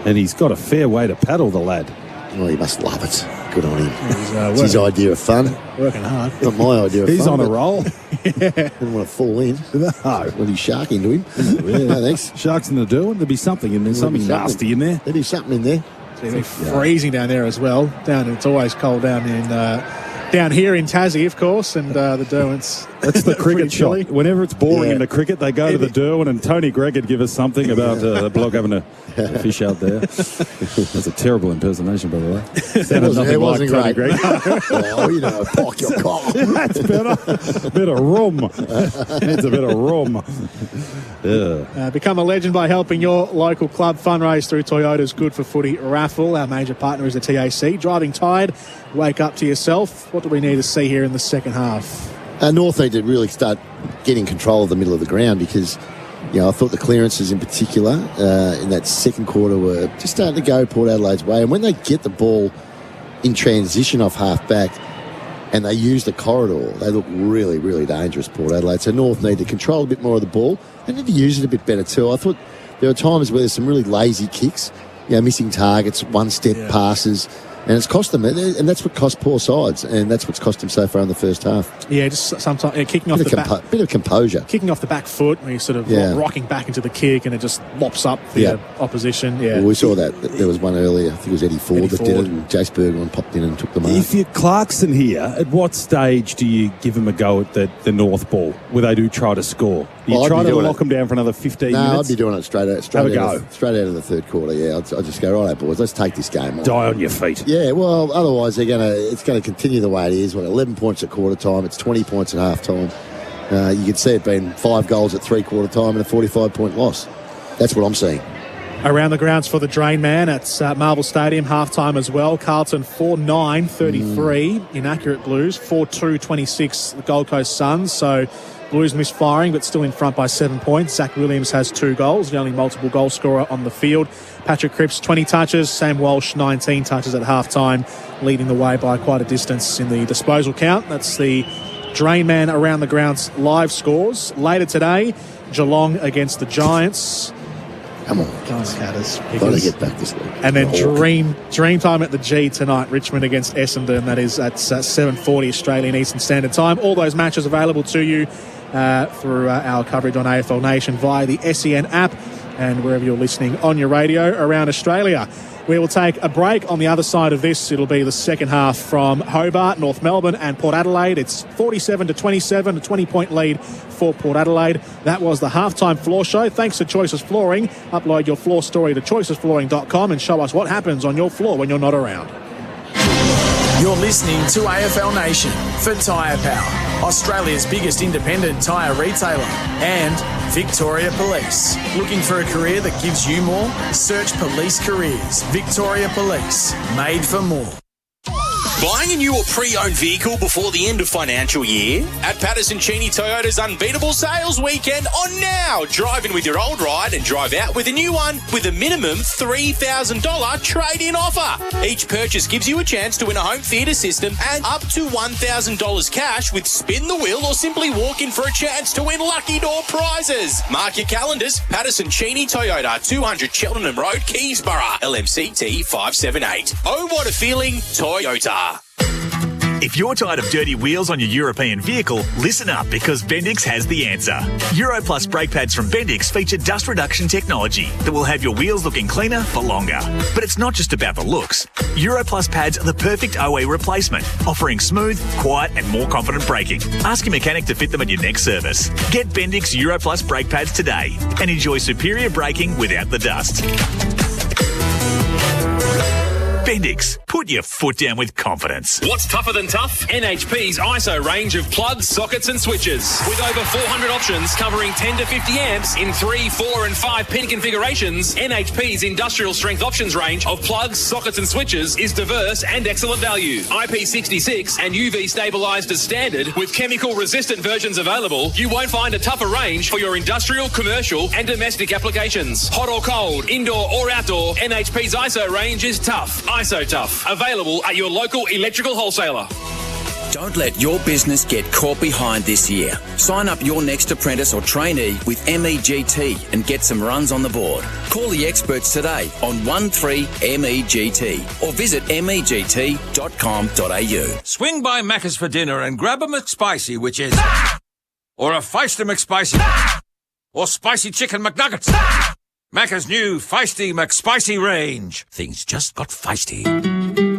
And he's got a fair way to paddle, the lad. Oh, he must love it. Good on him. It's his idea of fun. Working hard. Not my idea of fun. He's on a roll. Didn't want to fall in. No. When he's shark into him. Really? No, thanks. Sharks in the Derwent. There'd be something in there. Something nasty in there. There'd be something in there. It's been freezing down there as well. It's always cold down here in Tassie, of course, and the Derwent's. That's the cricket shot. Whenever it's boring in the cricket, they go to the Derwent, and Tony Gregg would give us something about the bloke having a fish out there. That's a terrible impersonation, by the way. Sounded nothing like Tony Gregg. Oh, park your car. That's better. Bit of rum. It's a bit of rum. Yeah. Become a legend by helping your local club fundraise through Toyota's Good for Footy raffle. Our major partner is the TAC. Driving tired, wake up to yourself. What do we need to see here in the second half? North need to really start getting control of the middle of the ground because, I thought the clearances in particular in that second quarter were just starting to go Port Adelaide's way. And when they get the ball in transition off half-back and they use the corridor, they look really, really dangerous, Port Adelaide. So North need to control a bit more of the ball and need to use it a bit better too. I thought there were times where there's some really lazy kicks, missing targets, one-step passes. And it's cost them, and that's what cost poor sides, and that's what's cost them so far in the first half. Yeah, just sometimes kicking off the back. Bit of composure. Kicking off the back foot, where you're sort of rocking back into the kick, and it just lops up the opposition. Yeah, well, we saw that. There was one earlier. I think it was Eddie Ford did it, and Jace Bergeron popped in and took the mark. If you're Clarkson here, at what stage do you give him a go at the North ball, where they do try to score? You try to lock them down for another 15 minutes? No, I'd be doing it straight out of the third quarter, yeah. I'd just go, right, boys, let's take this game on. Die on your feet. Yeah, well, otherwise it's going to continue the way it is. 11 points at quarter time, it's 20 points at half time. You can see it being 5 goals at 3-quarter time and a 45-point loss. That's what I'm seeing. Around the grounds for the Drain Man at Marvel Stadium, half-time as well. Carlton 4-9-33, inaccurate Blues. 4-2-26, the Gold Coast Suns. So Blues misfiring, but still in front by 7 points. Zach Williams has 2 goals, the only multiple goal scorer on the field. Patrick Cripps, 20 touches. Sam Walsh, 19 touches at half-time, leading the way by quite a distance in the disposal count. That's the Drain Man around the grounds live scores. Later today, Geelong against the Giants. Come on, Catters. Got to get back this week. And then dream time at the G tonight. Richmond against Essendon. That is at 7:40 Australian Eastern Standard Time. All those matches available to you through our coverage on AFL Nation via the SEN app and wherever you're listening on your radio around Australia. We will take a break. On the other side of this, it'll be the second half from Hobart, North Melbourne and Port Adelaide. It's 47-27, a 20-point lead for Port Adelaide. That was the halftime floor show. Thanks to Choices Flooring. Upload your floor story to choicesflooring.com and show us what happens on your floor when you're not around. You're listening to AFL Nation for Tyre Power, Australia's biggest independent tyre retailer, and Victoria Police. Looking for a career that gives you more? Search Police Careers. Victoria Police. Made for more. Buying a new or pre-owned vehicle before the end of financial year? At Patterson Cheney Toyota's Unbeatable Sales Weekend on now. Drive in with your old ride and drive out with a new one with a minimum $3,000 trade-in offer. Each purchase gives you a chance to win a home theatre system and up to $1,000 cash with Spin the Wheel or simply walk in for a chance to win lucky door prizes. Mark your calendars. Patterson Cheney Toyota, 200 Cheltenham Road, Keysborough, LMCT 578. Oh, what a feeling, Toyota. If you're tired of dirty wheels on your European vehicle, listen up because Bendix has the answer. Euro Plus brake pads from Bendix feature dust reduction technology that will have your wheels looking cleaner for longer. But it's not just about the looks. Euro Plus pads are the perfect OE replacement, offering smooth, quiet and more confident braking. Ask your mechanic to fit them at your next service. Get Bendix Euro Plus brake pads today and enjoy superior braking without the dust. Bendix, put put your foot down with confidence. What's tougher than tough? NHP's ISO range of plugs, sockets and switches. With over 400 options covering 10 to 50 amps in 3, 4 and 5 pin configurations, NHP's industrial strength options range of plugs, sockets and switches is diverse and excellent value. IP66 and UV stabilised as standard with chemical resistant versions available, you won't find a tougher range for your industrial, commercial and domestic applications. Hot or cold, indoor or outdoor, NHP's ISO range is tough. ISO Tough. Available at your local electrical wholesaler. Don't let your business get caught behind this year. Sign up your next apprentice or trainee with MEGT and get some runs on the board. Call the experts today on 13MEGT or visit MEGT.com.au. Swing by Macca's for dinner and grab a McSpicy, which is... or a Feisty McSpicy. Or spicy chicken McNuggets. Macca's new Feisty McSpicy range. Things just got feisty.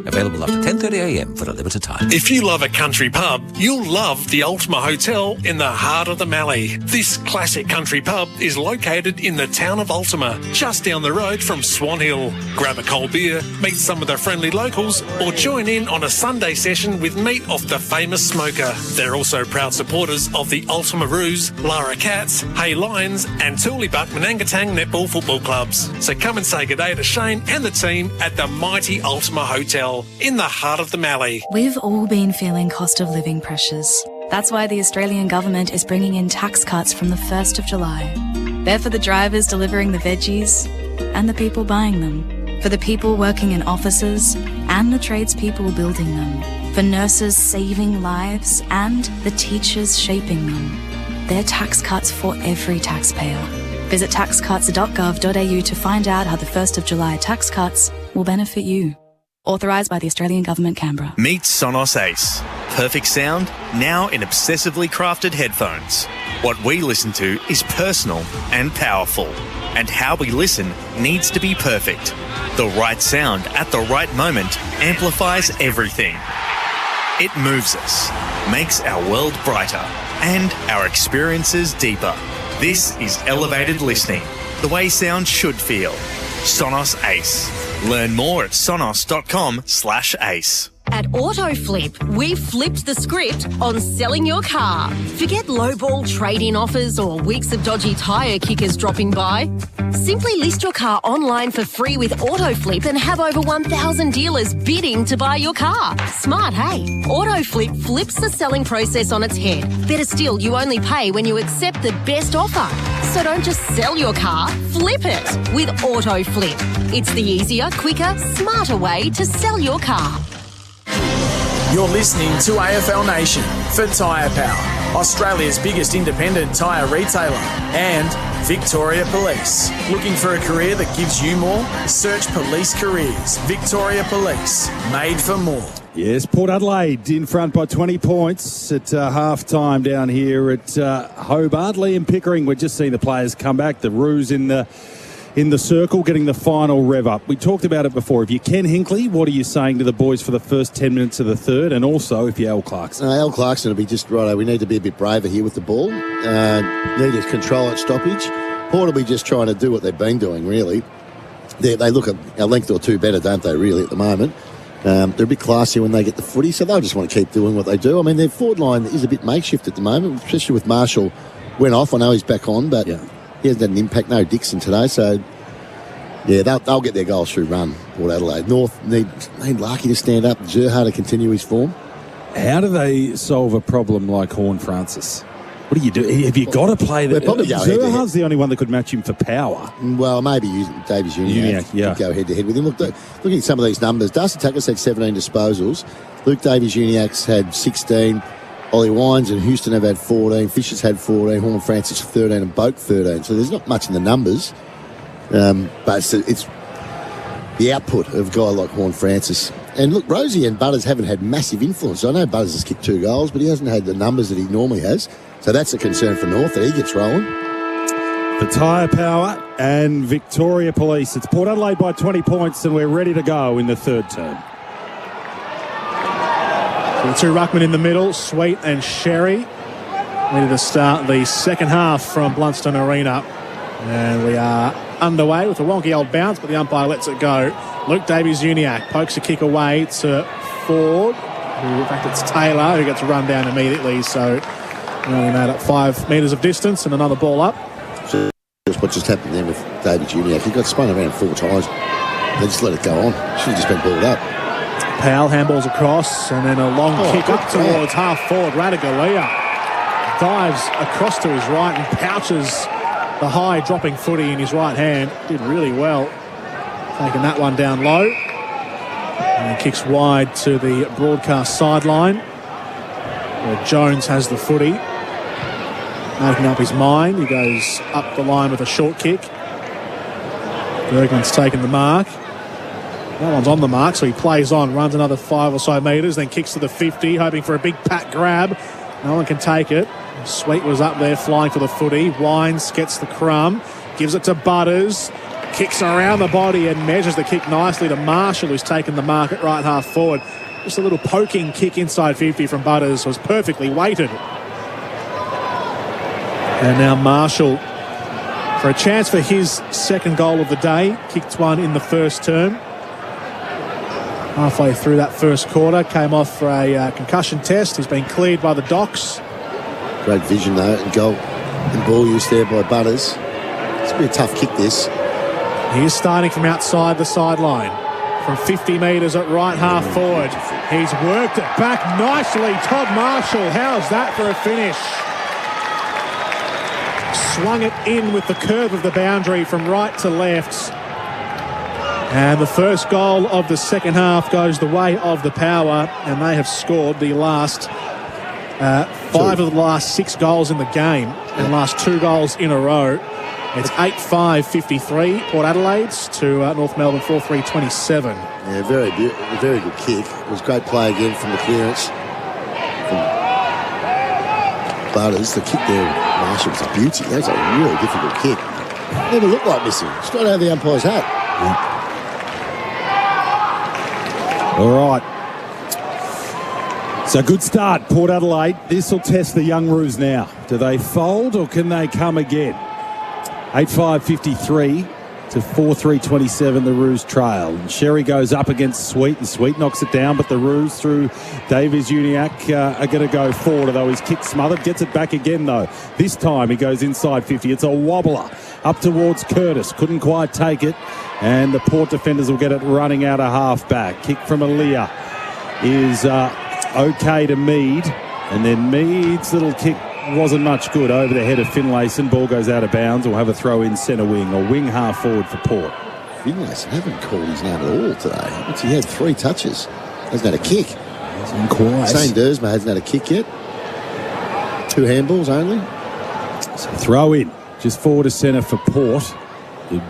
Available after 10:30am for a limited time. If you love a country pub, you'll love the Ultima Hotel in the heart of the Mallee. This classic country pub is located in the town of Ultima, just down the road from Swan Hill. Grab a cold beer, meet some of the friendly locals, or join in on a Sunday session with meat off the famous smoker. They're also proud supporters of the Ultima Roos, Lara Cats, Hay Lions, and Tooleybuck Manangatang Netball Football Clubs. So come and say good day to Shane and the team at the mighty Ultima Hotel in the heart of the Mallee. We've all been feeling cost of living pressures. That's why the Australian government is bringing in tax cuts from the 1st of July. They're for the drivers delivering the veggies and the people buying them, for the people working in offices and the tradespeople building them, for nurses saving lives and the teachers shaping them. They're tax cuts for every taxpayer. Visit taxcuts.gov.au to find out how the 1st of July tax cuts will benefit you. Authorised by the Australian Government, Canberra. Meet Sonos Ace. Perfect sound, now in obsessively crafted headphones. What we listen to is personal and powerful. And how we listen needs to be perfect. The right sound at the right moment amplifies everything. It moves us, makes our world brighter, and our experiences deeper. This is elevated listening, the way sound should feel. Sonos Ace. Learn more at sonos.com/ace. At AutoFlip, we've flipped the script on selling your car. Forget lowball trade-in offers or weeks of dodgy tyre kickers dropping by. Simply list your car online for free with AutoFlip and have over 1,000 dealers bidding to buy your car. Smart, hey? AutoFlip flips the selling process on its head. Better still, you only pay when you accept the best offer. So don't just sell your car, flip it with AutoFlip. It's the easier, quicker, smarter way to sell your car. You're listening to AFL Nation for Tyre Power, Australia's biggest independent tyre retailer, and Victoria Police. Looking for a career that gives you more? Search Police Careers. Victoria Police, made for more. Yes, Port Adelaide in front by 20 points at half-time down here at Hobart. Liam Pickering, we're just seeing the players come back. The Roos in the circle, getting the final rev up. We talked about it before. If you're Ken Hinkley, what are you saying to the boys for the first 10 minutes of the third? And also, if you're Al Clarkson. Al Clarkson will be just, right, we need to be a bit braver here with the ball. Need to control at stoppage. Port will be just trying to do what they've been doing, really. They look a length or two better, don't they, really, at the moment. They're a bit classier when they get the footy, so they'll just want to keep doing what they do. I mean, their forward line is a bit makeshift at the moment, especially with Marshall went off. I know he's back on, but he hasn't had an impact. No Dixon today, so yeah, they'll get their goals through run. Port Adelaide North need Larky to stand up, Gerhard to continue his form. How do they solve a problem like Horn Francis? What do you do? Have you got to play that? Gerhard's the only one that could match him for power. Well, maybe Davies Uniacke could go head-to-head with him. Looking at some of these numbers, Darcy Tucker's had 17 disposals. Luke Davies Uniacke's had 16. Ollie Wines and Houston have had 14. Fisher's had 14. Horn Francis 13 and Boak 13. So there's not much in the numbers. But it's the output of a guy like Horn Francis. And look, Rosie and Butters haven't had massive influence. I know Butters has kicked 2 goals, but he hasn't had the numbers that he normally has. So that's a concern for North, that he gets rolling. For Tyre Power and Victoria Police, it's Port Adelaide by 20 points, and we're ready to go in the third term. So the two ruckmen in the middle, Sweet and Sherry, ready to start the second half from Blundstone Arena. And we are underway with a wonky old bounce, but the umpire lets it go Luke Davies-Uniacke pokes a kick away to Ford. In fact, it's Taylor who gets run down immediately. So he only made up 5 metres of distance and another ball up. So what just happened there with Davies-Uniacke? He got spun around 4 times. They just let it go on. Should have just been balled up. Powell handballs across and then a long kick up towards half forward. Ratugolea dives across to his right and pouches the high dropping footy in his right hand. Did really well, taking that one down low. And he kicks wide to the broadcast sideline, where Jones has the footy, making up his mind. He goes up the line with a short kick. Bergman's taken the mark. No one's on the mark, so he plays on, runs another 5 or so metres, then kicks to the 50, hoping for a big pat grab. No one can take it. Sweet was up there flying for the footy. Wines gets the crumb, gives it to Butters, kicks around the body and measures the kick nicely to Marshall, who's taken the mark at right half forward. Just a little poking kick inside 50 from Butters was perfectly weighted. And now Marshall for a chance for his second goal of the day. Kicked one in the first term. Halfway through that first quarter, came off for a concussion test. He's been cleared by the Docs. Great vision though, and goal and ball use there by Butters. It's going to be a tough kick this. He is starting from outside the sideline. From 50 metres at right half forward. He's worked it back nicely. Todd Marshall, how's that for a finish? Swung it in with the curve of the boundary from right to left. And the first goal of the second half goes the way of the Power, and they have scored the last 5 of the last 6 goals in the game, and last 2 goals in a row. It's 8-5-53 Port Adelaide to North Melbourne 4-3-27. Yeah, very good kick. It was great play again from the clearance from Butters. The kick there, Marshall, was a beauty. That was a really difficult kick. Never looked like missing. Straight out of the umpire's hat. Yeah. All right. So good start, Port Adelaide. This will test the young Roos now. Do they fold or can they come again? 8-5-53 to 4-3-27, the Roos trail. And Sherry goes up against Sweet, and Sweet knocks it down, but the Roos through Davies-Uniacke are going to go forward, although his kick smothered. Gets it back again, though. This time he goes inside 50. It's a wobbler up towards Curtis. Couldn't quite take it, and the Port defenders will get it running out of half-back. Kick from Aaliyah is okay to Mead, and then Mead's little kick wasn't much good over the head of Finlayson. Ball goes out of bounds. We'll have a throw in centre wing, or wing half forward for Port. Finlayson haven't called his name at all today. He had 3 touches. Hasn't had a kick. Hasn't quite. Shane Dersma hasn't had a kick yet. 2 handballs only. So throw in just forward to centre for Port.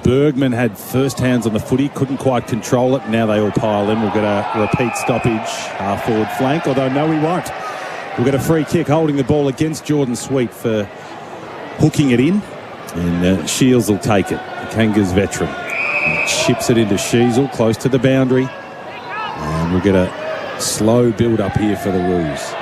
Bergman had first hands on the footy, couldn't quite control it. Now they all pile in. We'll get a repeat stoppage half forward flank, although no, we won't. We'll get a free kick holding the ball against Jordan Sweet for hooking it in. And Shields will take it, the Kangas veteran. And chips it into Sheasel, close to the boundary. And we'll get a slow build-up here for the Roos.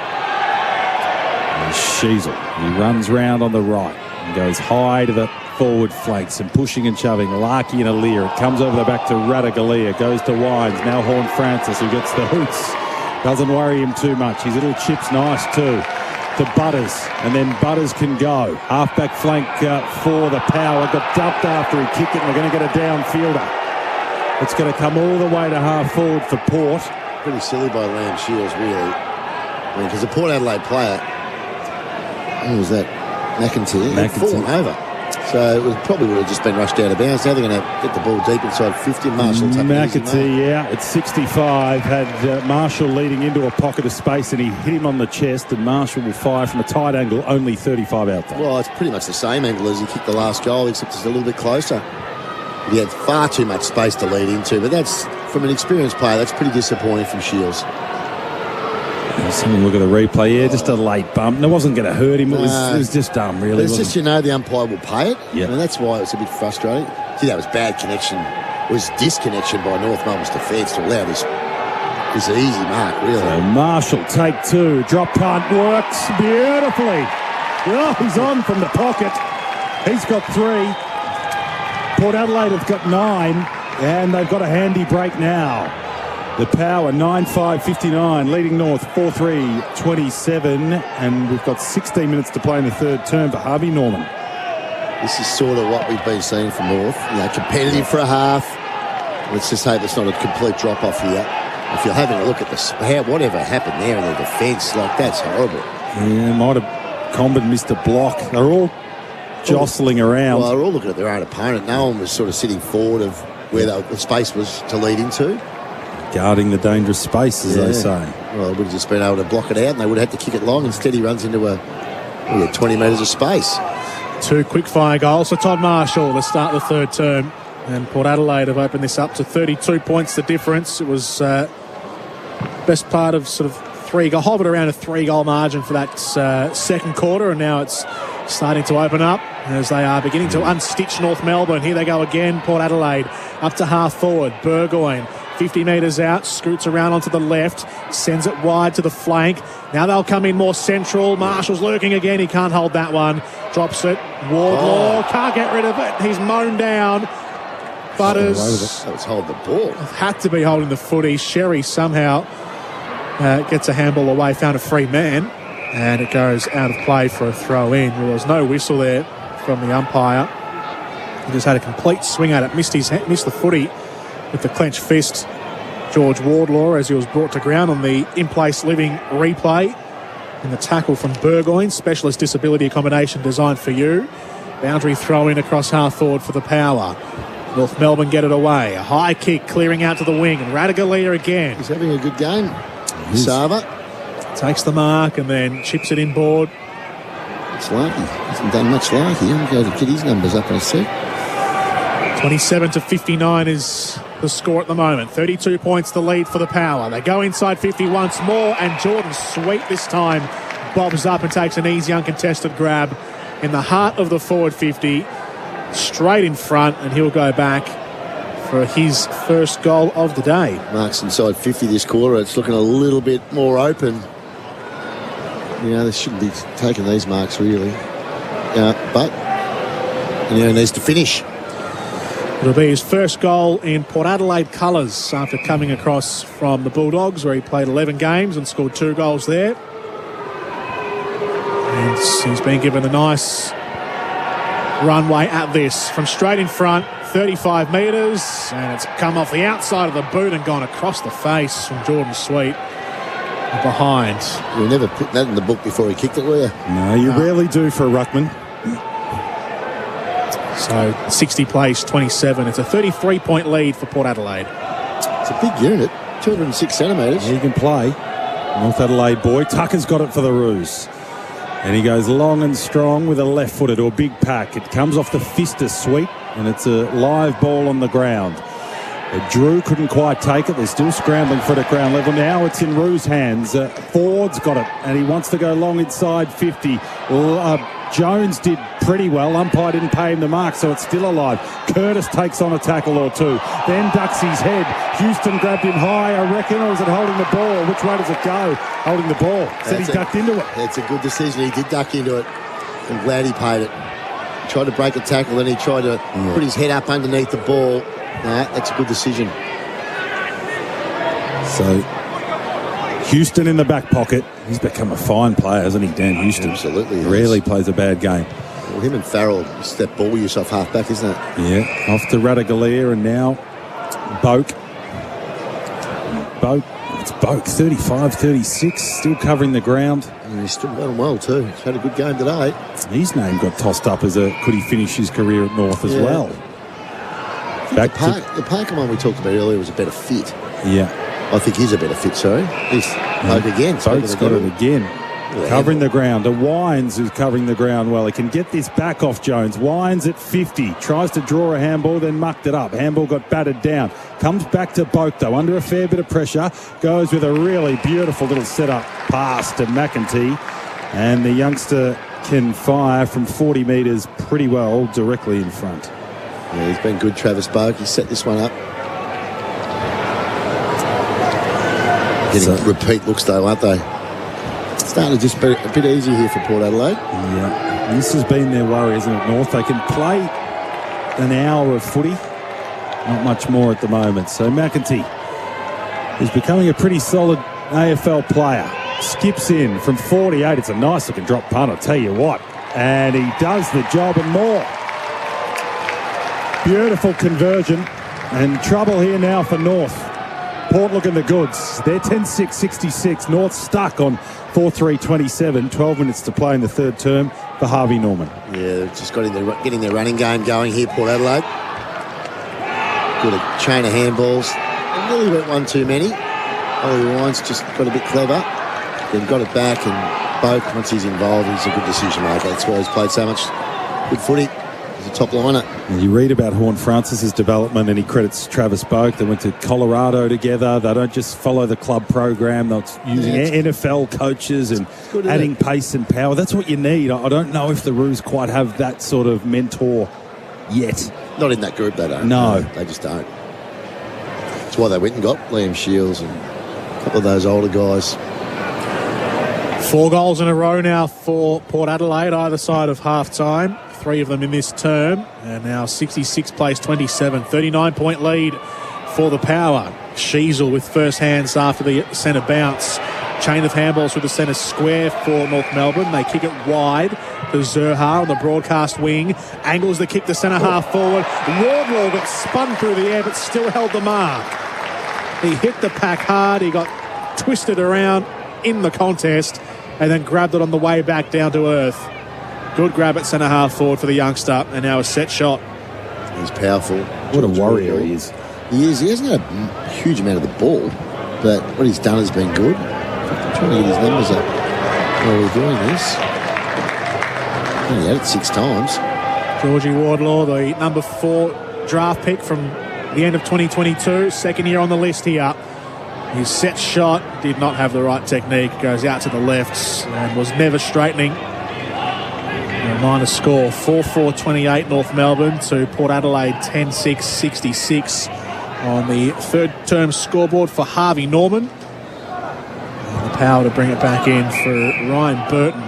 And Sheasel, he runs round on the right and goes high to the forward flanks and pushing and shoving. Larkey and Aaliyah. It comes over the back to Ratugolea. Goes to Wines. Now Horn Francis, who gets the hoots. Doesn't worry him too much. His little chip's nice too. To Butters. And then Butters can go. Halfback flank for the Power. Got dumped after he kicked it. And we're going to get a downfielder. It's going to come all the way to half forward for Port. Pretty silly by Lamb Shields, really. I mean, because the Port Adelaide player, who was that? McIntyre. Had fallen over. So it probably would have just been rushed out of bounds. Now they're going to get the ball deep inside 50. Marshall McIntyre, yeah, at 65, had Marshall leading into a pocket of space, and he hit him on the chest, and Marshall will fire from a tight angle, only 35 out there. Well, it's pretty much the same angle as he kicked the last goal, except it's a little bit closer. He had far too much space to lead into, but that's, from an experienced player, that's pretty disappointing from Shields. Let's have a look at the replay. Yeah, just a late bump. And it wasn't going to hurt him. It was just dumb, really. But it's just, the umpire will pay it. Yeah. And that's why it was a bit frustrating. See, that was bad connection. It was disconnection by North Melbourne's defence to allow this easy mark, really. So Marshall, take 2. Drop punt works beautifully. Oh, he's on from the pocket. He's got 3. Port Adelaide have got 9. And they've got a handy break now. The Power 9-5-59, leading North 4-3-27, and we've got 16 minutes to play in the third term for Harvey Norman. This is sort of what we've been seeing from North. Competitive for a half. Let's just hope it's not a complete drop-off here. If you're having a look at whatever happened there in the defence, that's horrible. Yeah, might have Comben missed a block. They're all jostling around. Well, they're all looking at their own opponent. No one was sort of sitting forward of where the space was to lead into. Guarding the dangerous space, as they say. Well, they would have just been able to block it out, and they would have had to kick it long. Instead, he runs into 20 metres of space. 2 quick-fire goals for Todd Marshall to start the third term. And Port Adelaide have opened this up to 32 points, the difference. It was best part of sort of hovered around a 3-goal margin for that second quarter, and now it's starting to open up as they are beginning to unstitch North Melbourne. Here they go again, Port Adelaide up to half forward. Burgoyne 50 metres out, scoots around onto the left, sends it wide to the flank. Now they'll come in more central. Marshall's lurking again. He can't hold that one. Drops it. Wardlaw can't get rid of it. He's mown down. Butters. That was holding the ball. Had to be holding the footy. Sherry somehow gets a handball away, found a free man, and it goes out of play for a throw in. Well, there was no whistle there from the umpire. He just had a complete swing at it. Missed the footy with the clenched fist. George Wardlaw, as he was brought to ground on the in-place living replay. And the tackle from Burgoyne, specialist disability accommodation designed for you. Boundary throw in across half forward for the Power. North Melbourne get it away. A high kick clearing out to the wing, and Radagalia again. He's having a good game. Sava takes the mark and then chips it inboard. It's lucky. Hasn't done much lucky. He'll go to get his numbers up in a sec. 27-59 is the score at the moment. 32 points the lead for the Power. They go inside 50 once more, and Jordan Sweet this time bobs up and takes an easy uncontested grab in the heart of the forward 50, straight in front, and he'll go back for his first goal of the day. Marks inside 50 this quarter. It's looking a little bit more open. They shouldn't be taking these marks really. But he needs to finish. It'll be his first goal in Port Adelaide colours after coming across from the Bulldogs, where he played 11 games and scored 2 goals there. And he's been given a nice runway at this from straight in front, 35 metres, and it's come off the outside of the boot and gone across the face from Jordan Sweet behind. You'll never put that in the book before he kicked it, will you? No, you rarely do for a ruckman. So 60 plays 27. It's a 33-point lead for Port Adelaide. It's a big unit, 206 centimetres. He can play. North Adelaide boy. Tucker's got it for the Roos. And he goes long and strong with a left-footer to a big pack. It comes off the fist of Sweet, and it's a live ball on the ground. Drew couldn't quite take it. They're still scrambling for it at ground level. Now it's in Roo's hands. Ford's got it, and he wants to go long inside 50. Jones did pretty well. Umpire didn't pay him the mark, so it's still alive. Curtis takes on a tackle or two, then ducks his head. Houston grabbed him high, I reckon, or is it holding the ball? Which way does it go? Holding the ball. Said he ducked into it. That's a good decision. He did duck into it. I'm glad he paid it. He tried to break a tackle, then he tried to put his head up underneath the ball. That's a good decision. So Houston in the back pocket. He's become a fine player, hasn't he, Dan Houston? Absolutely. Rarely plays a bad game. Well, him and Farrell, it's that ball use off half back, isn't it? Yeah, off to Radagalia, and now Boak. It's Boak, 35-36, still covering the ground. And he's still done well too. He's had a good game today. His name got tossed up as could he finish his career at North as well. The Parker one we talked about earlier was a better fit. Yeah. I think he's a better fit, sorry. He's Boak again. Boak's got it again. Covering the ground. Wines who's covering the ground well. He can get this back off Jones. Wines at 50. Tries to draw a handball, then mucked it up. Handball got battered down. Comes back to Boak, though, under a fair bit of pressure. Goes with a really beautiful little set-up pass to McEntee. And the youngster can fire from 40 metres pretty well directly in front. Yeah, he's been good, Travis Boak. He set this one up. Getting repeat looks, though, aren't they? It's starting to just be a bit easier here for Port Adelaide. Yeah. This has been their worry, isn't it, North? They can play an hour of footy Not much more at the moment. So McEntee is becoming a pretty solid AFL player. Skips in from 48. It's a nice looking drop punt, I'll tell you what. And he does the job and more. Beautiful conversion. And trouble here now for North. Port looking the goods. They're 10-6-66. North stuck on 4-3-27. 12 minutes to play in the third term for Harvey Norman. Yeah, they've just getting their running game going here, Port Adelaide. Good chain of handballs. They nearly went one too many. Ollie Ryan's just got a bit clever. Then got it back, and both, once he's involved, he's a good decision maker. That's why he's played so much good footy. He's a top liner. And you read about Horn Francis's development, and he credits Travis Boak. They went to Colorado together. They don't just follow the club program. They're using NFL coaches and adding pace and power. That's what you need. I don't know if the Roos quite have that sort of mentor yet. Not in that group, they don't. No. They just don't. That's why they went and got Liam Shields and a couple of those older guys. 4 goals in a row now for Port Adelaide, either side of half-time. 3 of them in this term. And now 66 plays 27. 39-point lead for the Power. Sheasel with first hands after the centre bounce. Chain of handballs through the centre square for North Melbourne. They kick it wide to Zurhar on the broadcast wing. Angles the kick to centre half forward. Wardlaw got spun through the air but still held the mark. He hit the pack hard. He got twisted around in the contest and then grabbed it on the way back down to earth. Good grab at centre half forward for the youngster, and now a set shot. He's powerful. What a warrior he is. He is. He hasn't had a huge amount of the ball, but what he's done has been good. I'm trying to get his numbers up while we're doing this. He only had it 6 times. Georgie Wardlaw, the number 4 draft pick from the end of 2022, second year on the list here. His set shot did not have the right technique, goes out to the left and was never straightening. A minor score, 4-4-28 North Melbourne to Port Adelaide 10-6-66 on the third term scoreboard for Harvey Norman. And the Power to bring it back in for Ryan Burton,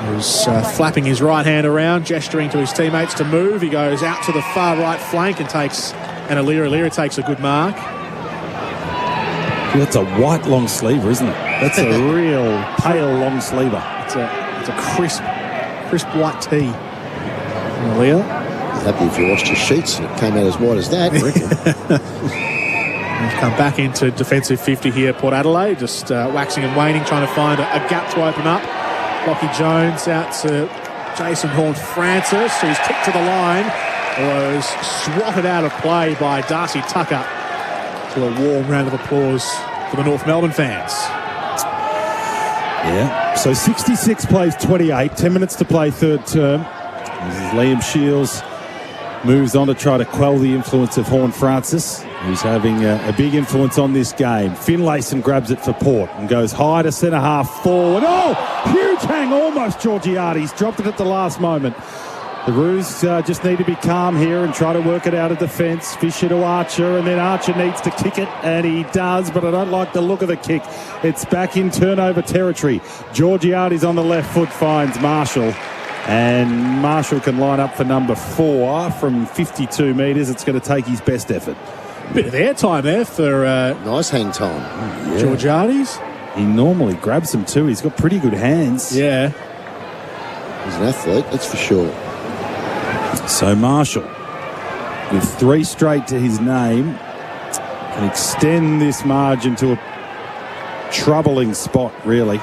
who's flapping his right hand around, gesturing to his teammates to move. He goes out to the far right flank and Alira takes a good mark. That's a white long sleever, isn't it? That's a real pale long sleever. It's a crisp white tee. Alira. Happy if you washed your sheets and it came out as white as that, I reckon. We've come back into defensive 50 here, Port Adelaide, just waxing and waning, trying to find a gap to open up. Lockie Jones out to Jason Horn-Francis, who's kicked to the line, was swatted out of play by Darcy Tucker. To a warm round of applause for the North Melbourne fans. Yeah, so 66 plays 28, 10 minutes to play third term. This is Liam Shields moves on to try to quell the influence of Horn-Francis, who's having a big influence on this game. Finlayson grabs it for Port and goes high to centre half forward. Oh, huge hang almost, Georgiades dropped it at the last moment. The Roos just need to be calm here and try to work it out of defence. Fisher to Archer, and then Archer needs to kick it, and he does, but I don't like the look of the kick. It's back in turnover territory. Georgiades on the left foot finds Marshall, and Marshall can line up for number 4 from 52 metres. It's going to take his best effort. Bit of airtime there for nice hang time. Yeah. Georgiades. He normally grabs them too. He's got pretty good hands. Yeah. He's an athlete, that's for sure. So Marshall, with 3 straight to his name, can extend this margin to a troubling spot, really.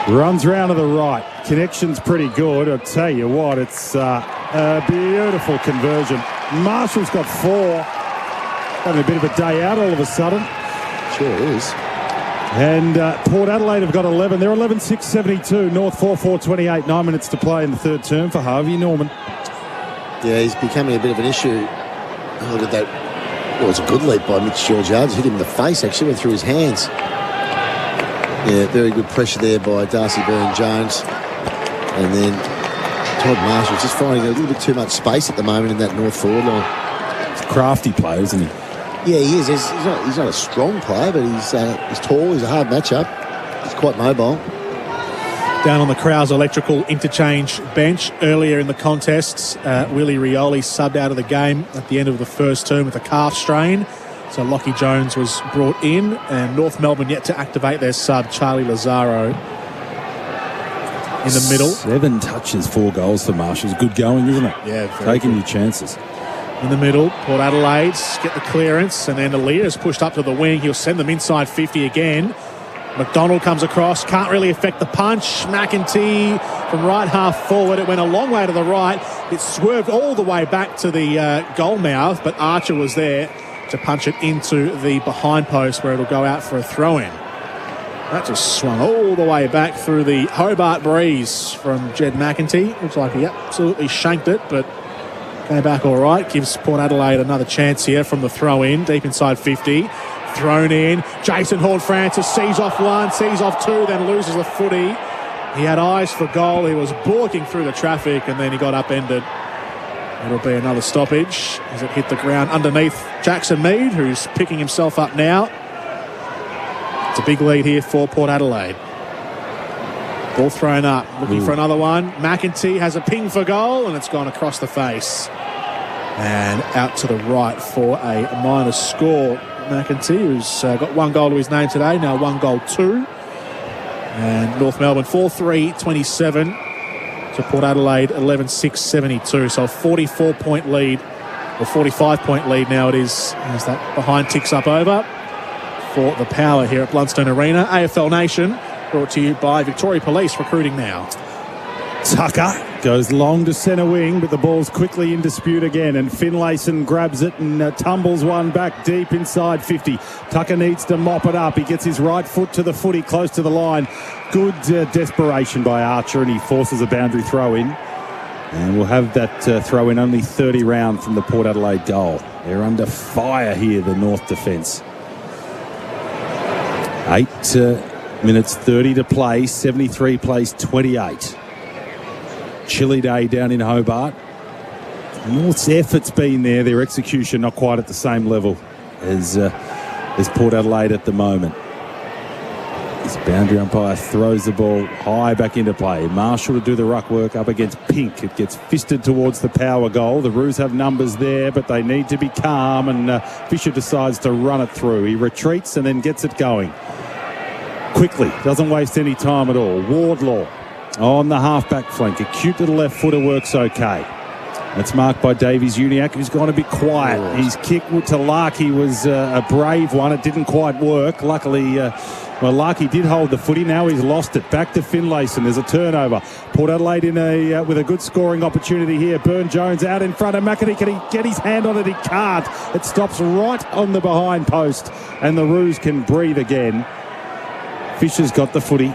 Runs round to the right. Connection's pretty good. I'll tell you what, it's a beautiful conversion. Marshall's got 4. Having a bit of a day out all of a sudden. Sure is. And Port Adelaide have got 11. They're 11-6-72. North 4-4-28. 9 minutes to play in the third term for Harvey Norman. Yeah, he's becoming a bit of an issue. Look at that. Well, it was a good leap by Mitch Georgiades. Hit him in the face, actually. Went through his hands. Yeah, very good pressure there by Darcy Byrne-Jones. And then Todd Marshall just finding a little bit too much space at the moment in that north forward line. He's a crafty player, isn't he? Yeah, he is. He's not a strong player, but he's tall. He's a hard matchup. He's quite mobile. Down on the Crow's Electrical interchange bench earlier in the contests, Willie Rioli subbed out of the game at the end of the first term with a calf strain. So Lockie Jones was brought in, and North Melbourne yet to activate their sub, Charlie Lazaro, in the middle. 7 touches, 4 goals for Marshall's. Good going, isn't it? Yeah, taking your chances. In the middle, Port Adelaide get the clearance, and then Alia's pushed up to the wing. He'll send them inside 50 again. McDonald comes across, can't really affect the punch. McEntee from right half forward. It went a long way to the right. It swerved all the way back to the goal mouth, but Archer was there to punch it into the behind post where it'll go out for a throw-in. That just swung all the way back through the Hobart breeze from Jed McEntee. Looks like he absolutely shanked it, but came back all right. Gives Port Adelaide another chance here from the throw-in, deep inside 50. Thrown in. Jason Horne-Francis sees off 1, sees off 2, then loses the footy. He had eyes for goal. He was balking through the traffic, and then he got upended. It'll be another stoppage as it hit the ground underneath Jackson Mead, who's picking himself up now. It's a big lead here for Port Adelaide. Ball thrown up, looking for another one. McEntee has a ping for goal, and it's gone across the face. And out to the right for a minus score. McEntee, who's got 1 goal to his name today, now 1 goal 2. And North Melbourne 4-3-27 to Port Adelaide 11-6-72. So a 44-point lead, or 45-point lead now it is, as that behind ticks up over for the Power here at Blundstone Arena. AFL Nation brought to you by Victoria Police, recruiting now. Tucker goes long to centre wing, but the ball's quickly in dispute again, and Finlayson grabs it and tumbles one back deep inside 50. Tucker needs to mop it up. He gets his right foot to the footy close to the line. Good desperation by Archer, and he forces a boundary throw in. And we'll have that throw in only 30 round from the Port Adelaide goal. They're under fire here, the North defence. 8 minutes 30 to play, 73 plays 28. Chilly day down in Hobart. North's effort's been there, their execution not quite at the same level as Port Adelaide at the moment. This boundary umpire throws the ball high back into play. Marshall to do the ruck work up against Pink. It gets fisted towards the Power goal. The Roos have numbers there, but they need to be calm, and Fisher decides to run it through. He retreats and then gets it going quickly, doesn't waste any time at all. Wardlaw on the half-back flank. A cute little left footer works okay. It's marked by Davies Uniacke, who's gone a bit quiet. His kick to Larkey was a brave one. It didn't quite work. Luckily, Larkey did hold the footy. Now he's lost it. Back to Finlayson. There's a turnover. Port Adelaide with a good scoring opportunity here. Burn-Jones out in front of McEntee. Can he get his hand on it? He can't. It stops right on the behind post, and the Roos can breathe again. Fisher's got the footy.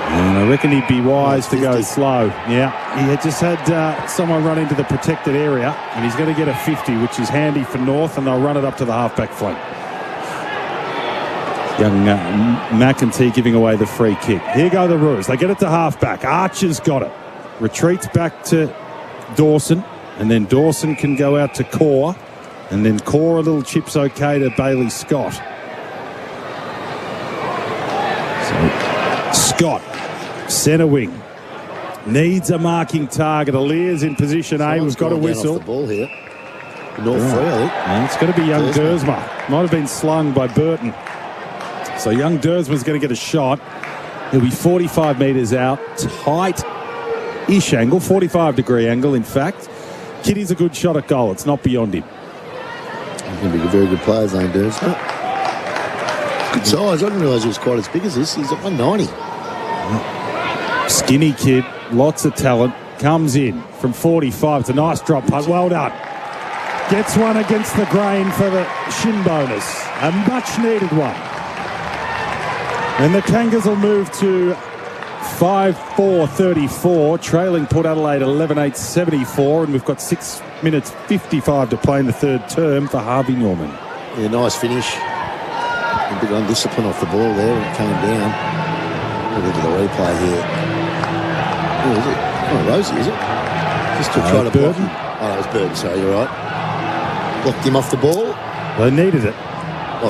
And I reckon he'd be wise to go slow. Yeah, he had just had someone run into the protected area, and he's going to get a 50, which is handy for North, and they'll run it up to the half-back flank. Young McEntee giving away the free kick. Here go the Roos. They get it to half-back. Archer's got it. Retreats back to Dawson, and then Dawson can go out to Core, and then Core a little chip's okay to Bailey Scott. So Scott, centre wing, needs a marking target. Alia's in position A. We've got a whistle. Off the ball here. North free, I think. And it's going to be young Dersma. Might have been slung by Burton. So young Dersma's going to get a shot. He'll be 45 metres out. Tight-ish angle, 45-degree angle, in fact. Kitty's a good shot at goal. It's not beyond him. He's going to be a very good player, young Dersma. Good size. I didn't realise he was quite as big as this. He's at 190. Skinny kid, lots of talent, comes in from 45. It's a nice drop punt. Well done. Gets one against the grain for the shin bonus. A much-needed one. And the Kangas will move to 5-4-34, trailing Port Adelaide 11-8-74, and we've got 6 minutes 55 to play in the third term for Harvey Norman. Yeah, nice finish. A bit undisciplined off the ball there when it came down. Look at the replay here. Who is it? Oh, Rosie, is it? Just to try to block him. Oh, that was Burton, sorry, you're right. Blocked him off the ball. They needed it.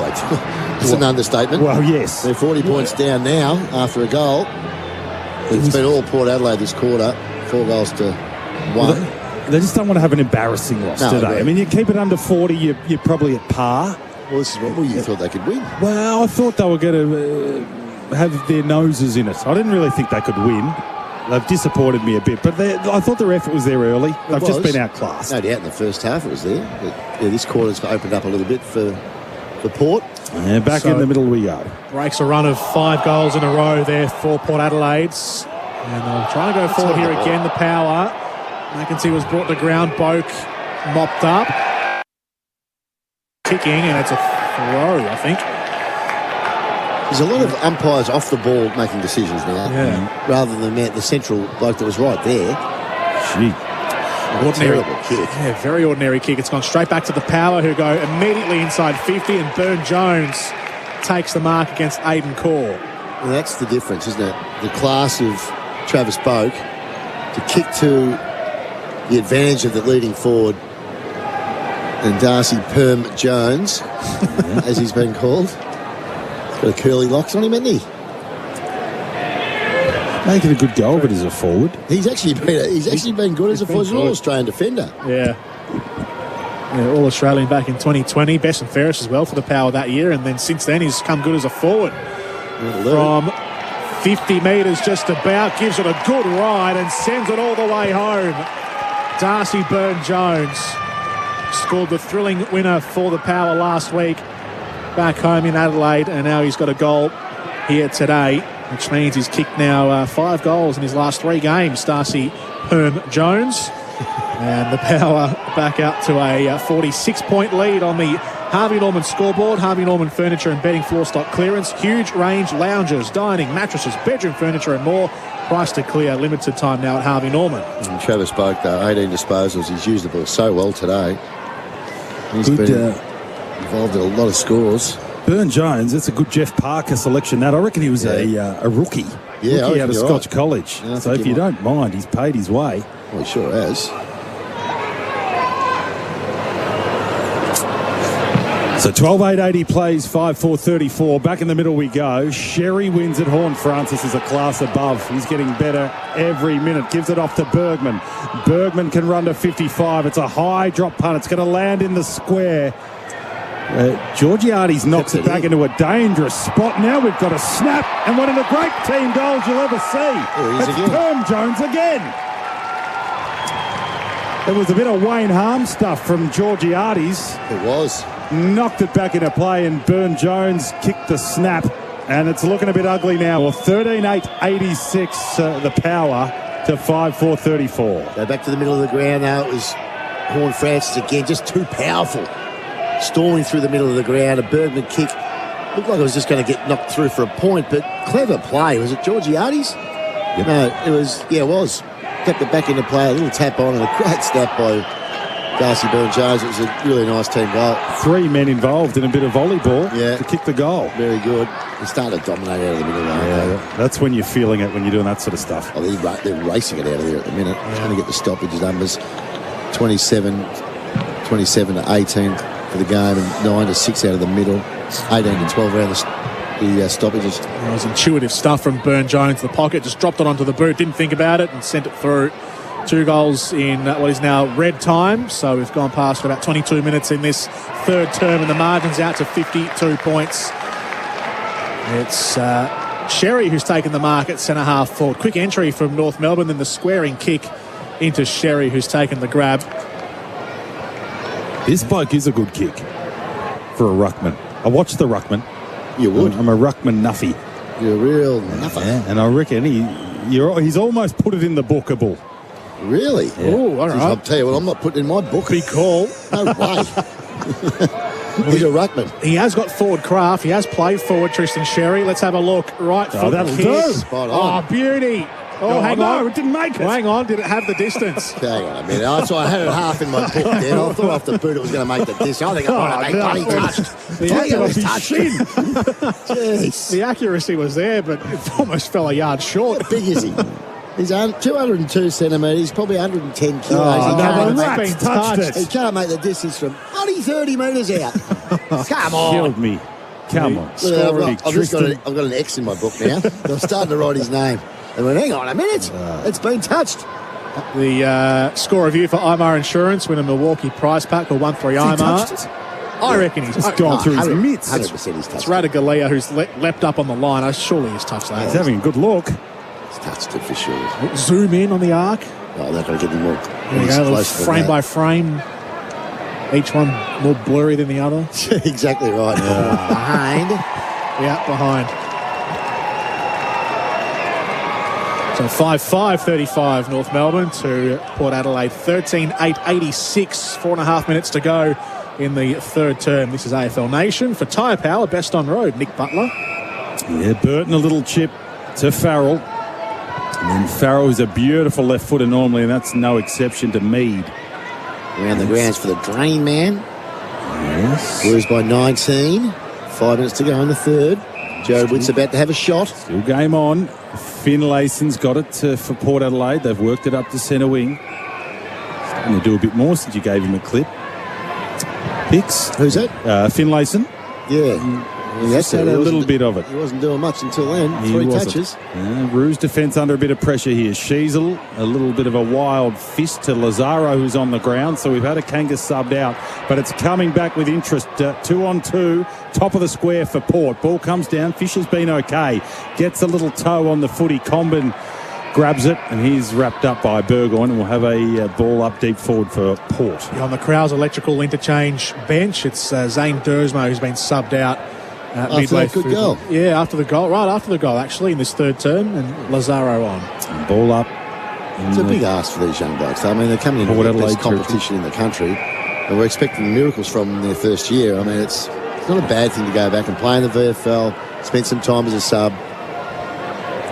Well, that's an understatement. Well, yes. They're 40 points down now after a goal. It's been all Port Adelaide this quarter, 4 goals to 1. Well, they just don't want to have an embarrassing loss, do they? I mean, you keep it under 40, you're probably at par. Well, this is what you thought they could win. Well, I thought they were going to have their noses in it. I didn't really think they could win. They've disappointed me a bit, but I thought their effort was there early. They've just been outclassed. No doubt in the first half it was there. But this quarter's opened up a little bit for Port. Yeah, back in the middle we go. Breaks a run of 5 goals in a row there for Port Adelaide's. And they'll try to go forward here again, the Power. McEntee was brought to ground, Boak mopped up. Kicking, and it's a throw, I think. There's a lot of umpires off the ball making decisions now, rather than the central bloke that was right there. Gee. Ordinary terrible kick. Yeah, very ordinary kick. It's gone straight back to the Power, who go immediately inside 50, and Byrne-Jones takes the mark against Aiden Core. Well, that's the difference, isn't it? The class of Travis Boak to kick to the advantage of the leading forward, and Darcy Perm-Jones, as he's been called. He's got a curly locks on him, hasn't he? Making a good go of it as a forward. He's actually been good as a forward. He's an All-Australian defender. Yeah, All-Australian back in 2020. Best and fairest as well for the Power that year. And then since then, he's come good as a forward. From 50 metres just about. Gives it a good ride and sends it all the way home. Darcy Byrne-Jones scored the thrilling winner for the Power last week back home in Adelaide. And now he's got a goal here today, which means he's kicked now 5 goals in his last 3 games, Darcy Perm-Jones. And the Power back up to a 46-point lead on the Harvey Norman scoreboard. Harvey Norman furniture and bedding floor stock clearance. Huge range, lounges, dining, mattresses, bedroom furniture and more. Price to clear, limited time now at Harvey Norman. And Travis Boak, 18 disposals. He's used the ball so well today. He's been involved in a lot of scores. Byrne-Jones, that's a good Jeff Parker selection. That I reckon he was a rookie. Yeah, rookie out of Scotch College. Yeah, so if you don't mind, he's paid his way. Well, he sure has. So 12-8-80 plays 5-4-34. Back in the middle we go. Sherry wins at Horn Francis is a class above. He's getting better every minute. Gives it off to Bergman. Bergman can run to 55. It's a high drop punt. It's going to land in the square. Georgiades knocks it back into a dangerous spot. Now we've got a snap and one of the great team goals you'll ever see. It's Perm-Jones again. There was a bit of Wayne Harm stuff from Georgiades. It was. Knocked it back into play and Byrne-Jones kicked the snap. And it's looking a bit ugly now. Well, 13-8-86 the Power to 5-4-34. Go back to the middle of the ground now. It was Horn Francis again, just too powerful. Storming through the middle of the ground. A Bergman kick. Looked like it was just going to get knocked through for a point, but clever play. Was it Georgiades? Yep. No, it was. Yeah, it was. Kept it back into play. A little tap on and a great snap by Darcy Byrne-Jones. It was a really nice team goal. 3 men involved in a bit of volleyball to kick the goal. Very good. They started to dominate out of the middle. That's when you're feeling it, when you're doing that sort of stuff. Oh, they're racing it out of there at the minute. Trying to get the stoppage numbers. 27 to 18 for the game and 9 to 6 out of the middle. 18 to 12 around the stoppages. It was intuitive stuff from Byrne-Jones. The pocket just dropped it onto the boot, didn't think about it and sent it through. 2 goals in what is now red time. So we've gone past for about 22 minutes in this third term and the margin's out to 52 points. It's Sherry who's taken the mark at centre half forward. Quick entry from North Melbourne, then the squaring kick into Sherry who's taken the grab. This bloke is a good kick for a ruckman. I watched the ruckman. You would. I'm a ruckman nuffy. You're a real nuffer. Yeah, and I reckon he's almost put it in the bookable. Really? Yeah. Oh, all right. I'll tell you what, I'm not putting in my book. Big call. No way. He's a ruckman. He has got forward craft. He has played forward, Tristan Sherry. Let's have a look. Right foot that'll kick. do. Spot on. Oh, beauty. Oh, hang on. It didn't make it. Hang on. Did it have the distance? Hang on a minute. I had it half in my book then. I thought off the boot it was going to make the distance. I think it might have been bloody touched. The accuracy was there, but it almost fell a yard short. How big is he? He's 202 centimetres, probably 110 kilos. Oh, no, the Rats touched it. He can't make the distance from 30 metres out. Come on. Killed me. Come on. I've got an X in my book now. I'm starting to write his name. And went, hang on a minute. It's been touched. The score review for Imar Insurance win a Milwaukee prize pack for 1-3 Imar. I reckon he's gone through his mitts. 100% he's touched. It's Radaglia who's leapt up on the line. Surely he's touched that. He's having a good look. He's touched it for sure. Zoom in on the arc. Oh, they're going to get him more. There you go, frame by frame. Each one more blurry than the other. Exactly right. Behind. Yeah, behind. So 5-5-35 North Melbourne to Port Adelaide. 13-8-86. 4.5 minutes to go in the third term. This is AFL Nation. For Tyre Power, best on road, Nick Butler. Yeah, Burton a little chip to Farrell. And then Farrell is a beautiful left footer normally, and that's no exception to Mead. Around the grounds for the drain man. Yes. Blues by 19. 5 minutes to go in the third. Joe Witt's about to have a shot. Still game on. Finlayson's got it for Port Adelaide. They've worked it up to centre wing. Starting to do a bit more since you gave him a clip. Picks. Who's that? Finlayson. Yeah. He's had a little bit of it. He wasn't doing much until then. 3 touches. Roos defence under a bit of pressure here. Sheasel, a little bit of a wild fist to Lazaro, who's on the ground. So we've had a Kangas subbed out, but it's coming back with interest. 2-on-2, top of the square for Port. Ball comes down. Fisher's been okay. Gets a little toe on the footy. Comben grabs it, and he's wrapped up by Burgoyne, and we'll have a ball up deep forward for Port. On the Crow's electrical interchange bench, it's Zane Dersmo who's been subbed out. Midway good goal. Yeah, after the goal, actually, in this third term, and Lazaro on. And ball up. It's a big ask for these young blokes. I mean, they're coming into the best competition in the country, and we're expecting miracles from their first year. I mean, it's not a bad thing to go back and play in the VFL, spend some time as a sub.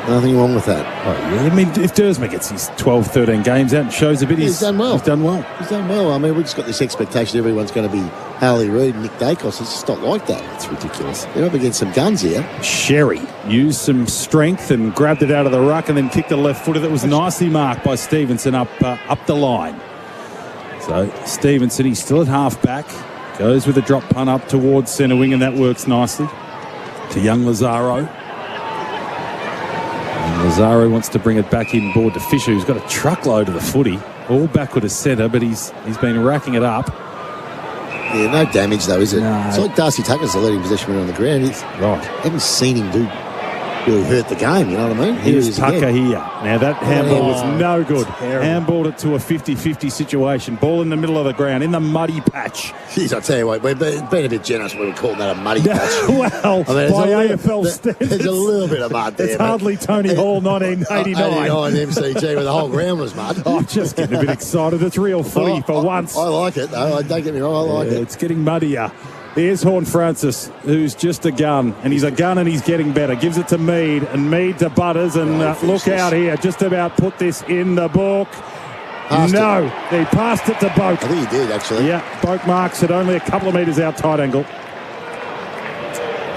Nothing wrong with that. Oh, yeah. I mean, if Dersma gets his 12, 13 games out and shows a bit, he's done well. He's done well. He's done well. I mean, we've just got this expectation everyone's going to be Harley Reid and Nick Dacos. It's just not like that. It's ridiculous. They're up against some guns here. Sherry used some strength and grabbed it out of the ruck and then kicked a left footer that was nicely marked by Stevenson up the line. So Stevenson, he's still at half back, goes with a drop punt up towards centre wing, and that works nicely to young Lazaro. Lazaro wants to bring it back in board to Fisher, who's got a truckload of the footy, all backward to centre, but he's been racking it up. Yeah, no damage though, is it? No. It's like Darcy Tucker's the leading possession on the ground. Right. I haven't seen him really hurt the game, you know what I mean? Here's Tucker here. Now that handball was no good. Terrible. Handballed it to a 50-50 situation. Ball in the middle of the ground, in the muddy patch. Jeez, I tell you what, we've been a bit generous when we were calling that a muddy patch. Well, by AFL standards. There's a little bit of mud there. It's hardly Tony Hall 1989. 89 MCG where the whole ground was mud. I'm just getting a bit excited. It's real footy for once. I like it, though. Don't get me wrong, I like it. It's getting muddier. Here's Horn Francis, who's just a gun, and he's a gun and he's getting better. Gives it to Mead, and Mead to Butters, and look out here, just about put this in the book. He passed it to Boak. I think he did, actually. Yeah, Boak marks it only a couple of metres out tight angle.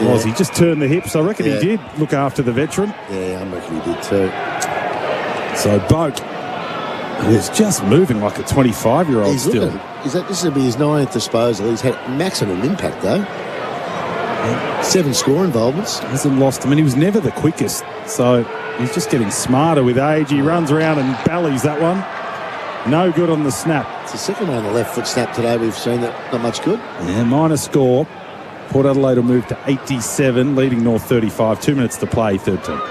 Was he just turned the hips? I reckon he did look after the veteran. Yeah, I reckon he did too. So Boak is just moving like a 25-year-old still. This will be his 9th disposal. He's had maximum impact, though. 7 score involvements. Hasn't lost him, and he was never the quickest. So he's just getting smarter with age. He runs around and ballies that one. No good on the snap. It's the second one on the left foot snap today we've seen that not much good. Yeah, minor score. Port Adelaide will move to 87, leading North 35. 2 minutes to play, third term.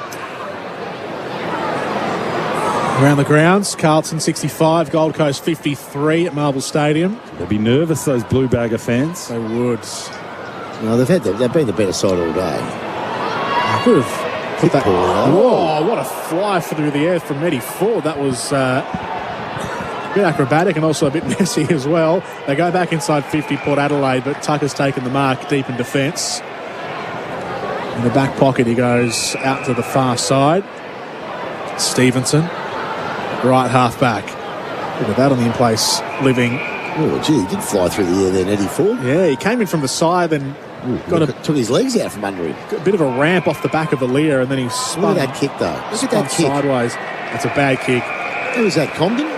Around the grounds, Carlton 65, Gold Coast 53 at Marvel Stadium. They'll be nervous, those Blue Bagger fans. They would. No, they've been the better side all day. I could have put that. Whoa, what a fly through the air from Eddie Ford. That was a bit acrobatic and also a bit messy as well. They go back inside 50, Port Adelaide, but Tucker's taken the mark deep in defence. In the back pocket, he goes out to the far side. Stevenson, right half back. Look at that on the in-place living. Oh, gee, he did fly through the air then, Eddie Ford. Yeah, he came in from the side and took his legs out from under him. Got a bit of a ramp off the back of Alia, and then he spun. Look at that kick, though. Look at that kick. Sideways. That's a bad kick. Who was that, Comden?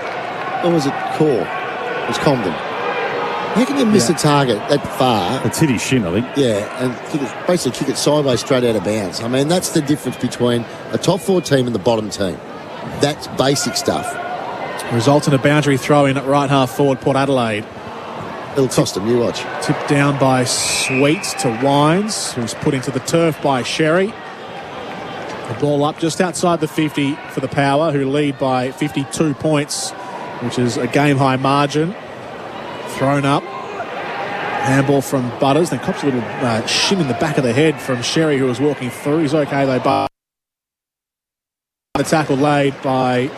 Or was it Core? It was Comden. How can you miss a target that far? It's hit his shin, I think. Yeah, and basically kick it sideways straight out of bounds. I mean, that's the difference between a top 4 team and the bottom team. That's basic stuff. Results in a boundary throw in at right half forward, Port Adelaide. It'll cost them, you watch. Tipped down by Sweets to Wines, who's put into the turf by Sherry. The ball up just outside the 50 for the Power, who lead by 52 points, which is a game-high margin. Thrown up. Handball from Butters. Then cops a little shin in the back of the head from Sherry, who was walking through. He's okay, though. But the tackle laid by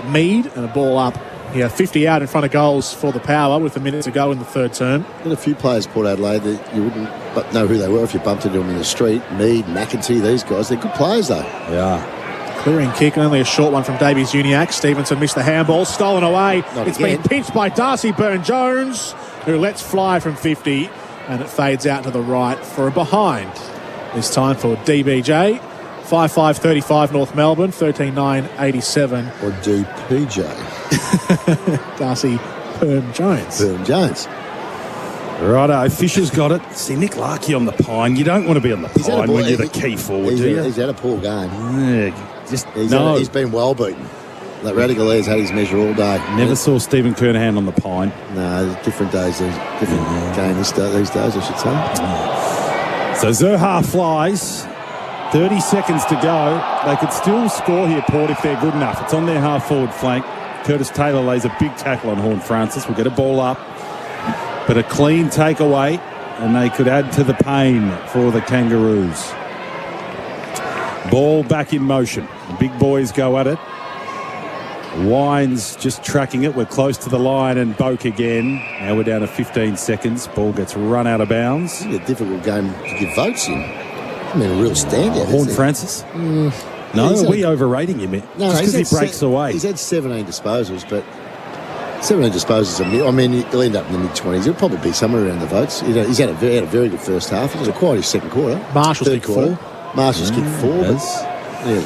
Mead, and a ball up. 50 out in front of goals for the Power with a minute to go in the third term. Got a few players, Port Adelaide, that you wouldn't know who they were if you bumped into them in the street. Mead, McEntee, these guys, they're good players, though. Yeah. Clearing kick, only a short one from Davies Uniacke. Stevenson missed the handball, stolen away. It's been pinched by Darcy Byrne-Jones, who lets fly from 50, and it fades out to the right for a behind. This time for DBJ. 5-5-35 North Melbourne, 13-9-87. Or DPJ. Darcy Byrne-Jones. Byrne-Jones. Righto, Fisher's got it. See, Nick Larkey on the pine. You don't want to be on the pine when you're the key forward, do you? He's had a poor game. Yeah, he's been well beaten. That Radical Air's had his measure all day. Never saw Stephen Kernahan on the pine. No, there's different days. There's different game these days, I should say. So Zerha flies. 30 seconds to go. They could still score here, Port, if they're good enough. It's on their half-forward flank. Curtis Taylor lays a big tackle on Horn Francis. We'll get a ball up. But a clean takeaway, and they could add to the pain for the Kangaroos. Ball back in motion. The big boys go at it. Wines just tracking it. We're close to the line, and Boak again. Now we're down to 15 seconds. Ball gets run out of bounds. It's a difficult game to give votes in. I mean, a real standout. Horn Francis? No, are we overrating him? No, because he breaks away. He's had 17 disposals, but 17 disposals, I mean, he'll end up in the mid-20s. He'll probably be somewhere around the votes. He's had a very good first half. It was a quality second quarter. Marshall's kicked 4. Marshall's kicked 4, but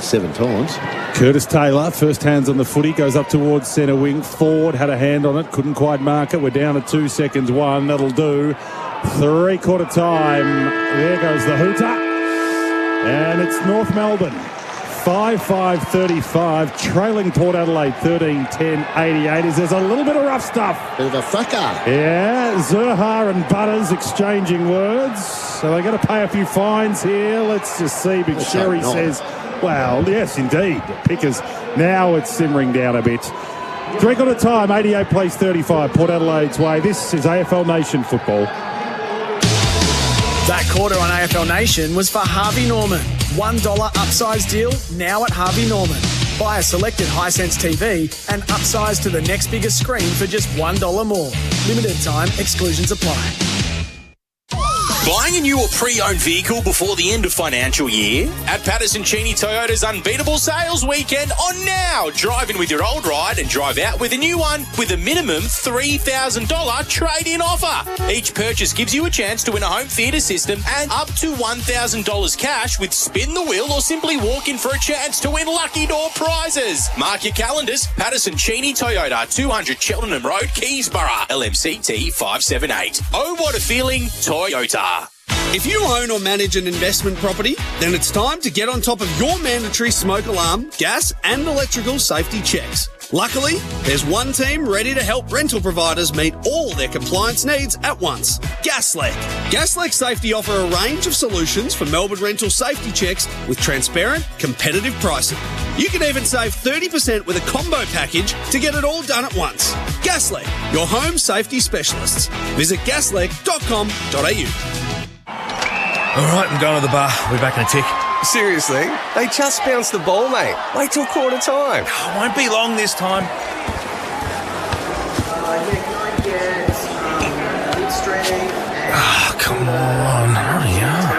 7 times. Curtis Taylor, first hands on the footy, goes up towards centre wing. Ford had a hand on it, couldn't quite mark it. We're down to 2 seconds. 1, that'll do. 3/4 time. There goes the hooter. And it's North Melbourne, 5-5-35, trailing Port Adelaide 13-10-88. There's a little bit of rough stuff. Bit of a fracas. Yeah, Zerha and Butters exchanging words. So they're going to pay a few fines here. Let's just see. Big Sherry says, well, yes, indeed. Pickers, now it's simmering down a bit. 3/4 time, 88 plays 35, Port Adelaide's way. This is AFL Nation football. That quarter on AFL Nation was for Harvey Norman. $1 upsize deal now at Harvey Norman. Buy a selected Hisense TV and upsize to the next biggest screen for just $1 more. Limited time, exclusions apply. Buying a new or pre-owned vehicle before the end of financial year? At Patterson Cheney Toyota's Unbeatable Sales Weekend on now. Drive in with your old ride and drive out with a new one with a minimum $3,000 trade-in offer. Each purchase gives you a chance to win a home theatre system and up to $1,000 cash with Spin the Wheel or simply walk in for a chance to win lucky door prizes. Mark your calendars. Patterson Cheney Toyota, 200 Cheltenham Road, Keysborough, LMCT 578. Oh, what a feeling, Toyota. If you own or manage an investment property, then it's time to get on top of your mandatory smoke alarm, gas and electrical safety checks. Luckily, there's one team ready to help rental providers meet all their compliance needs at once. Gasleck. Gasleck Safety offer a range of solutions for Melbourne rental safety checks with transparent, competitive pricing. You can even save 30% with a combo package to get it all done at once. Gasleck, your home safety specialists. Visit gasleck.com.au. All right, I'm going to the bar. We're back in a tick. Seriously? They just bounced the ball, mate. Wait till quarter time. Oh, won't be long this time. Oh, come on. Hurry up.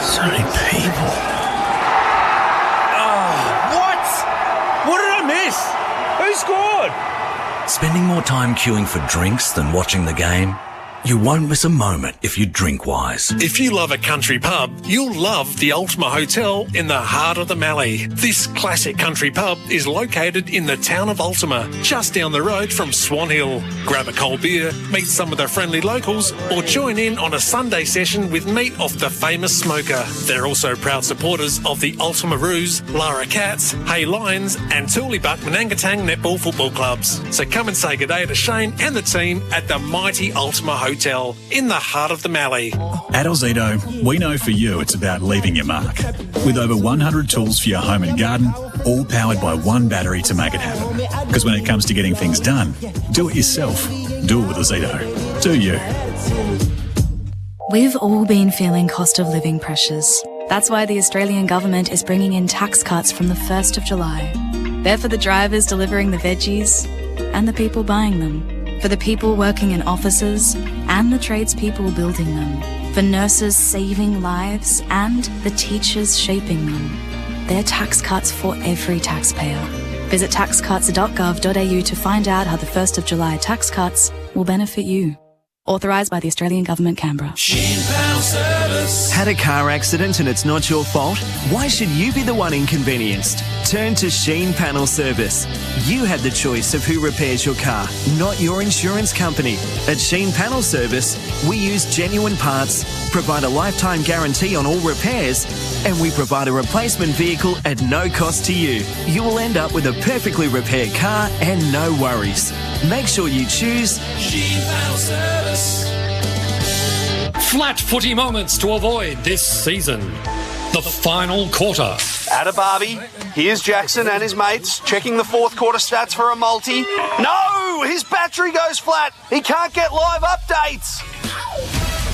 So many people. Oh, what? What did I miss? Who scored? Spending more time queuing for drinks than watching the game? You won't miss a moment if you drink wise. If you love a country pub, you'll love the Ultima Hotel in the heart of the Mallee. This classic country pub is located in the town of Ultima, just down the road from Swan Hill. Grab a cold beer, meet some of the friendly locals, or join in on a Sunday session with meat off the famous smoker. They're also proud supporters of the Ultima Roos, Lara Cats, Hay Lions, and Tooleybuck Manangatang Netball Football Clubs. So come and say good day to Shane and the team at the mighty Ultima Hotel in the heart of the Mallee. At Ozito, we know for you it's about leaving your mark. With over 100 tools for your home and garden, all powered by one battery to make it happen. Because when it comes to getting things done, do it yourself. Do it with Ozito. Do you. We've all been feeling cost of living pressures. That's why the Australian government is bringing in tax cuts from the 1st of July. They're for the drivers delivering the veggies and the people buying them. For the people working in offices and the tradespeople building them. For nurses saving lives and the teachers shaping them. They're tax cuts for every taxpayer. Visit taxcuts.gov.au to find out how the 1st of July tax cuts will benefit you. Authorised by the Australian Government, Canberra. Had a car accident and it's not your fault? Why should you be the one inconvenienced? Turn to Sheen Panel Service. You have the choice of who repairs your car, not your insurance company. At Sheen Panel Service, we use genuine parts, provide a lifetime guarantee on all repairs, and we provide a replacement vehicle at no cost to you. You will end up with a perfectly repaired car and no worries. Make sure you choose Sheen Panel Service. Flat footy moments to avoid this season. The final quarter. At a barbie, here's Jackson and his mates checking the fourth quarter stats for a multi. No! His battery goes flat. He can't get live updates.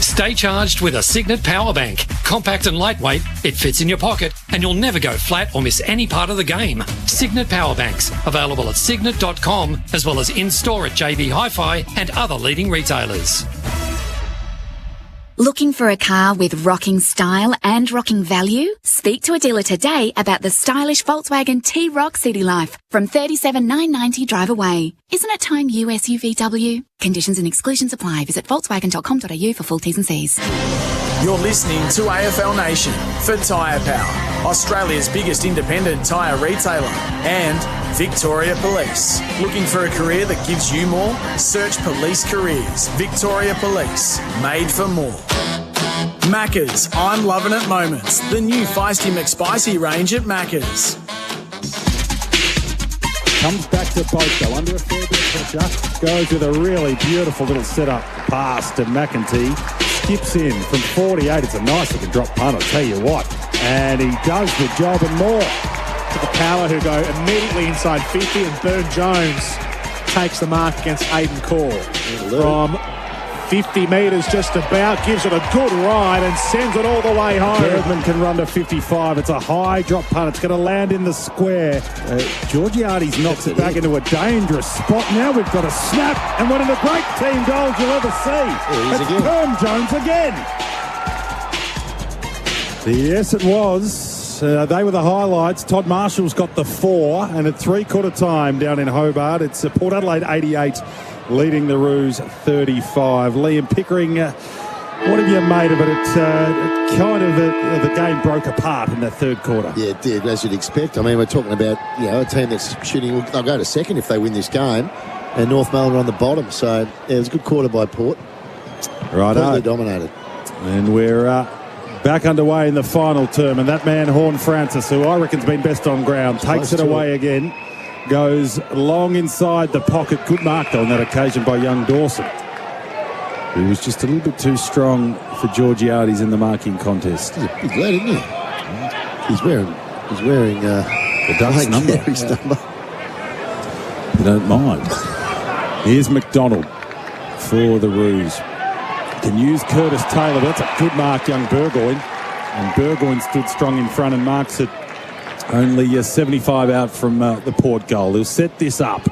Stay charged with a Signet power bank. Compact and lightweight, it fits in your pocket, and you'll never go flat or miss any part of the game. Signet power banks, available at signet.com, as well as in-store at JB Hi-Fi and other leading retailers. Looking for a car with rocking style and rocking value? Speak to a dealer today about the stylish Volkswagen T-Roc City Life from $37,990 drive away. Isn't it time you SUVW? Conditions and exclusions apply. Visit volkswagen.com.au for full T's and C's. You're listening to AFL Nation for Tyre Power, Australia's biggest independent tyre retailer, and Victoria Police. Looking for a career that gives you more? Search Police Careers. Victoria Police. Made for more. Macca's. I'm loving it moments. The new Feisty McSpicy range at Macca's. Comes back to Boco under a fair bit of pressure. Goes with a really beautiful little setup pass to McEntee. Skips in from 48. It's a nice looking drop punt, I'll tell you what. And he does the job and more. To the Power, who go immediately inside 50, and Burn Jones takes the mark against Aiden Core. From 50 metres just about, gives it a good ride and sends it all the way home. Bergman can run to 55. It's a high drop punt. It's going to land in the square. Georgiades knocks it back into a dangerous spot. Now we've got a snap and one of the great team goals you'll ever see. It's Burn Jones again. Yes, it was. They were the highlights. Todd Marshall's got the 4, and at three-quarter time down in Hobart, it's Port Adelaide 88 leading the Roos 35. Liam Pickering, what have you made of it? It kind of the game broke apart in that third quarter. Yeah, it did, as you'd expect. I mean, we're talking about a team that's shooting. They'll go to second if they win this game, and North Melbourne on the bottom. So yeah, it was a good quarter by Port. Right, totally dominated. And we're back underway in the final term, and that man Horn Francis, who I reckon's been best on ground, takes it away again. Goes long inside the pocket. Good mark, though, on that occasion by young Dawson, who was just a little bit too strong for Georgiades in the marking contest. He's a big lad, isn't he? He's wearing the Ducks number. You don't mind. Here's McDonald for the Roos. Can use Curtis Taylor. That's a good mark, young Burgoyne. And Burgoyne stood strong in front and marks it only 75 out from the Port goal. He'll set this up.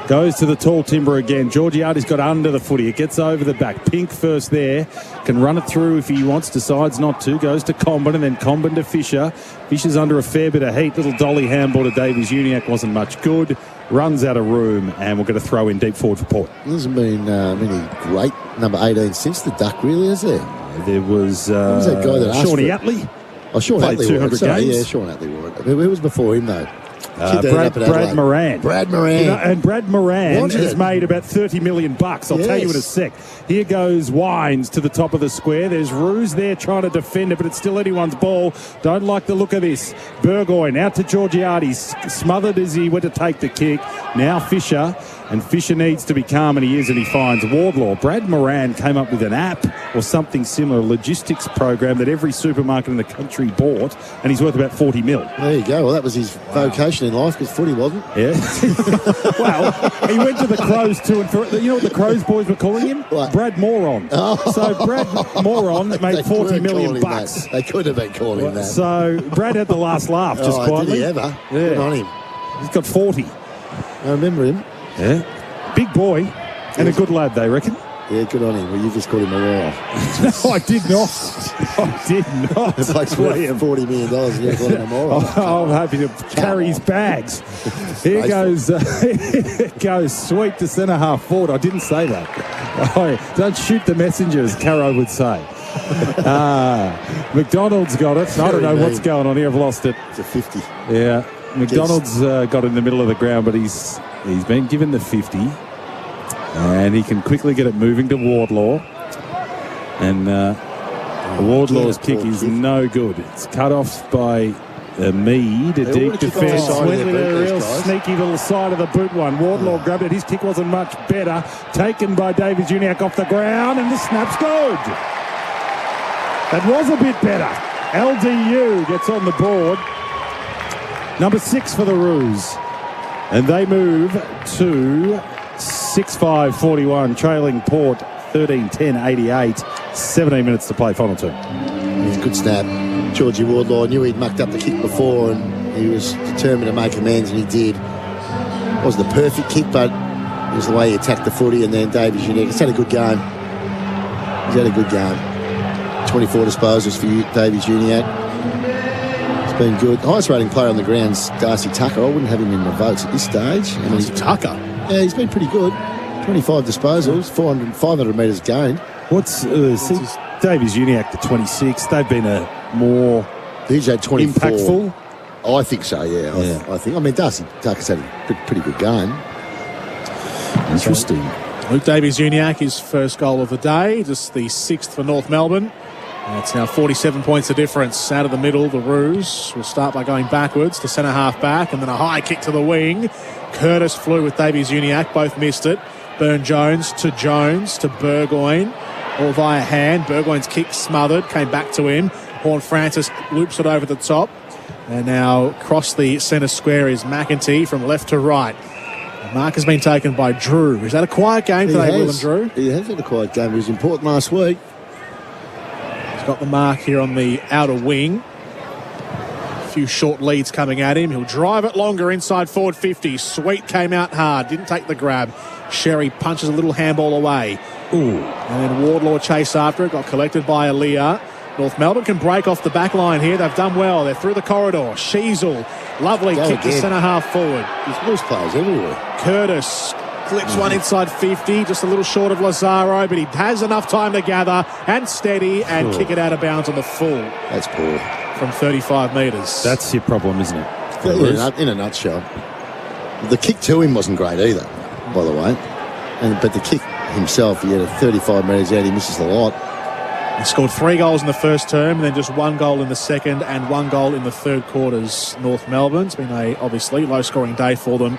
Goes to the tall timber again. Georgiades got under the footy. It gets over the back. Pink first there. Can run it through if he wants. Decides not to. Goes to Comben and then Comben to Fisher. Fisher's under a fair bit of heat. Little dolly handball to Davies Uniacke wasn't much good. Runs out of room and we're going to throw in deep forward for Port. There hasn't been many great number 18 since the Duck, really, has there? There was, that guy that asked Shawnee Atley. Oh, Shawn played Atley 200 games. Yeah, Shawn Atley won. Who was before him, though? Brad Moran. Brad Moran. You know, and Brad Moran has made about $30 million. I'll tell you in a sec. Here goes Wines to the top of the square. There's Ruse there trying to defend it, but it's still anyone's ball. Don't like the look of this. Burgoyne out to Georgiades. Smothered as he went to take the kick. Now Fisher. And Fisher needs to be calm, and he is, and he finds Wardlaw. Brad Moran came up with an app or something similar, a logistics program that every supermarket in the country bought, and he's worth about 40 mil. There you go. Well, that was his vocation in life, because footy wasn't. Yeah. Well, he went to the Crows too, and you know what the Crows boys were calling him? What? Brad Moron. Oh. So Brad Moron made $40 million. They could have been calling him that. So Brad had the last laugh, just quietly. Did he ever? Yeah. Good on him. He's got 40. I remember him. Yeah. Big boy and a good lad, they reckon. Yeah, good on him. Well, you just called him a roar. No, I did not. I did not. The bloke's worth $40 million and you called him a moron. I'm happy to carry his bags. Here goes, goes sweep to centre half forward. I didn't say that. Oh, don't shoot the messenger, as Caro would say. McDonald's got it. I don't know what's going on here. I've lost it. It's a 50. Yeah. McDonald's got in the middle of the ground, but he's been given the 50. And he can quickly get it moving to Wardlaw. And Wardlaw's kick is no good. It's cut off by Mead. A deep defence. Went with a real sneaky little side of the boot one. Wardlaw grabbed it. His kick wasn't much better. Taken by Davies Uniacke off the ground. And the snap's good. That was a bit better. LDU gets on the board. Number 6 for the Roos. And they move to 6-5-41, trailing Port 13-10-88. 17 minutes to play, final turn. It's a good snap. Georgie Wardlaw knew he'd mucked up the kick before and he was determined to make amends, and he did. It wasn't the perfect kick, but it was the way he attacked the footy. And then Davies Uniacke, he's had a good game. He's had a good game. 24 disposals for you, Davies Uniacke. It's been good. Highest rating player on the ground's Darcy Tucker. I wouldn't have him in my votes at this stage. Darcy Tucker? Yeah, he's been pretty good. 25 disposals, 500 metres gained. What's Davies Uniacke to 26? They've been a more He's had 24. impactful. I think so, yeah. I think. I mean, Darcy Tucker's had a pretty good game. Interesting. Luke Davies Uniacke, his first goal of the day, just the 6th for North Melbourne. It's now 47 points of difference. Out of the middle, the Roos will start by going backwards to centre half back, and then a high kick to the wing. Curtis flew with Davies Uniacke, both missed it. Burne-Jones to Burgoyne, all via hand. Burgoyne's kick smothered, came back to him. Horne-Francis loops it over the top. And now across the centre square is McEntee from left to right. The mark has been taken by Drew. Is that a quiet game today, Willem Drew? He has had a quiet game. He was important last week. Got the mark here on the outer wing. A few short leads coming at him. He'll drive it longer inside forward 50. Sweet came out hard. Didn't take the grab. Sherry punches a little handball away. Ooh. And then Wardlaw chase after it. Got collected by Aaliyah. North Melbourne can break off the back line here. They've done well. They're through the corridor. Sheasel. Lovely kick to centre half forward. There's loose players everywhere. Curtis clips one inside 50, just a little short of Lazaro, but he has enough time to gather and steady and kick it out of bounds on the full. That's poor. From 35 metres. That's your problem, isn't it? In a nutshell. The kick to him wasn't great either, by the way. But the kick himself, he had a 35 metres out, he misses the lot. He scored 3 goals in the first term and then just 1 goal in the second and 1 goal in the third quarters. North Melbourne. It's been a, obviously, low-scoring day for them.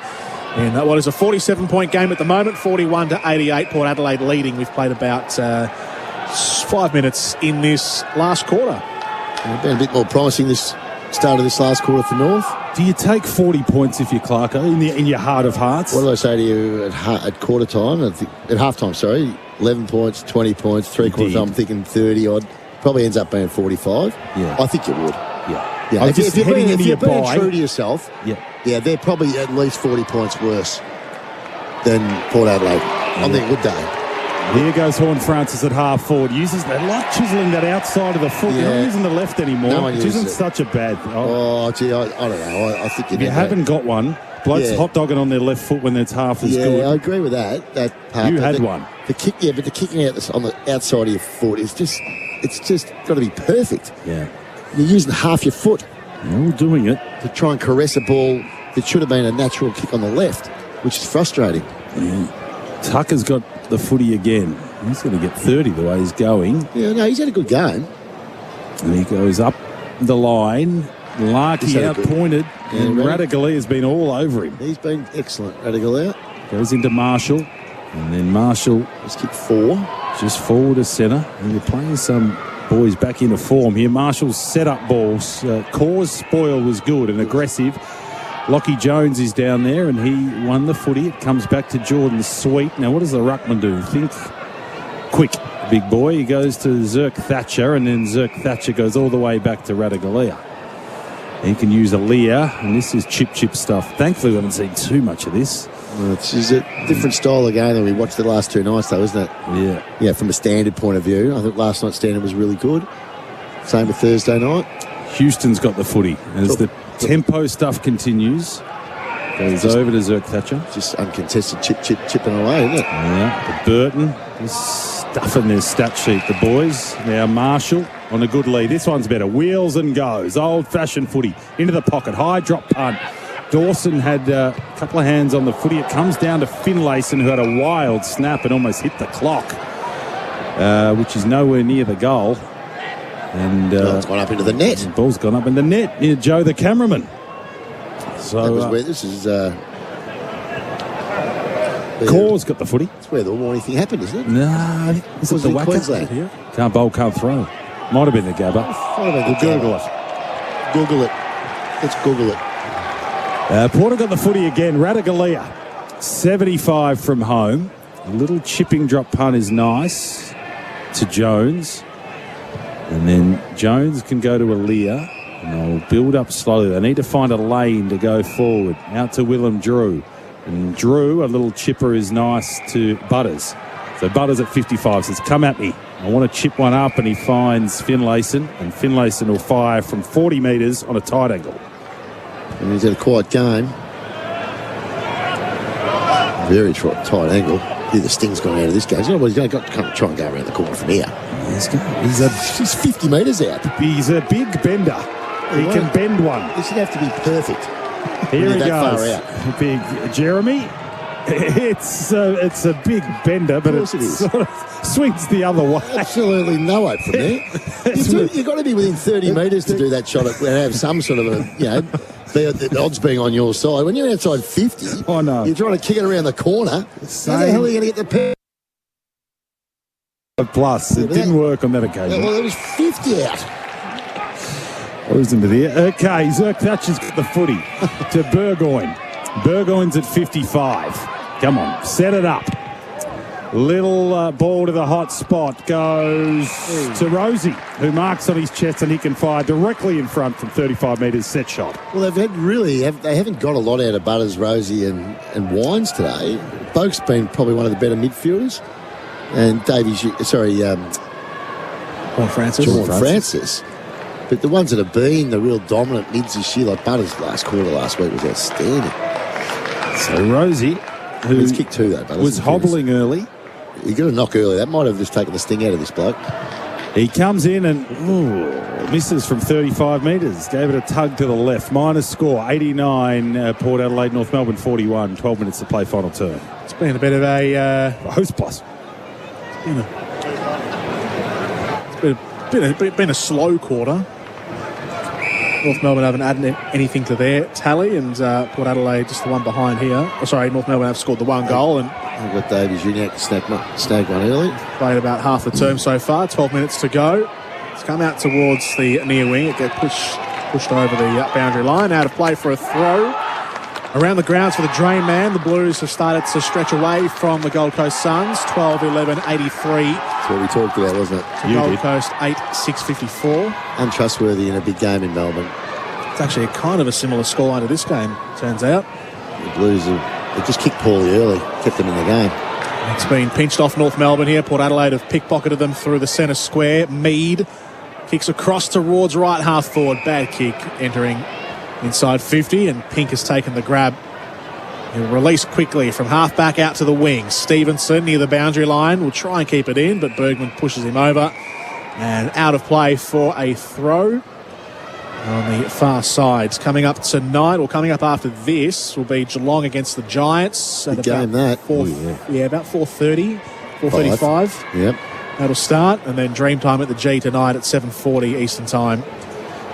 In what is a 47-point game at the moment, 41-88. Port Adelaide leading. We've played about 5 minutes in this last quarter. It's been a bit more promising this start of this last quarter for North. Do you take 40 points if you're Clarko in your heart of hearts? What did I say to you at quarter time? At half time, sorry. 11 points, 20 points, 3 quarters. I'm thinking 30 odd. Probably ends up being 45. Yeah. I think you would. Yeah. If you're being true to yourself, yeah, they're probably at least 40 points worse. than Port Adelaide on their good day. Here goes Horn Francis at half forward. Uses that, like chiselling that outside of the foot. You're not using the left anymore, which isn't such a bad thing. Oh, gee, I don't know. I think if you haven't got one, blokes hot dogging on their left foot when it's half as good. Yeah, I agree with that. That part. You had one. The kick, but the kicking out on the outside of your foot is just, it's just got to be perfect. Yeah. You're using half your foot. You're all doing it. To try and caress a ball that should have been a natural kick on the left, which is frustrating. Yeah. Tucker's got the footy again. He's going to get 30 the way he's going. Yeah, no, he's had a good game. And he goes up the line. Larky out-pointed. And Radigali has been all over him. He's been excellent, Radigali. Goes into Marshall. And then Marshall has kicked 4. Just forward to centre. And you're playing some boys back into form here. Marshall's set-up balls. Cause spoil was good and aggressive. Lockie Jones is down there and he won the footy. It comes back to Jordan Sweet. Now, what does the ruckman do? Think quick, big boy. He goes to Zirk Thatcher and then Zirk Thatcher goes all the way back to Radigalia. He can use a Lear, and this is chip stuff. Thankfully, we haven't seen too much of this. Well, it's a different style of game than we watched the last 2 nights, though, isn't it? Yeah. Yeah, from a standard point of view. I think last night's standard was really good. Same with Thursday night. Houston's got the footy. As the tempo stuff continues, goes over to Zirk Thatcher. Just uncontested chipping away, isn't it? Yeah. Burton is stuffing their stat sheet, the boys. Now Marshall on a good lead. This one's better. Wheels and goes. Old-fashioned footy. Into the pocket. High drop punt. Dawson had a couple of hands on the footy. It comes down to Finlayson, who had a wild snap and almost hit the clock, which is nowhere near the goal. And it's gone up into the net. The ball's gone up in the net near Joe, the cameraman. So that was where this is. Cause got the footy. It's where the morning thing happened, isn't it? No, is it the whack Queensland here? Can't bowl, can't throw. Might have been the Gabba. We'll Google it. Google it. Let's Google it. Porter got the footy again. Radigalia, 75 from home. A little chipping drop punt is nice to Jones. And then Jones can go to Aaliyah. And they'll build up slowly. They need to find a lane to go forward. Out to Willem Drew. And Drew, a little chipper is nice to Butters. So Butters at 55 says, come at me. I want to chip one up, and he finds Finlayson. And Finlayson will fire from 40 metres on a tight angle. And he's had a quiet game. Very tight angle. Here the sting's gone out of this game. He's going to try and go around the corner from here. He's 50 metres out. He's a big bender. He can bend one. This would have to be perfect. Here he goes. Big Jeremy. It's a big bender, but it sort of swings the other way. Absolutely no hope from there. You've got to be within 30 metres to do that shot and have some sort of the odds being on your side. When you're outside 50, oh, no. You're trying to kick it around the corner. How the hell are you going to get the pair? Plus, it didn't work on that occasion. Well, it was 50 out. I was into there. Okay, Zirk Thatcher's got the footy to Burgoyne. Burgoyne's at 55. Come on, set it up. Little ball to the hot spot goes to Rosie, who marks on his chest, and he can fire directly in front from 35 metres, set shot. Well, they haven't got a lot out of Butters, Rosie and Wines today. Boak's been probably one of the better midfielders. And Horn Francis. But the ones that have been the real dominant mids this year, like Butters last week was outstanding. So Rosie, who kicked 2 though, Butters was hobbling early. He got a knock early. That might have just taken the sting out of this bloke. He comes in and misses from 35 metres. Gave it a tug to the left. Minus score, 89, Port Adelaide, North Melbourne 41. 12 minutes to play final term. It's been a bit of a host plus. It's been a slow quarter. North Melbourne haven't added anything to their tally, and Port Adelaide just the one behind here. North Melbourne have scored the one goal, and I've got Davies Uniac to snag one early. Played about half the term so far. 12 minutes to go. It's come out towards the near wing. It gets pushed over the boundary line. Out of play for a throw. Around the grounds for the Drain Man, the Blues have started to stretch away from the Gold Coast Suns. 12-11-83. That's what we talked about, wasn't it? To Gold Coast 8-6-54. Untrustworthy in a big game in Melbourne. It's actually kind of a similar scoreline to this game, turns out. The Blues have They just kicked poorly early, kept them in the game. It's been pinched off North Melbourne here. Port Adelaide have pickpocketed them through the centre square. Mead kicks across towards right half forward. Bad kick entering inside 50, and Pink has taken the grab. He'll release quickly from half back out to the wing. Stevenson near the boundary line will try and keep it in, but Bergman pushes him over. And out of play for a throw on the far sides. Coming up tonight, or coming up after this, will be Geelong against the Giants. Good game, that. About 4:30, 4:35. Yep. That'll start, and then Dreamtime at the G tonight at 7:40 Eastern Time.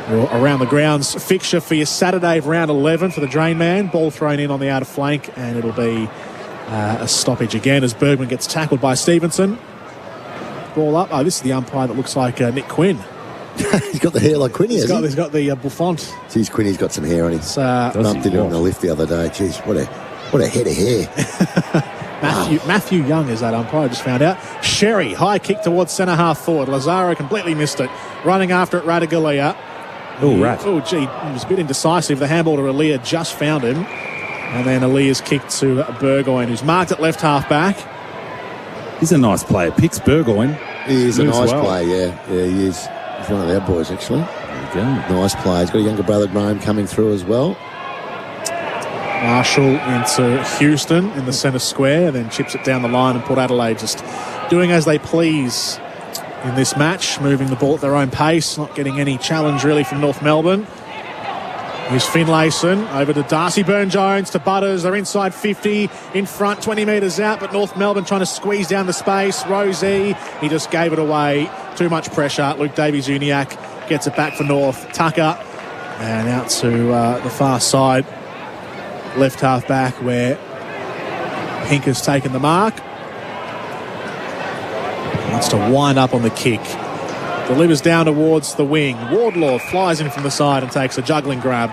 Your around the grounds fixture for your Saturday of round 11 for the Drain Man. Ball thrown in on the outer flank, and it'll be a stoppage again as Bergman gets tackled by Stevenson. Ball up. Oh, this is the umpire that looks like Nick Quinn. He's got the hair like Quinny, He's got the Buffon. Geez, Quinny's got some hair on him. Bumped into him on the lift the other day. Jeez, what a head of hair. Matthew Young is that umpire, I just found out. Sherry, high kick towards centre half forward. Lazaro completely missed it. Running after it, Radaglia. Oh, Rat. Oh, gee, he was a bit indecisive. The handball to Aaliyah just found him. And then Aaliyah's kick to Burgoyne, who's marked at left half back. He's a nice player. Picks Burgoyne. He is a nice player, yeah. Yeah, he is. He's one of our boys, actually. There you go. Nice player. He's got a younger brother, Graham, coming through as well. Marshall into Houston in the centre square, then chips it down the line, and Port Adelaide just doing as they please in this match, moving the ball at their own pace, not getting any challenge really from North Melbourne. Here's Finlayson over to Darcy Burne-Jones to Butters. They're inside 50, in front, 20 metres out, but North Melbourne trying to squeeze down the space. Rosie, he just gave it away. Too much pressure. Luke Davies-Uniacke gets it back for North. Tucker, and out to the far side, left half back, where Pink has taken the mark. Wants to wind up on the kick. Delivers down towards the wing. Wardlaw flies in from the side and takes a juggling grab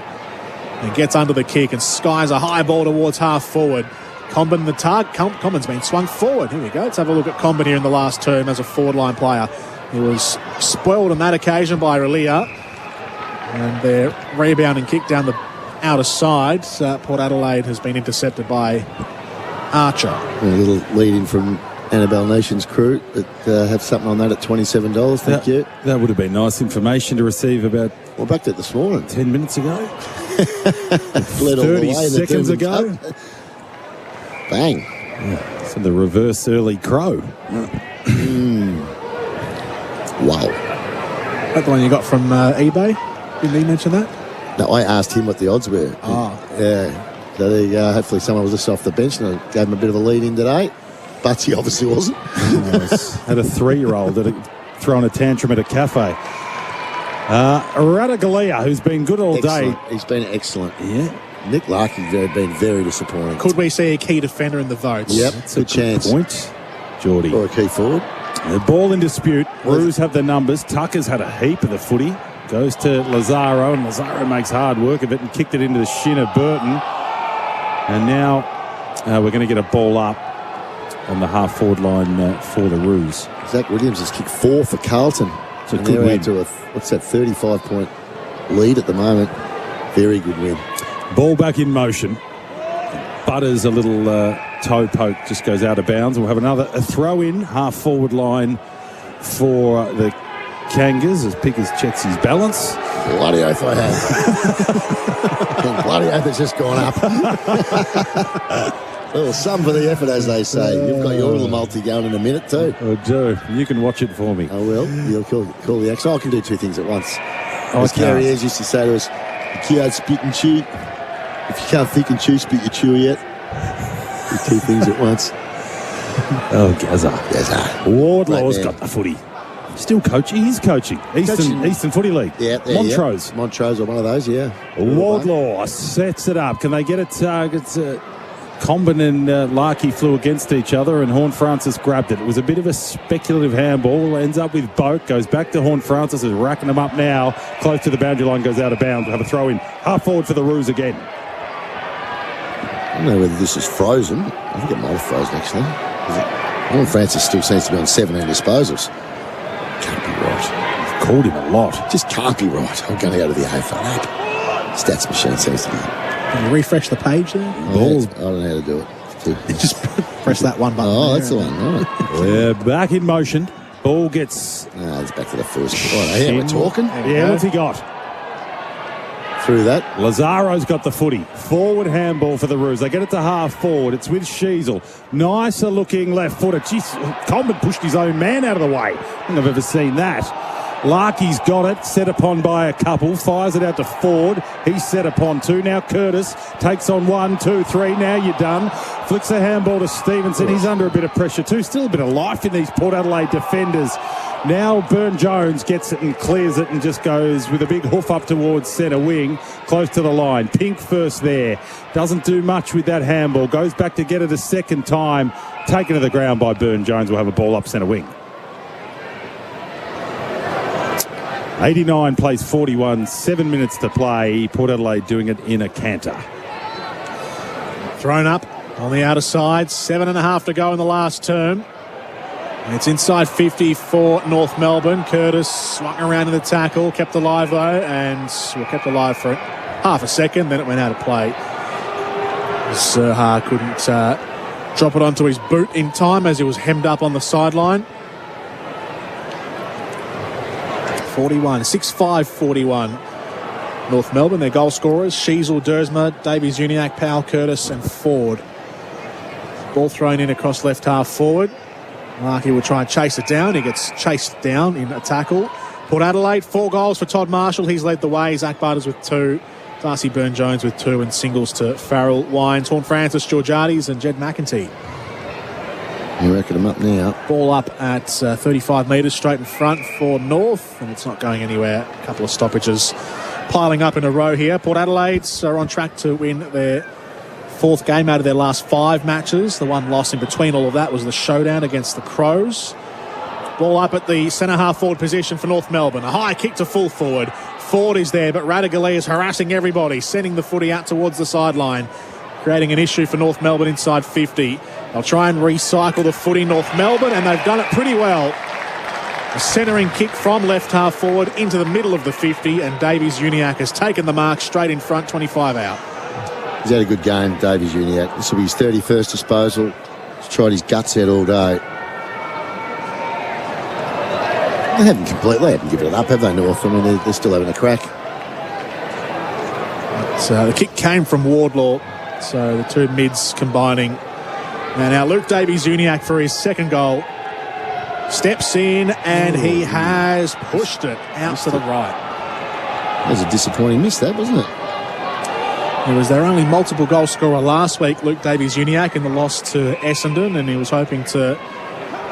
and gets under the kick and skies a high ball towards half forward. Comben the target. Comben's been swung forward. Here we go. Let's have a look at Comben here in the last term as a forward line player. He was spoiled on that occasion by Relia. And their rebound and kick down the outer side. Port Adelaide has been intercepted by Archer. A little lead in from Annabelle Nation's crew that have something on that at $27. Thank you. That would have been nice information to receive about. Well, back to it this morning. 10 minutes ago. 30 seconds ago. Bang. Yeah, so the reverse early crow. Wow. That the one you got from eBay? Didn't he mention that? No, I asked him what the odds were. Oh. Yeah. So there you go. Hopefully someone was just off the bench and I gave him a bit of a lead in today. But he obviously wasn't. Had a 3-year-old throwing a tantrum at a cafe. Radaglia, who's been good all day. He's been excellent. Yeah. Nick Larkin's been very disappointing. Could we see a key defender in the votes? Yep, that's good chance. Point, Geordie. Or a key forward. The ball in dispute. Roos have the numbers. Tucker's had a heap of the footy. Goes to Lazaro, and Lazaro makes hard work of it and kicked it into the shin of Burton. And now we're going to get a ball up on the half-forward line for the Roos. Zach Williams has kicked 4 for Carlton. It's a good win. To 35-point lead at the moment. Very good win. Ball back in motion. Butters a little toe poke, just goes out of bounds. We'll have a throw-in, half-forward line for the Kangas as Pickers checks his balance. Bloody oath I have. Bloody oath it's just gone up. Little sum for the effort, as they say. You've got your little multi going in a minute too. I do. You can watch it for me. I will. You'll call the action. I can do 2 things at once. As Gary Ayres used to say to us, you can't spit and chew. If you can't think and chew, spit your chew yet. Do 2 things at once. Oh, Gazza. Wardlaw's Right got the footy. Still coaching. He's coaching. Eastern Footy League. Yeah, Montrose. Yeah. Montrose or one of those, yeah. Wardlaw sets it up. Can they get a target? Comben and Larkey flew against each other and Horne-Francis grabbed it. It was a bit of a speculative handball. Ends up with Boak. Goes back to Horne-Francis. Is racking them up now. Close to the boundary line. Goes out of bounds. We'll have a throw in. Half forward for the Roos again. I don't know whether this is frozen. I think it might have frozen actually. Horne-Francis still seems to be on 17 disposals. Can't be right. I've called him a lot. Just can't be right. I'm going to go to the AFL app. Stats machine seems to be Can you refresh the page there? I don't know how to do it. Just press that one button. Oh, that's the one. All right. We're back in motion. Ball gets... it's back to the first. Yeah, we're talking. Yeah, what's he got? Through that. Lazaro's got the footy. Forward handball for the Roos. They get it to half forward. It's with Sheasel. Nicer looking left footer. Jeez, Coleman pushed his own man out of the way. I don't think I've ever seen that. Larkey's got it, set upon by a couple, fires it out to Ford. He's set upon two. Now Curtis takes on 1, 2, 3. Now you're done. Flicks a handball to Stevenson. He's under a bit of pressure too. Still a bit of life in these Port Adelaide defenders. Now Burne-Jones gets it and clears it and just goes with a big hoof up towards centre wing, close to the line. Pink first there. Doesn't do much with that handball. Goes back to get it a second time. Taken to the ground by Burne-Jones. Will have a ball up centre wing. 89 plays 41, 7 minutes to play. Port Adelaide doing it in a canter. Thrown up on the outer side, 7.5 to go in the last term. It's inside 50 for North Melbourne. Curtis swung around in the tackle, kept alive though, and kept alive for half a second, then it went out of play. Zerha couldn't drop it onto his boot in time as he was hemmed up on the sideline. 6-5-41. North Melbourne, their goal scorers, Sheasel, Dersma, Davies-Uniacke, Powell, Curtis and Ford. Ball thrown in across left half forward. Larkey will try and chase it down. He gets chased down in a tackle. Port Adelaide, 4 goals for Todd Marshall. He's led the way. Zach Butters with 2. Darcy Burne-Jones with 2 and singles to Farrell, Wines, Horn Francis, Georgiades and Jed McEntee. You reckon them up now. Ball up at 35 metres straight in front for North, and it's not going anywhere. A couple of stoppages piling up in a row here. Port Adelaide's are on track to win their 4th game out of their last 5 matches. The one loss in between all of that was the showdown against the Crows. Ball up at the centre half forward position for North Melbourne. A high kick to full forward. Ford is there, but Radigali is harassing everybody, sending the footy out towards the sideline, creating an issue for North Melbourne inside 50. They'll try and recycle the footy, North Melbourne, and they've done it pretty well. A centering kick from left half forward into the middle of the 50, and Davies-Uniacke has taken the mark straight in front, 25 out. He's had a good game, Davies-Uniacke. This will be his 31st disposal. He's tried his guts out all day. They haven't given it up, have they, North? I mean, they're still having a crack. So the kick came from Wardlaw, so the two mids combining. And now Luke Davies-Uniacke for his 2nd goal. Steps in and he has pushed it out to the right. That was a disappointing miss, that, wasn't it? He was their only multiple goal scorer last week, Luke Davies-Uniacke, in the loss to Essendon, and he was hoping to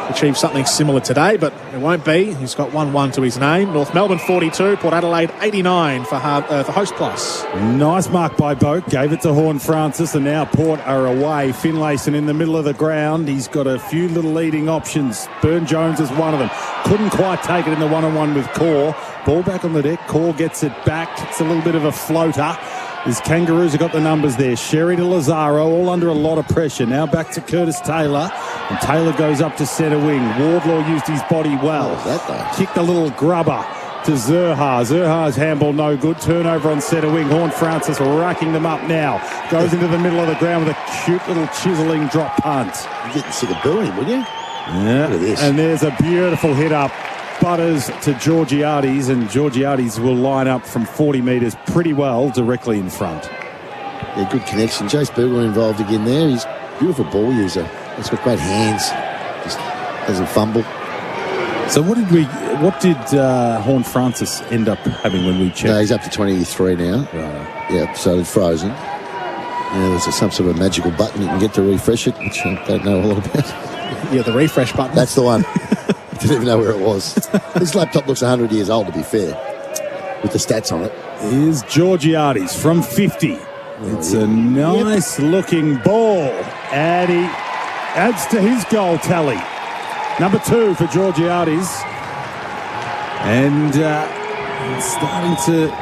achieve something similar today, but it won't be. He's got 1-1 to his name. North Melbourne 42, Port Adelaide 89 for Host Plus. Nice mark by Boak. Gave it to Horn Francis, and now Port are away. Finlayson in the middle of the ground. He's got a few little leading options. Burne-Jones is one of them. Couldn't quite take it in the 1-on-1 with Core. Ball back on the deck. Core gets it back. It's a little bit of a floater. His Kangaroos have got the numbers there. Sherry to Lazaro, all under a lot of pressure. Now back to Curtis Taylor. And Taylor goes up to centre wing. Wardlaw used his body well. Kicked a little grubber to Zerha. Zerha's handball no good. Turnover on centre wing. Horn Francis racking them up now. Goes into the middle of the ground with a cute little chiselling drop punt. You didn't see the booing, would you? Yeah. Look at this. And there's a beautiful hit up. Butters to Georgiades, and Georgiades will line up from 40 metres pretty well directly in front. Yeah, good connection. Jace Burger involved again there. He's a beautiful ball user. He's got great hands. Just doesn't fumble. So what did Horn Francis end up having when we checked? No, he's up to 23 now. Right. Yeah, so it's frozen. Yeah, there's some sort of magical button you can get to refresh it, which I don't know a lot about. Yeah, the refresh button. That's the one. Didn't even know where it was. This laptop looks 100 years old, to be fair, with the stats on it. Here's Georgiades from 50. It's a nice-looking ball, and he adds to his goal tally. Number 2 for Georgiades. And it's starting to...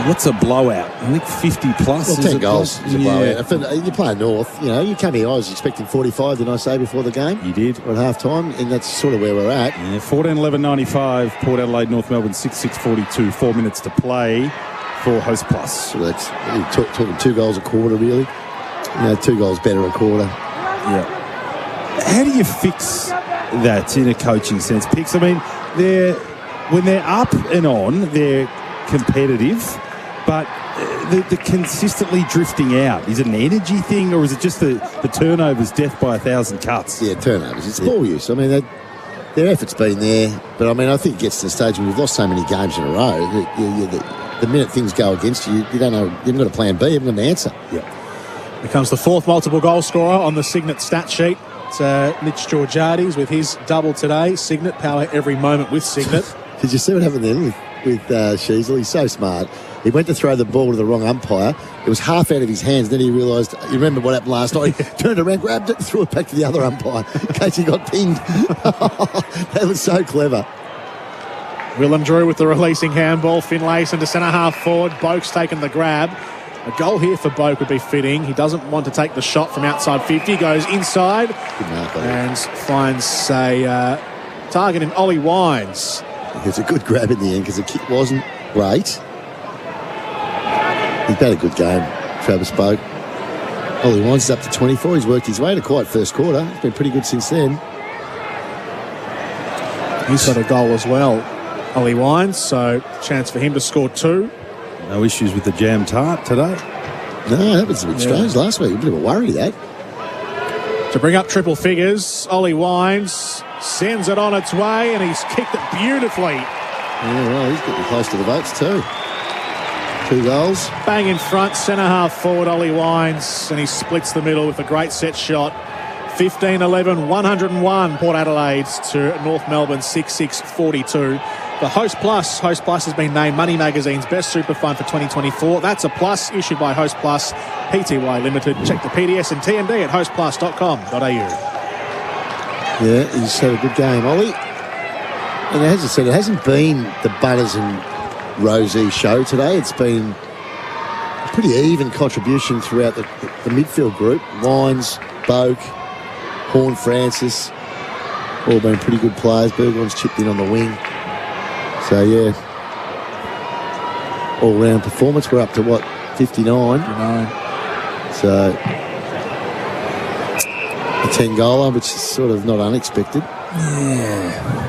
What's a blowout? I think 50 plus. Well, 10 goals is a blowout. You're playing North. You know, you came here, I was expecting 45, didn't I say, before the game? You did. Or at half-time, and that's sort of where we're at. Yeah, 14-11-95, Port Adelaide, North Melbourne, 6-6-42, 4 minutes to play. for Host Plus. So that's talking 2 goals a quarter, really. 2 goals better a quarter. Yeah. How do you fix that in a coaching sense, Pix? I mean, when they're up and on, they're competitive, but they're consistently drifting out. Is it an energy thing, or is it just the turnovers, death by 1,000 cuts? Yeah, turnovers. It's ball use. I mean, their effort's been there, but I mean, I think it gets to the stage when you've lost so many games in a row. The minute things go against you, you don't know. You haven't got a plan B. You haven't got an answer. Yeah. Becomes the 4th multiple goal scorer on the Signet stat sheet. It's Mitch Georgiades with his double today. Signet, power every moment with Signet. Did you see what happened then with Sheasel? He's so smart. He went to throw the ball to the wrong umpire. It was half out of his hands. Then he realised, you remember what happened last night? He turned around, grabbed it, and threw it back to the other umpire in case he got pinned. That was so clever. Willem Drew with the releasing handball. Finlayson to centre-half forward. Boak's taken the grab. A goal here for Boak would be fitting. He doesn't want to take the shot from outside 50. Goes inside and finds a target in Ollie Wines. It's a good grab in the end because the kick wasn't great. He's had a good game, Travis Boak. Ollie Wines is up to 24. He's worked his way to quite first quarter. It's been pretty good since then. He's got a goal as well, Ollie Wines, so chance for him to score 2. No issues with the jam tart today. No, that was a bit strange last week. A bit of a worry, that. To bring up triple figures, Ollie Wines sends it on its way, and he's kicked it beautifully. Yeah, well, he's getting close to the votes too. 2 goals. Bang in front, centre-half forward, Ollie Wines, and he splits the middle with a great set shot. 15-11, 101 Port Adelaide to North Melbourne 6-6-42. The Host Plus has been named Money Magazine's Best Super Fund for 2024. That's a plus issued by Host Plus, Pty Limited. Check the PDS and TMD at hostplus.com.au. Yeah, he's had a good game, Ollie. And as I said, it hasn't been the Butters and Rosie show today. It's been a pretty even contribution throughout the midfield group. Wines, Boak, Horn Francis, all been pretty good players. Burgoyne's chipped in on the wing. So, yeah, all-round performance. We're up to, 59? 59. So, a 10-goaler, which is sort of not unexpected. Yeah.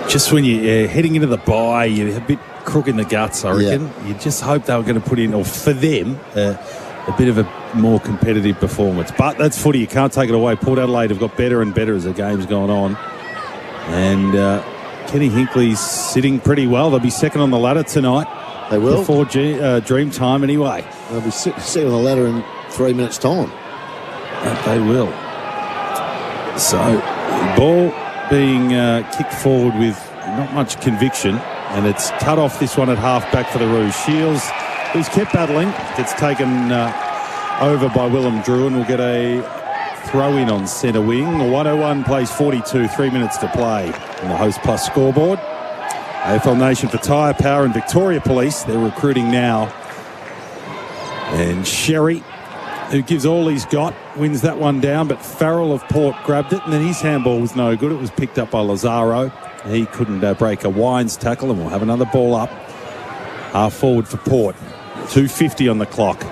Just when you're heading into the bye, you're a bit crook in the guts, I reckon. Yeah. You just hope they were going to put in, or for them, a bit of a more competitive performance. But that's footy. You can't take it away. Port Adelaide have got better and better as the game's gone on. And Kenny Hinkley's sitting pretty well. They'll be second on the ladder tonight. They will. Before Dream Time anyway. They'll be second on the ladder in 3 minutes' time. They will. So, ball being kicked forward with not much conviction, and it's cut off this one at half-back for the Rouge. Shields, who's kept battling, gets taken over by Willem Drew, and will get a throw-in on centre wing. 101 plays 42, 3 minutes to play on the Host Plus scoreboard. AFL Nation for Tyre Power and Victoria Police. They're recruiting now. And Sherry, who gives all he's got, wins that one down, but Farrell of Port grabbed it, and then his handball was no good. It was picked up by Lazaro. He couldn't break a Wines tackle, and we'll have another ball up. Half forward for Port. 2:50 on the clock.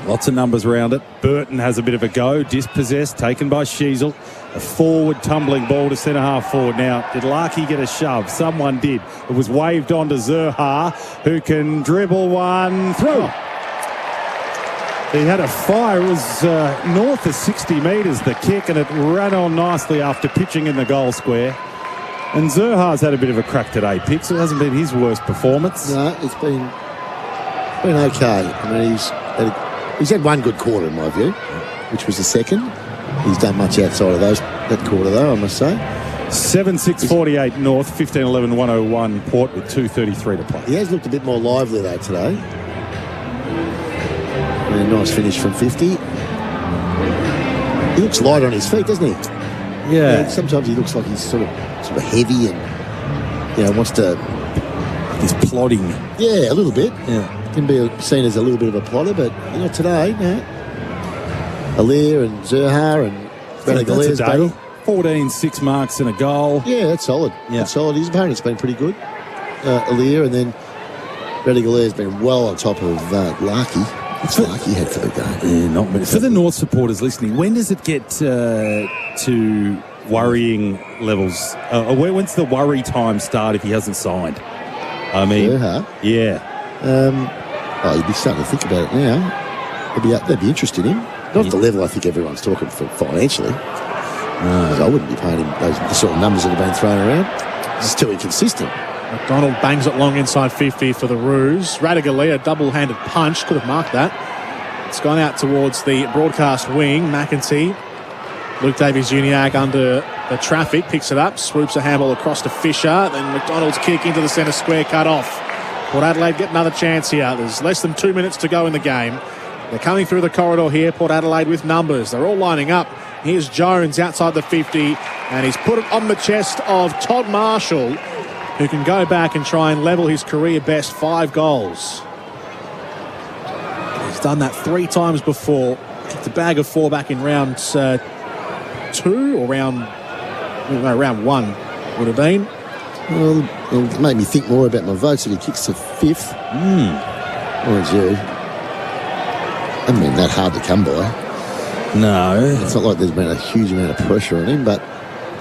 Lots of numbers around it. Burton has a bit of a go. Dispossessed, taken by Sheasel. A forward tumbling ball to centre-half forward. Now, did Larkey get a shove? Someone did. It was waved on to Zerha, who can dribble one through. He had a fire. It was north of 60 metres, the kick, and it ran on nicely after pitching in the goal square. And Zerha's had a bit of a crack today, Pix. It hasn't been his worst performance. No, it's been okay. I mean, he's had one good quarter, in my view, which was the second. He's done much outside of that quarter, though, I must say. 7-6-48 North, 15-11, 101 Port with 2:33 to play. He has looked a bit more lively, though, today. And a nice finish from 50. He looks light on his feet, doesn't he? Yeah. Sometimes he looks like he's sort of heavy and, wants to... He's plodding. Yeah, a little bit. Yeah. Can be seen as a little bit of a plotter, but, today, Alir and Zerha and That's a day. 14, 6 marks and a goal. Yeah, that's solid. Yeah. That's solid. His opponent's been pretty good. Alir, and then Redigale's been well on top of Larky. What's Larky had for the game? Yeah, not many. For the North supporters listening, when does it get to worrying levels? When's the worry time start if he hasn't signed? I mean, yeah. You'd be starting to think about it now. They'd be interested in him. Not at the level I think everyone's talking for financially. I wouldn't be paying him the sort of numbers that have been thrown around. It's too inconsistent. McDonald bangs it long inside 50 for the Roos. Radagale, a double-handed punch. Could have marked that. It's gone out towards the broadcast wing. McEntee. Luke Davies-Uniacke under the traffic. Picks it up. Swoops a handball across to Fisher. Then McDonald's kick into the centre square. Cut off. Port Adelaide get another chance here. There's less than 2 minutes to go in the game. They're coming through the corridor here. Port Adelaide with numbers. They're all lining up. Here's Jones outside the 50. And he's put it on the chest of Todd Marshall, who can go back and try and level his career best 5 goals. He's done that 3 times before. Kicked a bag of 4 back in round 2 or round 1 would have been. Well, it'll make me think more about my votes if he kicks to 5th. Or you. I mean, that hard to come by. No. It's not like there's been a huge amount of pressure on him, but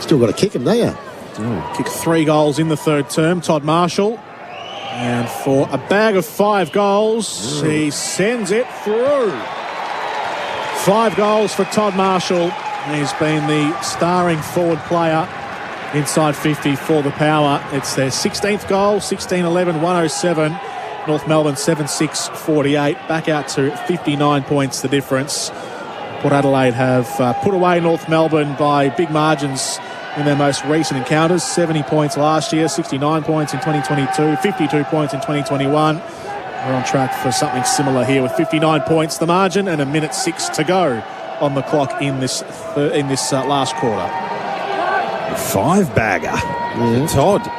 still got to kick him, don't you? Kicked 3 goals in the third term, Todd Marshall. And for a bag of 5 goals, he sends it through. 5 goals for Todd Marshall. He's been the starring forward player inside 50 for the Power. It's their 16th goal, 16-11-107. North Melbourne 7-6-48. Back out to 59 points, the difference. Port Adelaide have put away North Melbourne by big margins in their most recent encounters. 70 points last year, 69 points in 2022, 52 points in 2021. We're on track for something similar here with 59 points the margin and 1:06 to go on the clock in this last quarter. 5-bagger. Todd.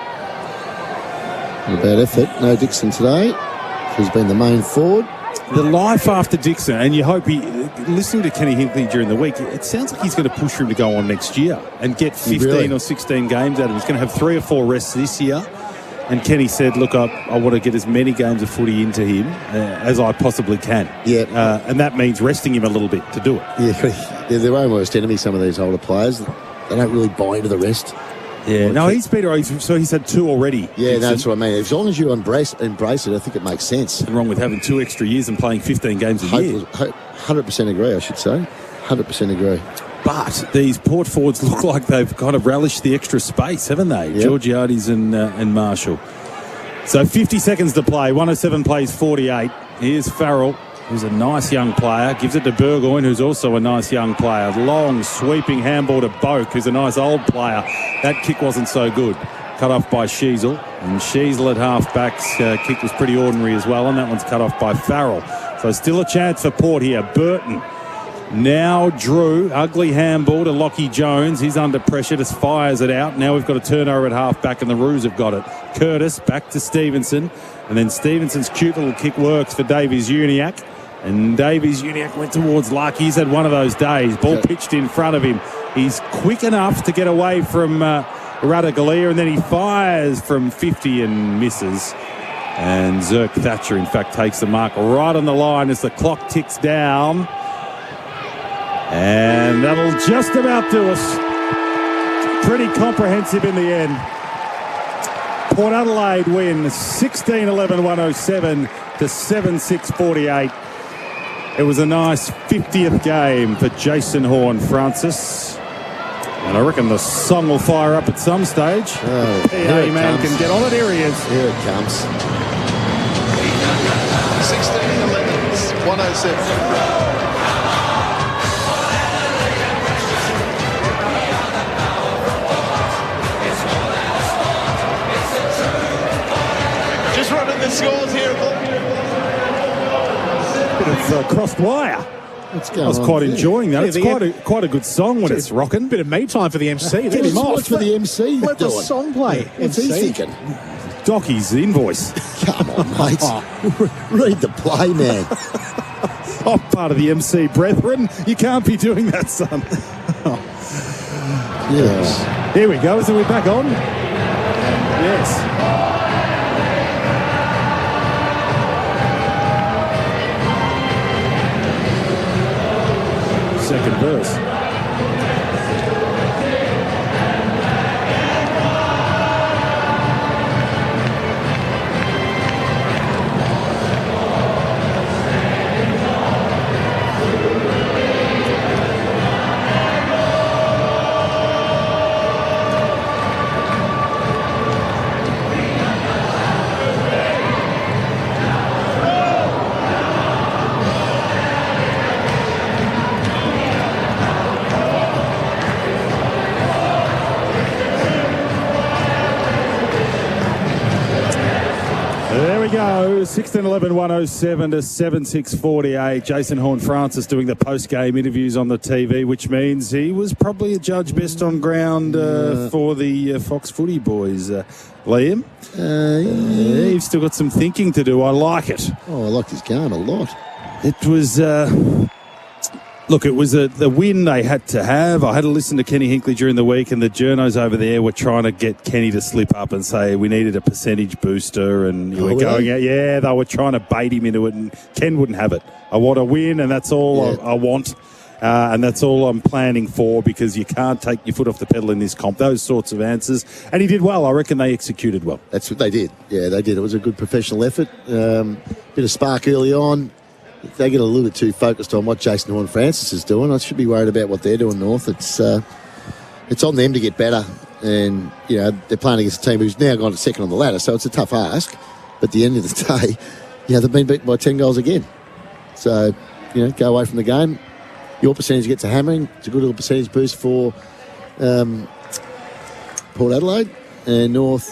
Not a bad effort. No Dixon today, who's been the main forward. The life after Dixon, and you hope listening to Kenny Hinkley during the week, it sounds like he's going to push him to go on next year and get 15 or 16 games out of him. He's going to have 3 or 4 rests this year. And Kenny said, look, I want to get as many games of footy into him as I possibly can. Yeah. And that means resting him a little bit to do it. Yeah, they're their own worst enemy, some of these older players. They don't really buy into the rest. Yeah, no, he's better. So he's had 2 already. Yeah, that's what I mean. As long as you embrace it, I think it makes sense. Nothing wrong with having 2 extra years and playing 15 games a year. 100% agree, I should say. 100% agree. But these Port forwards look like they've kind of relished the extra space, haven't they? Yep. Georgiades and Marshall. So 50 seconds to play. 107 plays 48. Here's Farrell, who's a nice young player. Gives it to Burgoyne, who's also a nice young player. Long, sweeping handball to Boak, who's a nice old player. That kick wasn't so good. Cut off by Sheasel. And Sheasel at half-back's kick was pretty ordinary as well, and that one's cut off by Farrell. So still a chance for Port here. Burton. Now Drew, ugly handball to Lockie Jones. He's under pressure, just fires it out. Now we've got a turnover at half-back, and the Roos have got it. Curtis back to Stevenson. And then Stevenson's cute little kick works for Davies-Uniacke. And Davies-Uniacke went towards Luck. He's had one of those days. Ball pitched in front of him. He's quick enough to get away from Radagale, and then he fires from 50 and misses. And Zirk Thatcher, in fact, takes the mark right on the line as the clock ticks down. And that'll just about do us. Pretty comprehensive in the end. Port Adelaide win 16-11-107 to 7-6-48. It was a nice 50th game for Jason Horne-Francis. And I reckon the song will fire up at some stage. Oh, PA man can get on it. Here he is. Here it comes. 16-11-107. The scores here. Bit of crossed wire. I was quite enjoying that. It's quite a good song when it's rocking. Bit of me time for the MC. Get him off for the MC. Let the song play. What's he thinking? Dockie's invoice. Come on, mate. Read the play, man. I'm part of the MC, brethren. You can't be doing that, son. Yes. Here we go. Are we back on? Yes. second verse. There we go, 16-11-107 to 7-6-48. Jason Horne-Francis doing the post-game interviews on the TV, which means he was probably a judge best on ground for the Fox Footy boys. Liam? He's still got some thinking to do. I like it. Oh, I liked his game a lot. It was... Look, it was the win they had to have. I had to listen to Kenny Hinkley during the week, and the journos over there were trying to get Kenny to slip up and say we needed a percentage booster, and you were going out. Yeah, they were trying to bait him into it, and Ken wouldn't have it. I want to win, and that's all I want, and that's all I'm planning for, because you can't take your foot off the pedal in this comp. Those sorts of answers, and he did well. I reckon they executed well. That's what they did. Yeah, they did. It was a good professional effort. Bit of spark early on. If they get a little bit too focused on what Jason Horne-Francis is doing, I should be worried about what they're doing north. It's on them to get better, and they're playing against a team who's now gone to second on the ladder, so it's a tough ask. But at the end of the day, they've been beaten by 10 goals again. So go away from the game. Your percentage gets a hammering. It's a good little percentage boost for Port Adelaide and North.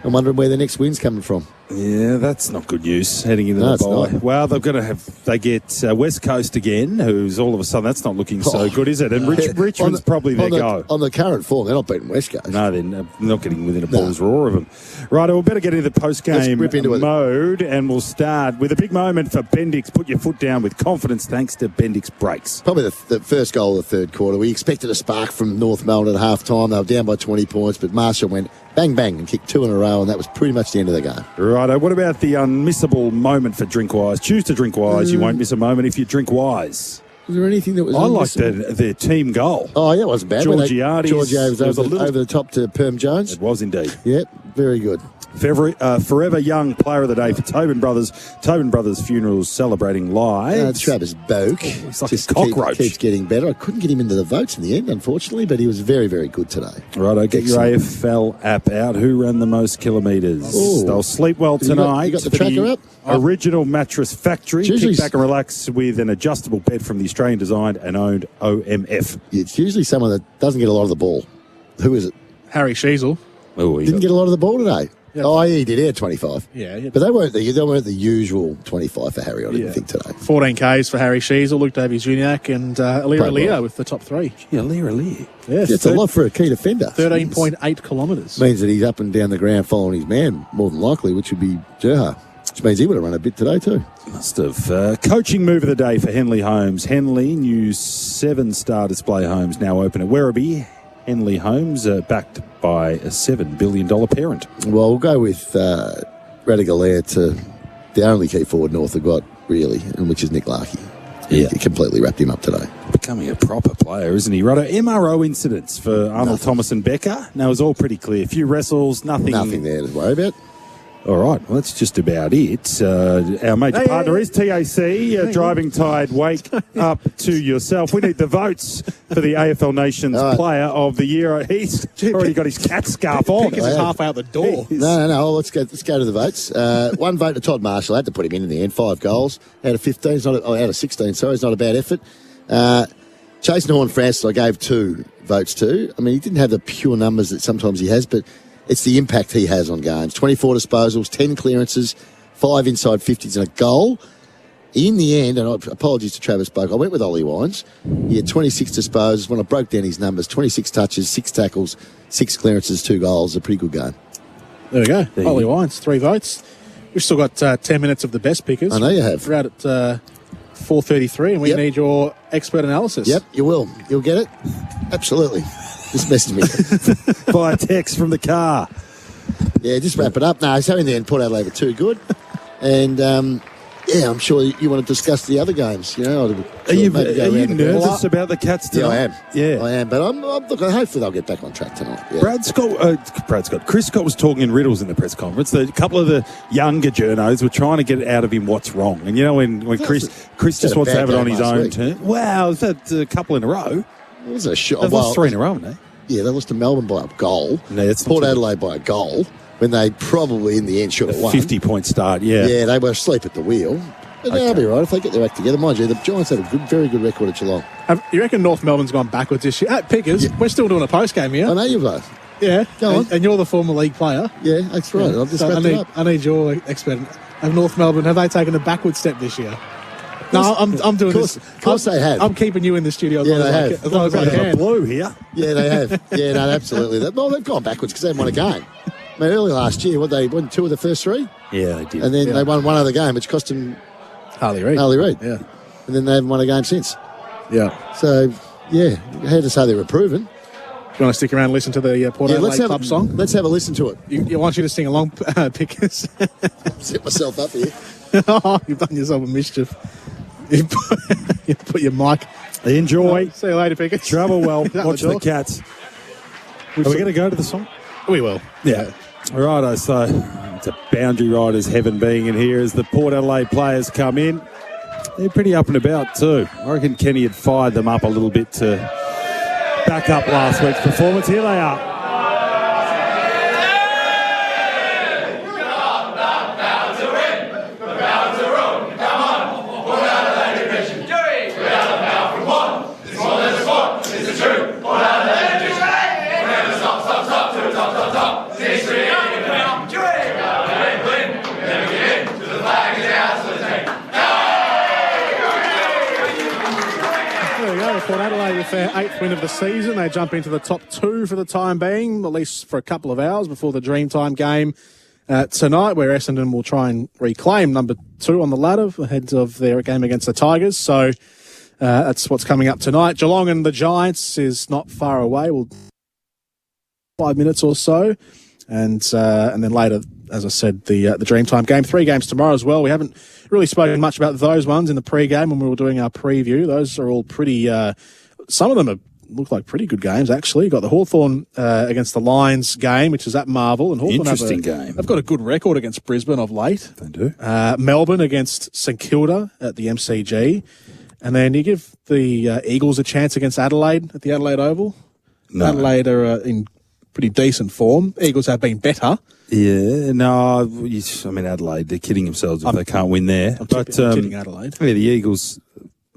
I'm wondering where the next win's coming from. Yeah, that's not good news heading into the bye. Well, they get West Coast again, who's all of a sudden, that's not looking so good, is it? And Richmond's probably their go. On the current form, they're not beating West Coast. No, they're not getting within a ball's roar of them. Right, we'll better get into the post-game mode, and we'll start with a big moment for Bendix. Put your foot down with confidence thanks to Bendix Brakes. Probably the first goal of the third quarter. We expected a spark from North Melbourne at half-time. They were down by 20 points, but Marshall went bang, bang, and kicked 2 in a row, and that was pretty much the end of the game. Righto, what about the unmissable moment for Drinkwise? Choose to drink wise. You won't miss a moment if you drink wise. Was there anything that was I liked their team goal. Oh, yeah, it wasn't bad. Georgiades. Was over the top to Perm Jones. It was indeed. Yep, very good. Forever Young Player of the Day for Tobin Brothers. Tobin Brothers Funerals celebrating live. Travis Boak. He's like a cockroach. Keeps getting better. I couldn't get him into the votes in the end, unfortunately, but he was very, very good today. Righto, get your AFL app out. Who ran the most kilometres? They'll sleep well tonight. You got the tracker up? Original Mattress Factory. Kick back and relax with an adjustable bed from the Australian designed and owned OMF. It's usually someone that doesn't get a lot of the ball. Who is it? Harry Sheasel. Oh, didn't get a lot of the ball today. Yep. Oh, he did. He had 25. Yeah. But they weren't the usual 25 for Harry, I didn't think, today. 14 Ks for Harry Sheasel, Luke Davies-Juniak, and Alira Leo with the top 3. Yeah, Alira Leo. Yes. It's a lot for a key defender. 13.8 kilometres. Means that he's up and down the ground following his man, more than likely, which would be Gerha. Which means he would have run a bit today too. Must have. Coaching move of the day for Henley Homes. Henley, new 7-star display homes now open at Werribee. Henley Homes, backed by a $7 billion parent. Well, we'll go with Radigal to the only key forward North have got, really, and which is Nick Larkey. Yeah. He completely wrapped him up today. Becoming a proper player, isn't he? Right, MRO incidents for Arnold Thomas and Becker. Now, it was all pretty clear. A few wrestles, nothing there to worry about. All right, well, that's just about it. Our major partner is TAC, Driving Tide. Wake up to yourself. We need the votes for the AFL Nation's Player of the Year. He's already got his cat scarf on. He's half out the door. No. Let's go to the votes. One vote to Todd Marshall. I had to put him in the end. 5 goals out of 15. Out of 16. Sorry, it's not a bad effort. Jason Horne-Francis, I gave 2 votes to. I mean, he didn't have the pure numbers that sometimes he has, but it's the impact he has on games. 24 disposals, 10 clearances, 5 inside 50s and a goal. In the end, and apologies to Travis Boak, I went with Ollie Wines. He had 26 disposals. When I broke down his numbers, 26 touches, 6 tackles, 6 clearances, 2 goals. A pretty good game. There we go. Ollie Wines, 3 votes. We've still got 10 minutes of the best pickers. I know you have. We're out at 4:33, and we need your expert analysis. Yep, you will. You'll get it. Absolutely. Just message me. By a text from the car. Yeah, just wrap it up. No, so in the end, Port Adelaide were too good. And Yeah, I'm sure you want to discuss the other games. You know, are you nervous about the Cats tonight? Yeah, I am. Yeah, I am. But I'm looking. Hopefully, they'll get back on track tonight. Yeah. Chris Scott was talking in riddles in the press conference. A couple of the younger journos were trying to get out of him what's wrong. And you know when Chris just wants to have it on his own turn. Wow, is that a couple in a row? It was a shot. They've lost 3 in a row, haven't they? Yeah, they lost to Melbourne by a goal. No, Port Adelaide by a goal. When they probably in the end should have won. 50-point start, yeah. Yeah, they were asleep at the wheel. But they'll be right if they get their act together. Mind you, the Giants have a very good record at Geelong. You reckon North Melbourne's gone backwards this year? Pickers, we're still doing a post-game here. I know you've both. Yeah. Go on. And you're the former league player. Yeah, that's right. Yeah. I've just wrapped it up. I need your expert. Have North Melbourne, have they taken a backward step this year? No, I'm doing this. Of course they have. I'm keeping you in the studio Yeah, they have. As long as I can. Blue here. Yeah, they have. Yeah, no, absolutely. Well, they've gone backwards because they haven't won a game. I mean, early last year, they won 2 of the first 3? Yeah, they did. And then they won 1 other game, which cost them Harley Reid. Yeah. And then they haven't won a game since. Yeah. So, yeah, how to say they were proven. Do you want to stick around and listen to the Port Adelaide Club song? Let's have a listen to it. I want you to sing along, Pickers. Set myself up here. Oh, you've done yourself a mischief. You put your mic. Enjoy. See you later, Pickers. Travel well. Watch the Cats. Are we going to go to the song? We will. Yeah. All right, so it's a boundary rider's heaven being in here as the Port Adelaide players come in. They're pretty up and about too. I reckon Kenny had fired them up a little bit to back up last week's performance. Here they are. Port Adelaide with their 8th win of the season. They jump into the top 2 for the time being, at least for a couple of hours before the Dreamtime game tonight, where Essendon will try and reclaim number 2 on the ladder ahead of their game against the Tigers. So that's what's coming up tonight. Geelong and the Giants is not far away. We'll 5 minutes or so. And then later, as I said, the Dreamtime game. 3 games tomorrow as well. We haven't really spoken much about those ones in the pre-game when we were doing our preview. Those are all pretty... some of them look like pretty good games, actually. You've got the Hawthorn against the Lions game, which is at Marvel. And Hawthorn Interesting game. They've got a good record against Brisbane of late. They do. Melbourne against St Kilda at the MCG. And then you give the Eagles a chance against Adelaide at the Adelaide Oval. No. Adelaide are in pretty decent form. Eagles have been better. Yeah, no, I mean, Adelaide, they're kidding themselves if they can't win there. I'm tipping Adelaide. Yeah, the Eagles,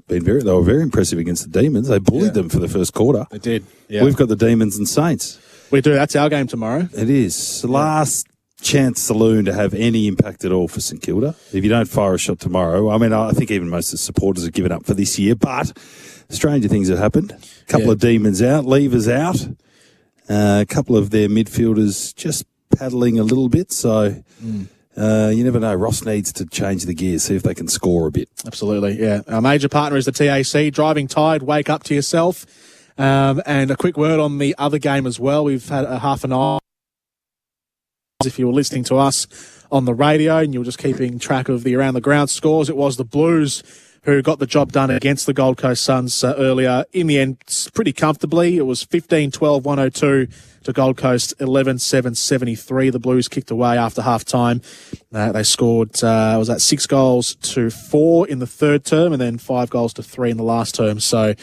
they were very impressive against the Demons. They bullied them for the first quarter. They did. Yeah. We've got the Demons and Saints. We do. That's our game tomorrow. It is. Last chance saloon to have any impact at all for St Kilda. If you don't fire a shot tomorrow, I mean, I think even most of the supporters have given up for this year, but stranger things have happened. A couple of Demons out, Levers out, a couple of their midfielders just paddling a little bit, so you never know. Ross needs to change the gear, see if they can score a bit. Absolutely, yeah. Our major partner is the TAC. Driving tired, wake up to yourself. And a quick word on the other game as well. We've had a half an hour. If you were listening to us on the radio and you were just keeping track of the around the ground scores, it was the Blues who got the job done against the Gold Coast Suns earlier. In the end, pretty comfortably. It was 15-12-102 to Gold Coast, 11-7-73. The Blues kicked away after half-time. They scored, 6 goals to 4 in the third term and then 5 goals to 3 in the last term. So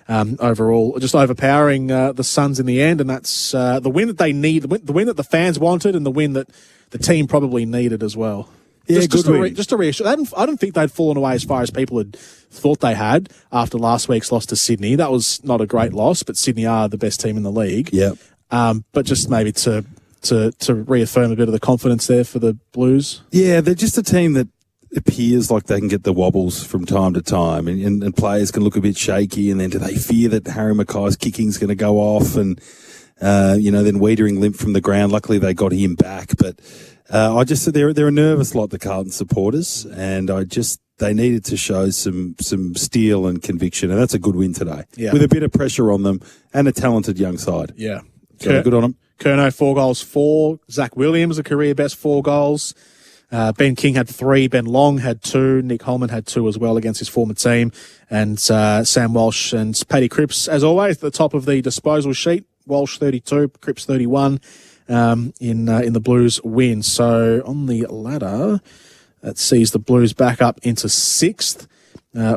overall, just overpowering the Suns in the end, and that's the win that they need, the win that the fans wanted and the win that the team probably needed as well. Yeah, just to reassure. I don't think they'd fallen away as far as people had thought they had after last week's loss to Sydney. That was not a great loss, but Sydney are the best team in the league. Yeah. But just maybe to reaffirm a bit of the confidence there for the Blues. Yeah, they're just a team that appears like they can get the wobbles from time to time, and players can look a bit shaky, and then do they fear that Harry Mackay's kicking's going to go off, and then Wiedering limped from the ground. Luckily, they got him back, but I just said they're a nervous lot, the Carlton supporters, and they needed to show some steel and conviction, and that's a good win today. Yeah. With a bit of pressure on them and a talented young side. Yeah. So good on them. Curnow, 4 goals, 4. Zach Williams, a career best 4 goals. Ben King had 3, Ben Long had 2, Nick Holman had 2 as well against his former team, and Sam Walsh and Paddy Cripps, as always, at the top of the disposal sheet. Walsh 32, Cripps 31 in the Blues win. So on the ladder, that sees the Blues back up into 6th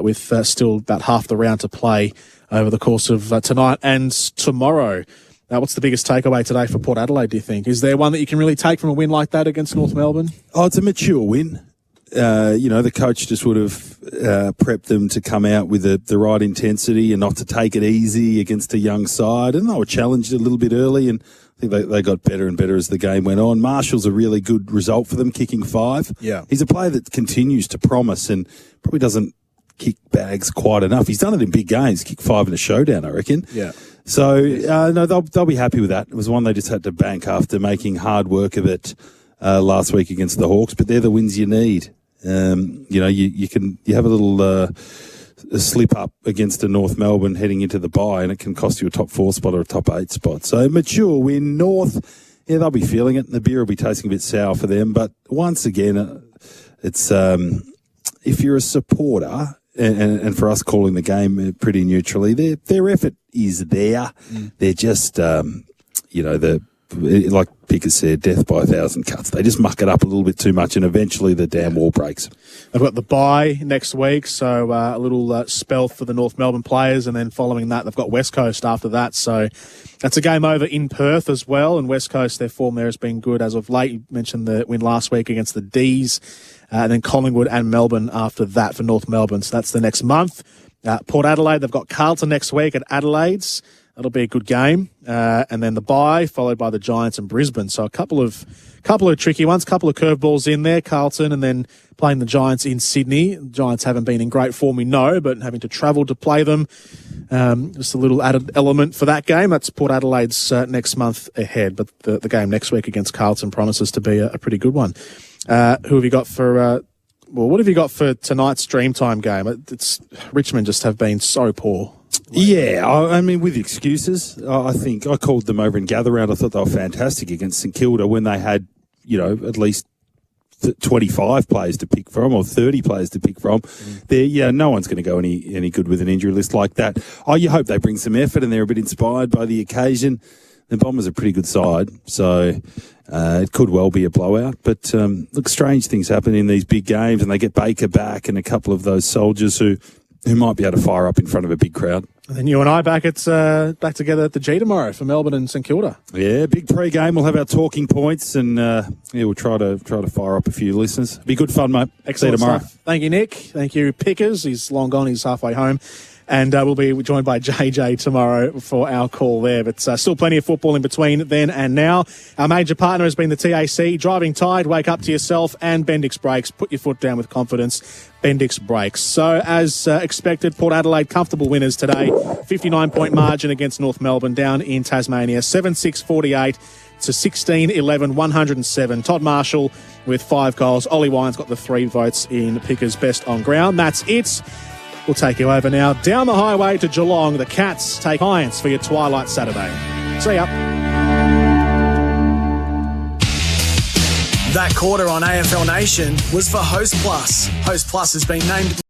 with still about half the round to play over the course of tonight and tomorrow. What's the biggest takeaway today for Port Adelaide, do you think? Is there one that you can really take from a win like that against North Melbourne? Oh, it's a mature win. The coach just would have prepped them to come out with the right intensity and not to take it easy against a young side. And they were challenged a little bit early, and I think they got better and better as the game went on. Marshall's a really good result for them, kicking 5. Yeah. He's a player that continues to promise and probably doesn't kick bags quite enough. He's done it in big games, kicked 5 in a showdown, I reckon. Yeah. So, no, they'll be happy with that. It was one they just had to bank after making hard work of it last week against the Hawks, but they're the wins you need. You have a little slip up against a North Melbourne heading into the bye, and it can cost you a top 4 spot or a top 8 spot. So mature win. North, they'll be feeling it. The beer will be tasting a bit sour for them. But once again, it's if you're a supporter, and for us calling the game pretty neutrally, their effort is there. They're just, like Pickers said, death by 1,000 cuts. They just muck it up a little bit too much, and eventually the damn wall breaks. They've got the bye next week, so a little spell for the North Melbourne players, and then following that, they've got West Coast after that. So that's a game over in Perth as well, and West Coast, their form there has been good as of late. You mentioned the win last week against the D's, and then Collingwood and Melbourne after that for North Melbourne. So that's the next month. Port Adelaide, they've got Carlton next week at Adelaide's. That'll be a good game. And then the bye, followed by the Giants and Brisbane. So a couple of tricky ones, couple of curveballs in there, Carlton, and then playing the Giants in Sydney. The Giants haven't been in great form, we know, but having to travel to play them, just a little added element for that game. That's Port Adelaide's next month ahead, but the game next week against Carlton promises to be a pretty good one. Who have you got for... what have you got for tonight's Dreamtime game? Richmond just have been so poor. Yeah, I mean, with excuses, I think I called them over in Gather Round. I thought they were fantastic against St Kilda when they had, at least 25 players to pick from or 30 players to pick from. No one's going to go any good with an injury list like that. You hope they bring some effort and they're a bit inspired by the occasion. The Bombers are a pretty good side, so it could well be a blowout. But look, strange things happen in these big games, and they get Baker back and a couple of those soldiers who might be able to fire up in front of a big crowd. And then you and I back together at the G tomorrow for Melbourne and St Kilda. Yeah, big pre-game. We'll have our talking points, and we'll try to fire up a few listeners. Be good fun, mate. Excellent. See you tomorrow. Stuff. Thank you, Nick. Thank you, Pickers. He's long gone. He's halfway home. And we'll be joined by JJ tomorrow for our call there. But still plenty of football in between then and now. Our major partner has been the TAC. Driving tired, wake up to yourself, and Bendix Brakes. Put your foot down with confidence. Bendix Brakes. So, as expected, Port Adelaide comfortable winners today. 59-point margin against North Melbourne down in Tasmania. 7-6-48 to 16-11, 107. Todd Marshall with 5 goals. Ollie Wines got the 3 votes in Pickers' best on ground. That's it. We'll take you over now down the highway to Geelong. The Cats take Giants for your Twilight Saturday. See ya. That quarter on AFL Nation was for Host Plus. Host Plus has been named